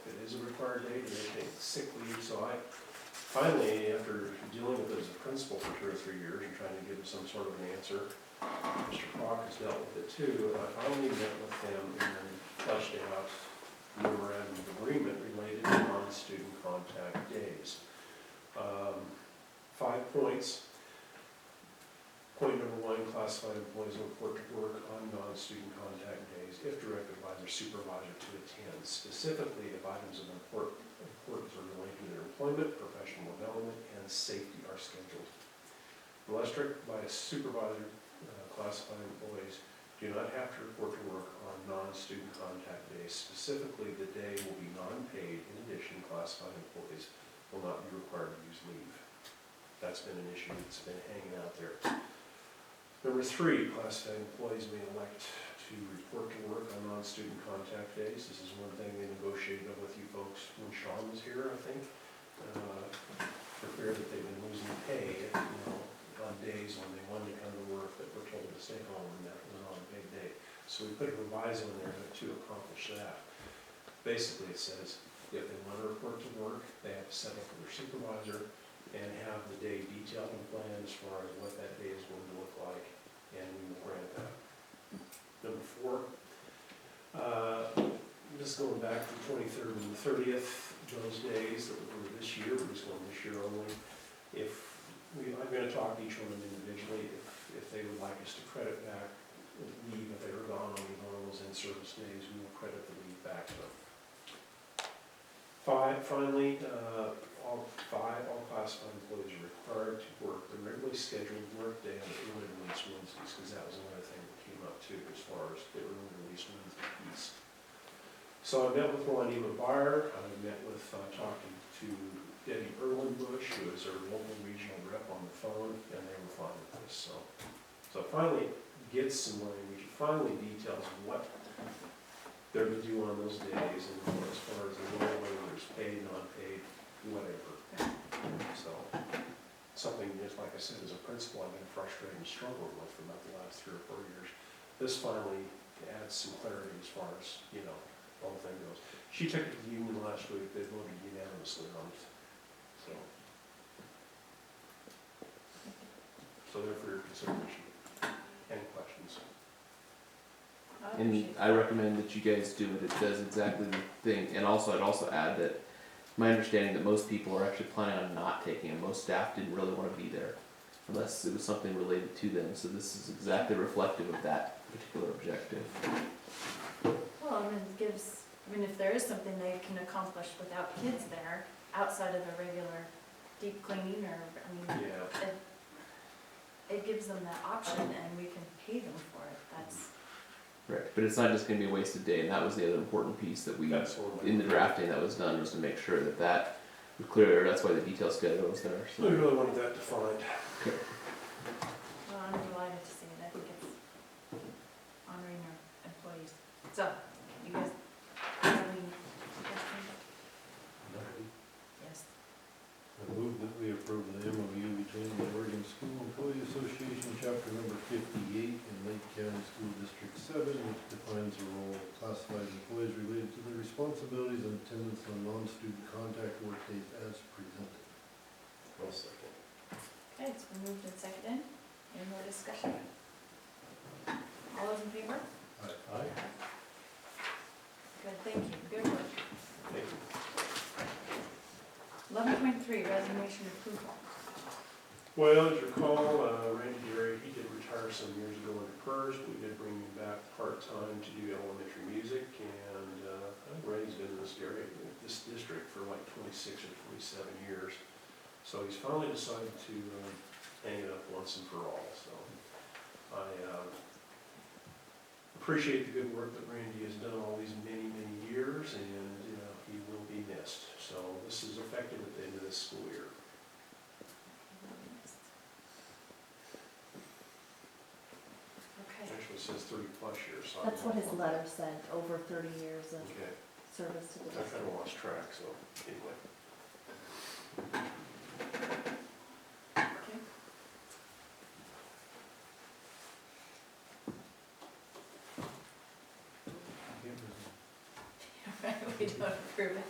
If it is a required day, do they take sick leave? So I, finally, after dealing with it as a principal for 2 or 3 years and trying to give some sort of an answer, Mr. Crock has dealt with it too, I finally met with him and fleshed out memorandum of agreement related to non-student contact days. 5 points. Point number 1, classified employees will report to work on non-student contact days if directed by their supervisor to attend, specifically if items of importance are related to their employment, professional development, and safety are scheduled. Unless directed by a supervisor, classified employees do not have to report to work on non-student contact days. Specifically, the day will be non-paid. In addition, classified employees will not be required to use leave. That's been an issue that's been hanging out there. Number 3, classified employees may elect to report to work on non-student contact days. This is one thing they negotiated with you folks when Sean was here, I think, for fear that they've been losing pay, on days when they wanted to come to work that were told to stay home, and that was on a big day. So we put a revisal in there to accomplish that. Basically, it says if they want to report to work, they have to set up with their supervisor and have the day detailed and planned as far as what that day is going to look like, and we will grant that. Number 4, just going back to the 23rd and the 30th, those days that were this year, we're just going this year only. I'm going to talk to each one of them individually, if they would like us to credit back leave, if they were gone on either one of those in-service days, we will credit the leave back to them. 5, finally, all classified employees are required to work the regularly scheduled work day on the early release Wednesdays, because that was another thing that came up too, as far as the early release Wednesday piece. So I met with Juanita Byer, I met with, talking to Debbie Erlenbush, who is our local regional rep, on the phone, and they were fine with this, so finally gets some language, it finally details what they're to do on those days, and as far as the role, whether it's paid, non-paid, whatever. So, something just like I said, as a principal, I've been frustrated and struggled with for about the last 3 or 4 years. This finally adds some clarity as far as, the whole thing goes. She took it to the union last week, they voted unanimously on it, so they're for your consideration. Any questions? And I recommend that you guys do it. It does exactly the thing. And also, I'd also add that my understanding that most people are actually planning on not taking it. Most staff didn't really want to be there unless it was something related to them. So this is exactly reflective of that particular objective. Well, and it gives, if there is something they can accomplish without kids there, outside of the regular deep cleaning or, Yeah. it gives them that option and we can pay them for it. That's, Right. But it's not just going to be a wasted day. And that was the other important piece that we, in the drafting that was done, was to make sure that that was clear. That's why the detail schedule was there. We really wanted that defined. well, I'm delighted to see it. I think it's honoring our employees. So, you guys County School District 7, which defines the role of classified employees related to their responsibilities and attendance on non-student contact work days as presented. I'll second. Okay, it's been moved and seconded. Any more discussion? All those in favor? Aye. Good, thank you, good work. Thank you. 11.3, resignation approval. Well, as you recall, Randy Derry, he did retire some years ago into PERS. We did bring him back part-time to do elementary music, and I think Randy's been in this area, this district for like 26 or 27 years. So he's finally decided to hang it up once and for all. So I appreciate the good work that Randy has done all these many, many years, and he will be missed. So this is effective at the end of this school year. Okay, Actually says 30-plus years. So I That's don't what his know. letter said, over 30 years of Okay, service to the I kind district. of lost track, so anyway. okay. We don't approve it.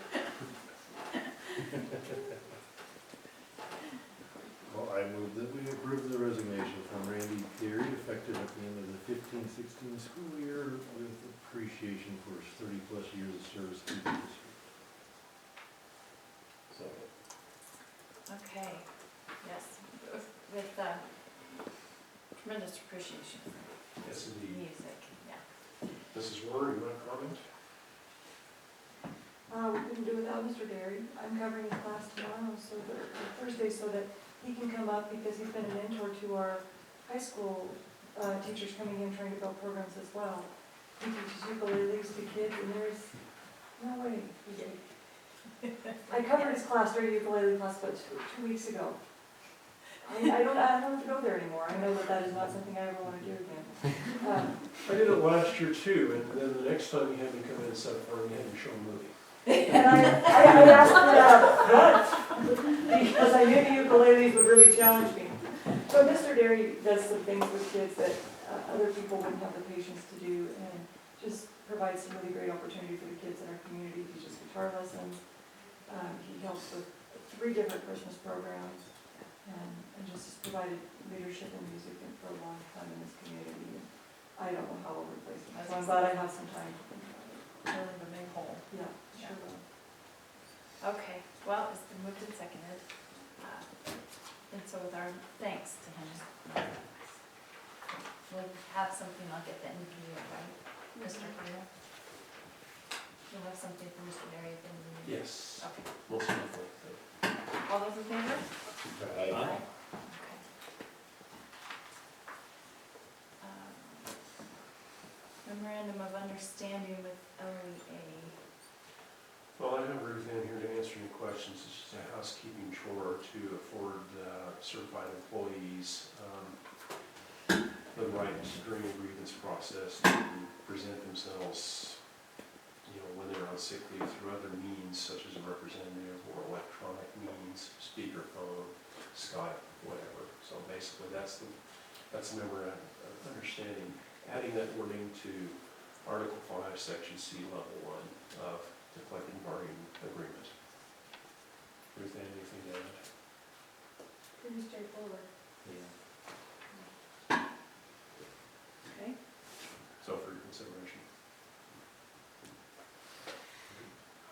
Well, I move that we approve the resignation from Randy Derry effective at the end of the 15-16 school year with appreciation for his 30-plus years of service to the district. Second. Okay, yes, with tremendous appreciation for Yes, indeed. music, yeah. Mrs. Warner, you want to comment? We couldn't do without Mr. Derry. I'm covering his class tomorrow, so or Thursday, so that he can come up because he's been a mentor to our high school teachers coming in trying to build programs as well. He teaches ukuleles to kids, and there's no way. I covered his class during ukulele class about 2 weeks ago. I don't have to go there anymore. I know that that is not something I ever want to do again. I did it last year too, and then the next time you had me come in and sub for me, you had me show a movie. And I asked for that up front, because I knew the ukuleles would really challenge me. So Mr. Derry does some things with kids that other people wouldn't have the patience to do, and just provides some really great opportunity for the kids in our community. He teaches guitar lessons. He helps with 3 different Christmas programs, and just has provided leadership in music for a long time in this community. And I don't know how I'll replace him, so I'm glad I have some time to think about it. Filling the big hole. Yeah, sure will. Okay, well, it's been moved and seconded. And so with our thanks to him, we'll have something, I'll get that in the year, right, Mr. Peter? You'll have something for Mr. Derry at the end of the meeting? Yes, Okay, most definitely. all those in favor? Aye. Okay. Memorandum of understanding with LEA. Well, I have Ruth in here to answer any questions. It's just a housekeeping chore to afford certified employees the right during the grievance process to present themselves, when they're on sick leave through other means such as a representative or electronic means, speakerphone, Skype, whatever. So basically, that's the memorandum of understanding. Adding that wording to Article 5, Section C, Level 1 of the collective bargaining agreement. Ruth, anything to add? Pretty straightforward. Okay, So for your consideration.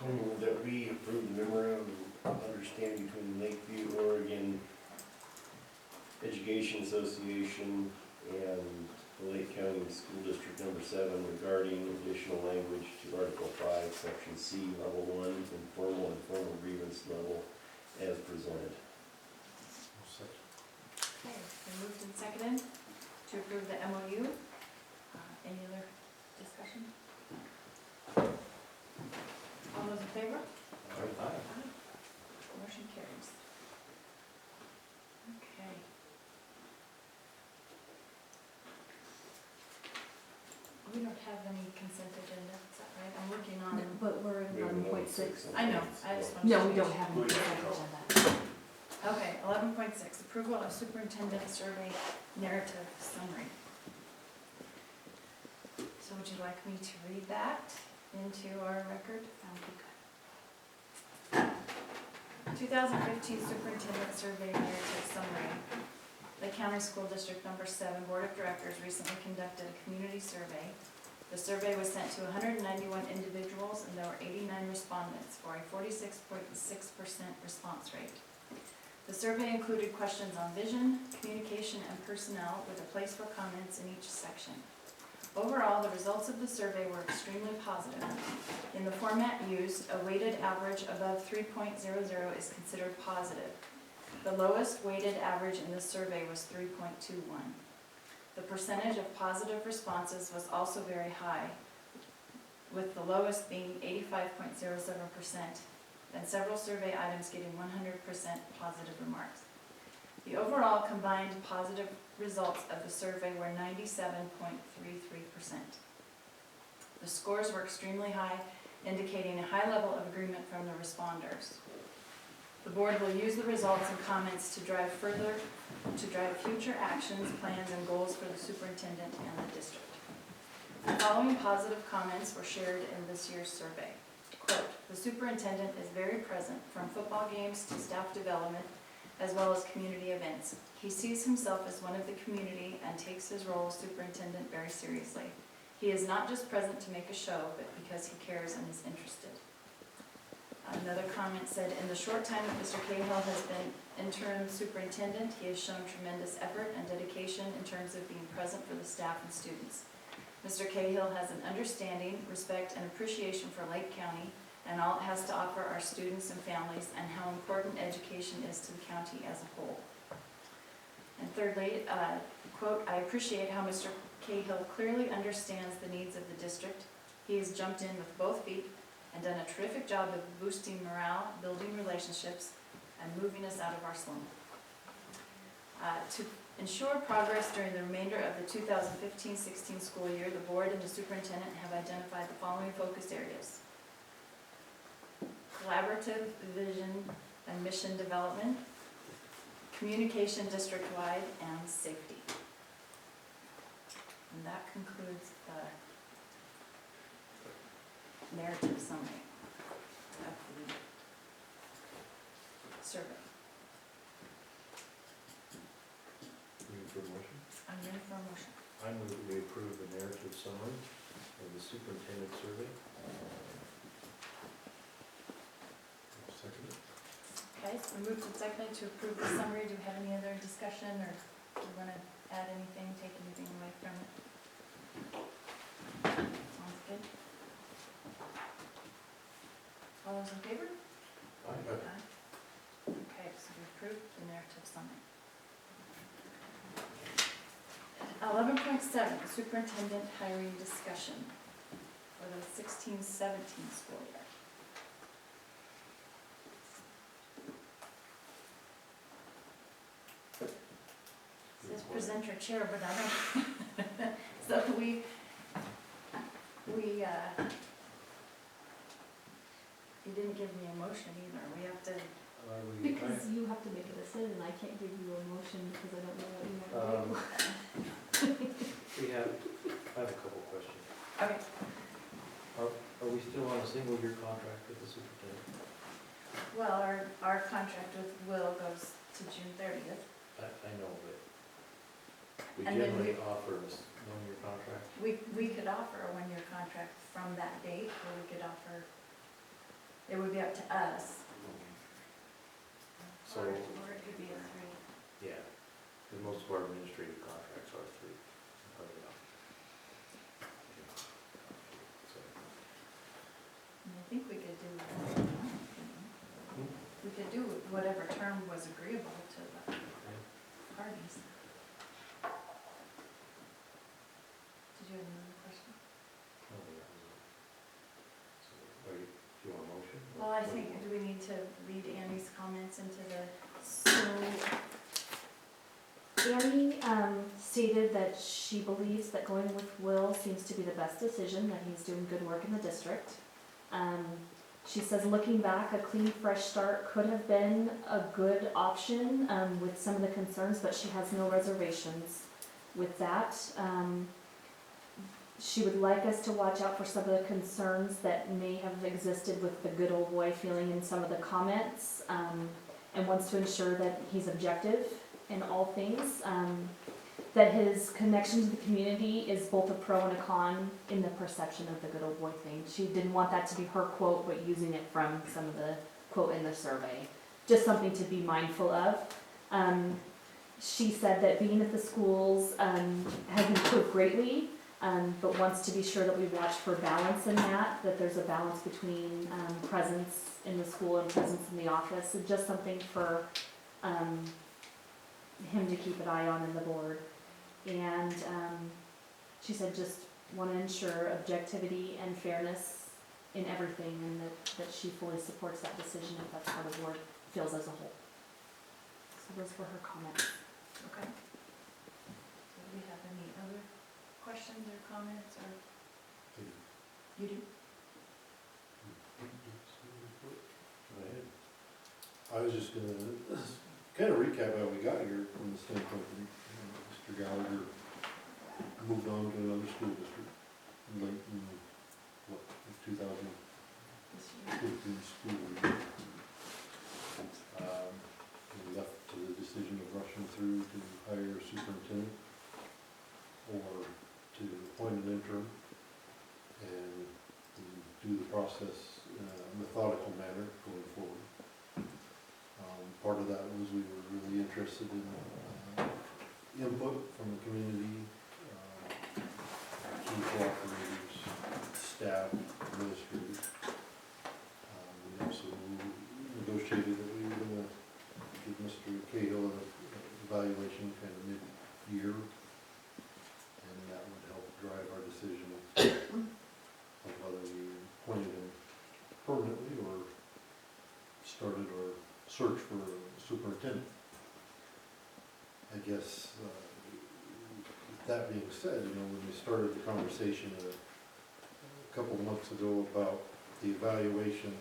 I move that we approve the memorandum of understanding between Lakeview, Oregon Education Association and the Lake County School District Number 7 regarding additional language to Article 5, Section C, Level 1, informal and formal grievance level as presented. okay, it's been moved and seconded to approve the MOU. Any other discussion? All those in favor? Aye. Motion carries. Okay. We don't have any consent agenda, is that right? I'm working on, But we're We have in another 11.6. I know, I just want to. No, we don't have any consent agenda. Okay, 11.6, approval of superintendent survey narrative summary. So would you like me to read that into our record? 2015 Superintendent Survey Narrative Summary. Lake County School District Number 7 Board of Directors recently conducted a community survey. The survey was sent to 191 individuals and there were 89 respondents for a 46.6% response rate. The survey included questions on vision, communication, and personnel with a place for comments in each section. Overall, the results of the survey were extremely positive. In the format used, a weighted average above 3.00 is considered positive. The lowest weighted average in this survey was 3.21. The percentage of positive responses was also very high, with the lowest being 85.07%, and several survey items getting 100% positive remarks. The overall combined positive results of the survey were 97.33%. The scores were extremely high, indicating a high level of agreement from the responders. The board will use the results and comments to drive future actions, plans, and goals for the superintendent and the district. The following positive comments were shared in this year's survey. Quote, "The superintendent is very present from football games to staff development, as well as community events. He sees himself as one of the community and takes his role as superintendent very seriously. He is not just present to make a show, but because he cares and is interested." Another comment said, "In the short time that Mr. Cahill has been interim superintendent, he has shown tremendous effort and dedication in terms of being present for the staff and students. Mr. Cahill has an understanding, respect, and appreciation for Lake County and all it has to offer our students and families and how important education is to the county as a whole." And thirdly, quote, "I appreciate how Mr. Cahill clearly understands the needs of the district. He has jumped in with both feet and done a terrific job of boosting morale, building relationships, and moving us out of our slump." To ensure progress during the remainder of the 2015-16 school year, the board and the superintendent have identified the following focus areas: collaborative vision and mission development, communication district-wide, and safety. And that concludes the narrative summary of the survey. Need for a motion? I'm ready for a motion. I move that we approve the narrative summary of the superintendent survey. Second it. Okay, so we moved and seconded to approve the summary. Do we have any other discussion, or do you want to add anything, take anything away from it? Sounds good. All those in favor? Aye. Okay, so we approved the narrative summary. 11.7, superintendent hiring discussion for the 16-17 school year. It says presenter chair, but I don't. So you didn't give me a motion either. We have to. Because you have to make a decision, I can't give you a motion because I don't know what you want to do. I have a couple questions. Okay. Are we still on a single-year contract with the superintendent? Well, our contract with Will goes to June 30th. I know, but we And then generally offer a one-year contract. We could offer a one-year contract from that date, or we could offer, it would be up to us. So, Or it could be a 3. yeah, because most of our administrative contracts are 3. So, And I think we could do, we could do whatever term was agreeable to the parties. Did you have another question? do you want a motion? Well, I think, do we need to read Annie's comments into the, So Annie stated that she believes that going with Will seems to be the best decision, that he's doing good work in the district. She says, looking back, a clean, fresh start could have been a good option with some of the concerns, but she has no reservations with that. She would like us to watch out for some of the concerns that may have existed with the good old boy feeling in some of the comments, and wants to ensure that he's objective in all things, that his connection to the community is both a pro and a con in the perception of the good old boy thing. She didn't want that to be her quote, but using it from some of the quote in the survey. Just something to be mindful of. She said that being at the schools has improved greatly, but wants to be sure that we watch for balance in that there's a balance between presence in the school and presence in the office. So just something for him to keep an eye on in the board. And she said just want to ensure objectivity and fairness in everything, and that she fully supports that decision if that's how the board feels as a whole. So those were her comments. Okay. Do we have any other questions or comments, or? You do? I was just gonna kind of recap how we got here from the standpoint that Mr. Gallagher moved on to another school district late in, what, 2015 school year. We left to the decision of rushing through to hire a superintendent or to appoint an interim and do the process in a methodical manner going forward. Part of that was we were really interested in input from the community, key cooperators, staff, administrators. We also negotiated that we were going to give Mr. Cahill an evaluation kind of mid-year, and that would help drive our decision of whether we appointed him permanently or started our search for a superintendent. I guess, that being said, when we started the conversation a couple of months ago about the evaluation,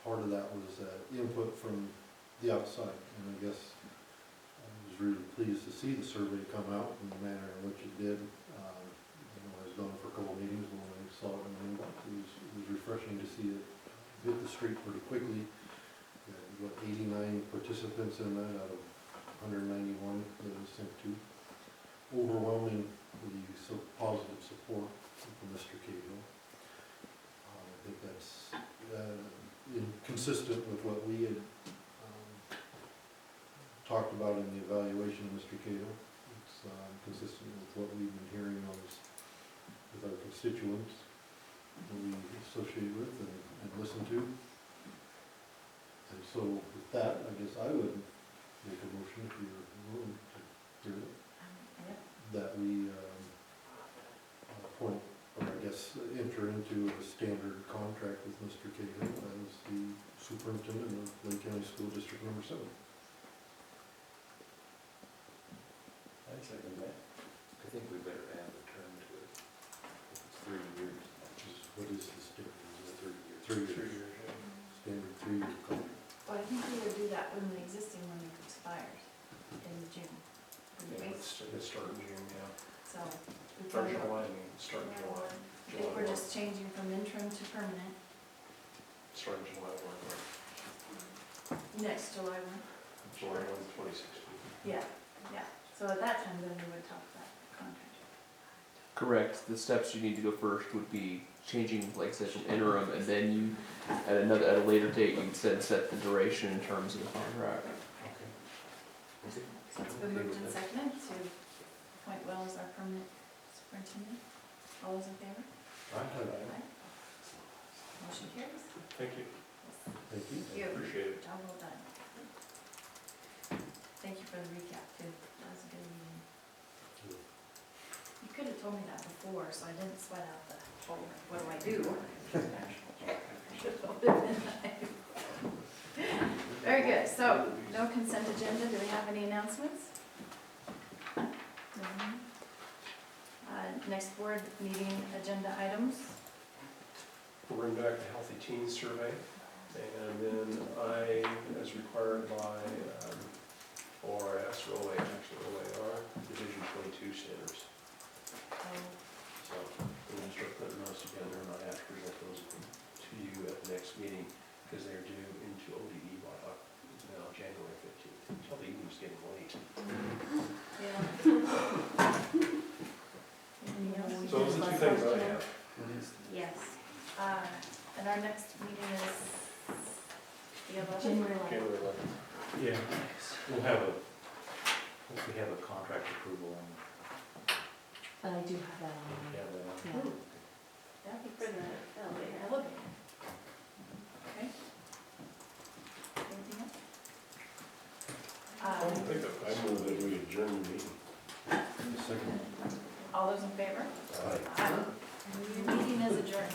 part of that was input from the outside, and I guess I was really pleased to see the survey come out in the manner in which it did. I was gone for a couple of meetings, but when I saw it in the inbox, it was refreshing to see it hit the street pretty quickly. We got 89 participants in that out of 191 that was sent to. Overwhelmingly positive support from Mr. Cahill. I think that's consistent with what we had talked about in the evaluation of Mr. Cahill. It's consistent with what we've been hearing with our constituents that we associate with and listen to. And so with that, I guess I would make a motion, if you're willing to hear it, Yep. that we appoint, or I guess enter into a standard contract with Mr. Cahill as the superintendent of Lake County School District Number 7. I second that. I think we better add a term to it. If it's 3 years. What is the standard? Is it 3 years. 3 years? Standard 3-year contract. Well, I think we would do that when the existing one expires in June. It started in June, yeah. So. we Start probably- July, I mean, start July. I think we're just changing from interim to permanent Start July 1, next July 1. July 1, 2016. Yeah, yeah. So at that time, then we would talk about contract. Correct. The steps you need to go first would be changing, like I said, from interim, and then you, at a later date, you said set the duration in terms of the contract. So it's been moved and seconded to appoint Will as our permanent superintendent. All those in favor? Aye. Motion carries. Thank you. Thank you. Thank you. Appreciate it. Job well done. Thank you for the recap too. That was a good meeting. You could have told me that before, so I didn't sweat out the whole, what do I do? Very good. So, no consent agenda. Do we have any announcements? No. Next board meeting agenda items. We'll bring back the Healthy Teens Survey, and then I, as required by ORS, or OAR, Division 22 standards. So we'll start putting those together, and I have to present those to you at the next meeting, because they're due into ODE by now January 15th. Tell the evening's getting late. Yeah. Anything else? So those are the two things I have. Yes. And our next meeting is the 11th? January 11th. January 11th. Yeah, we'll have a, hopefully have a contract approval and I do have that on. have that. Yeah. Yeah, for the elevator. Okay. Anything else? I move that we adjourn the meeting. Second. All those in favor? Aye. Aye. Meeting is adjourned.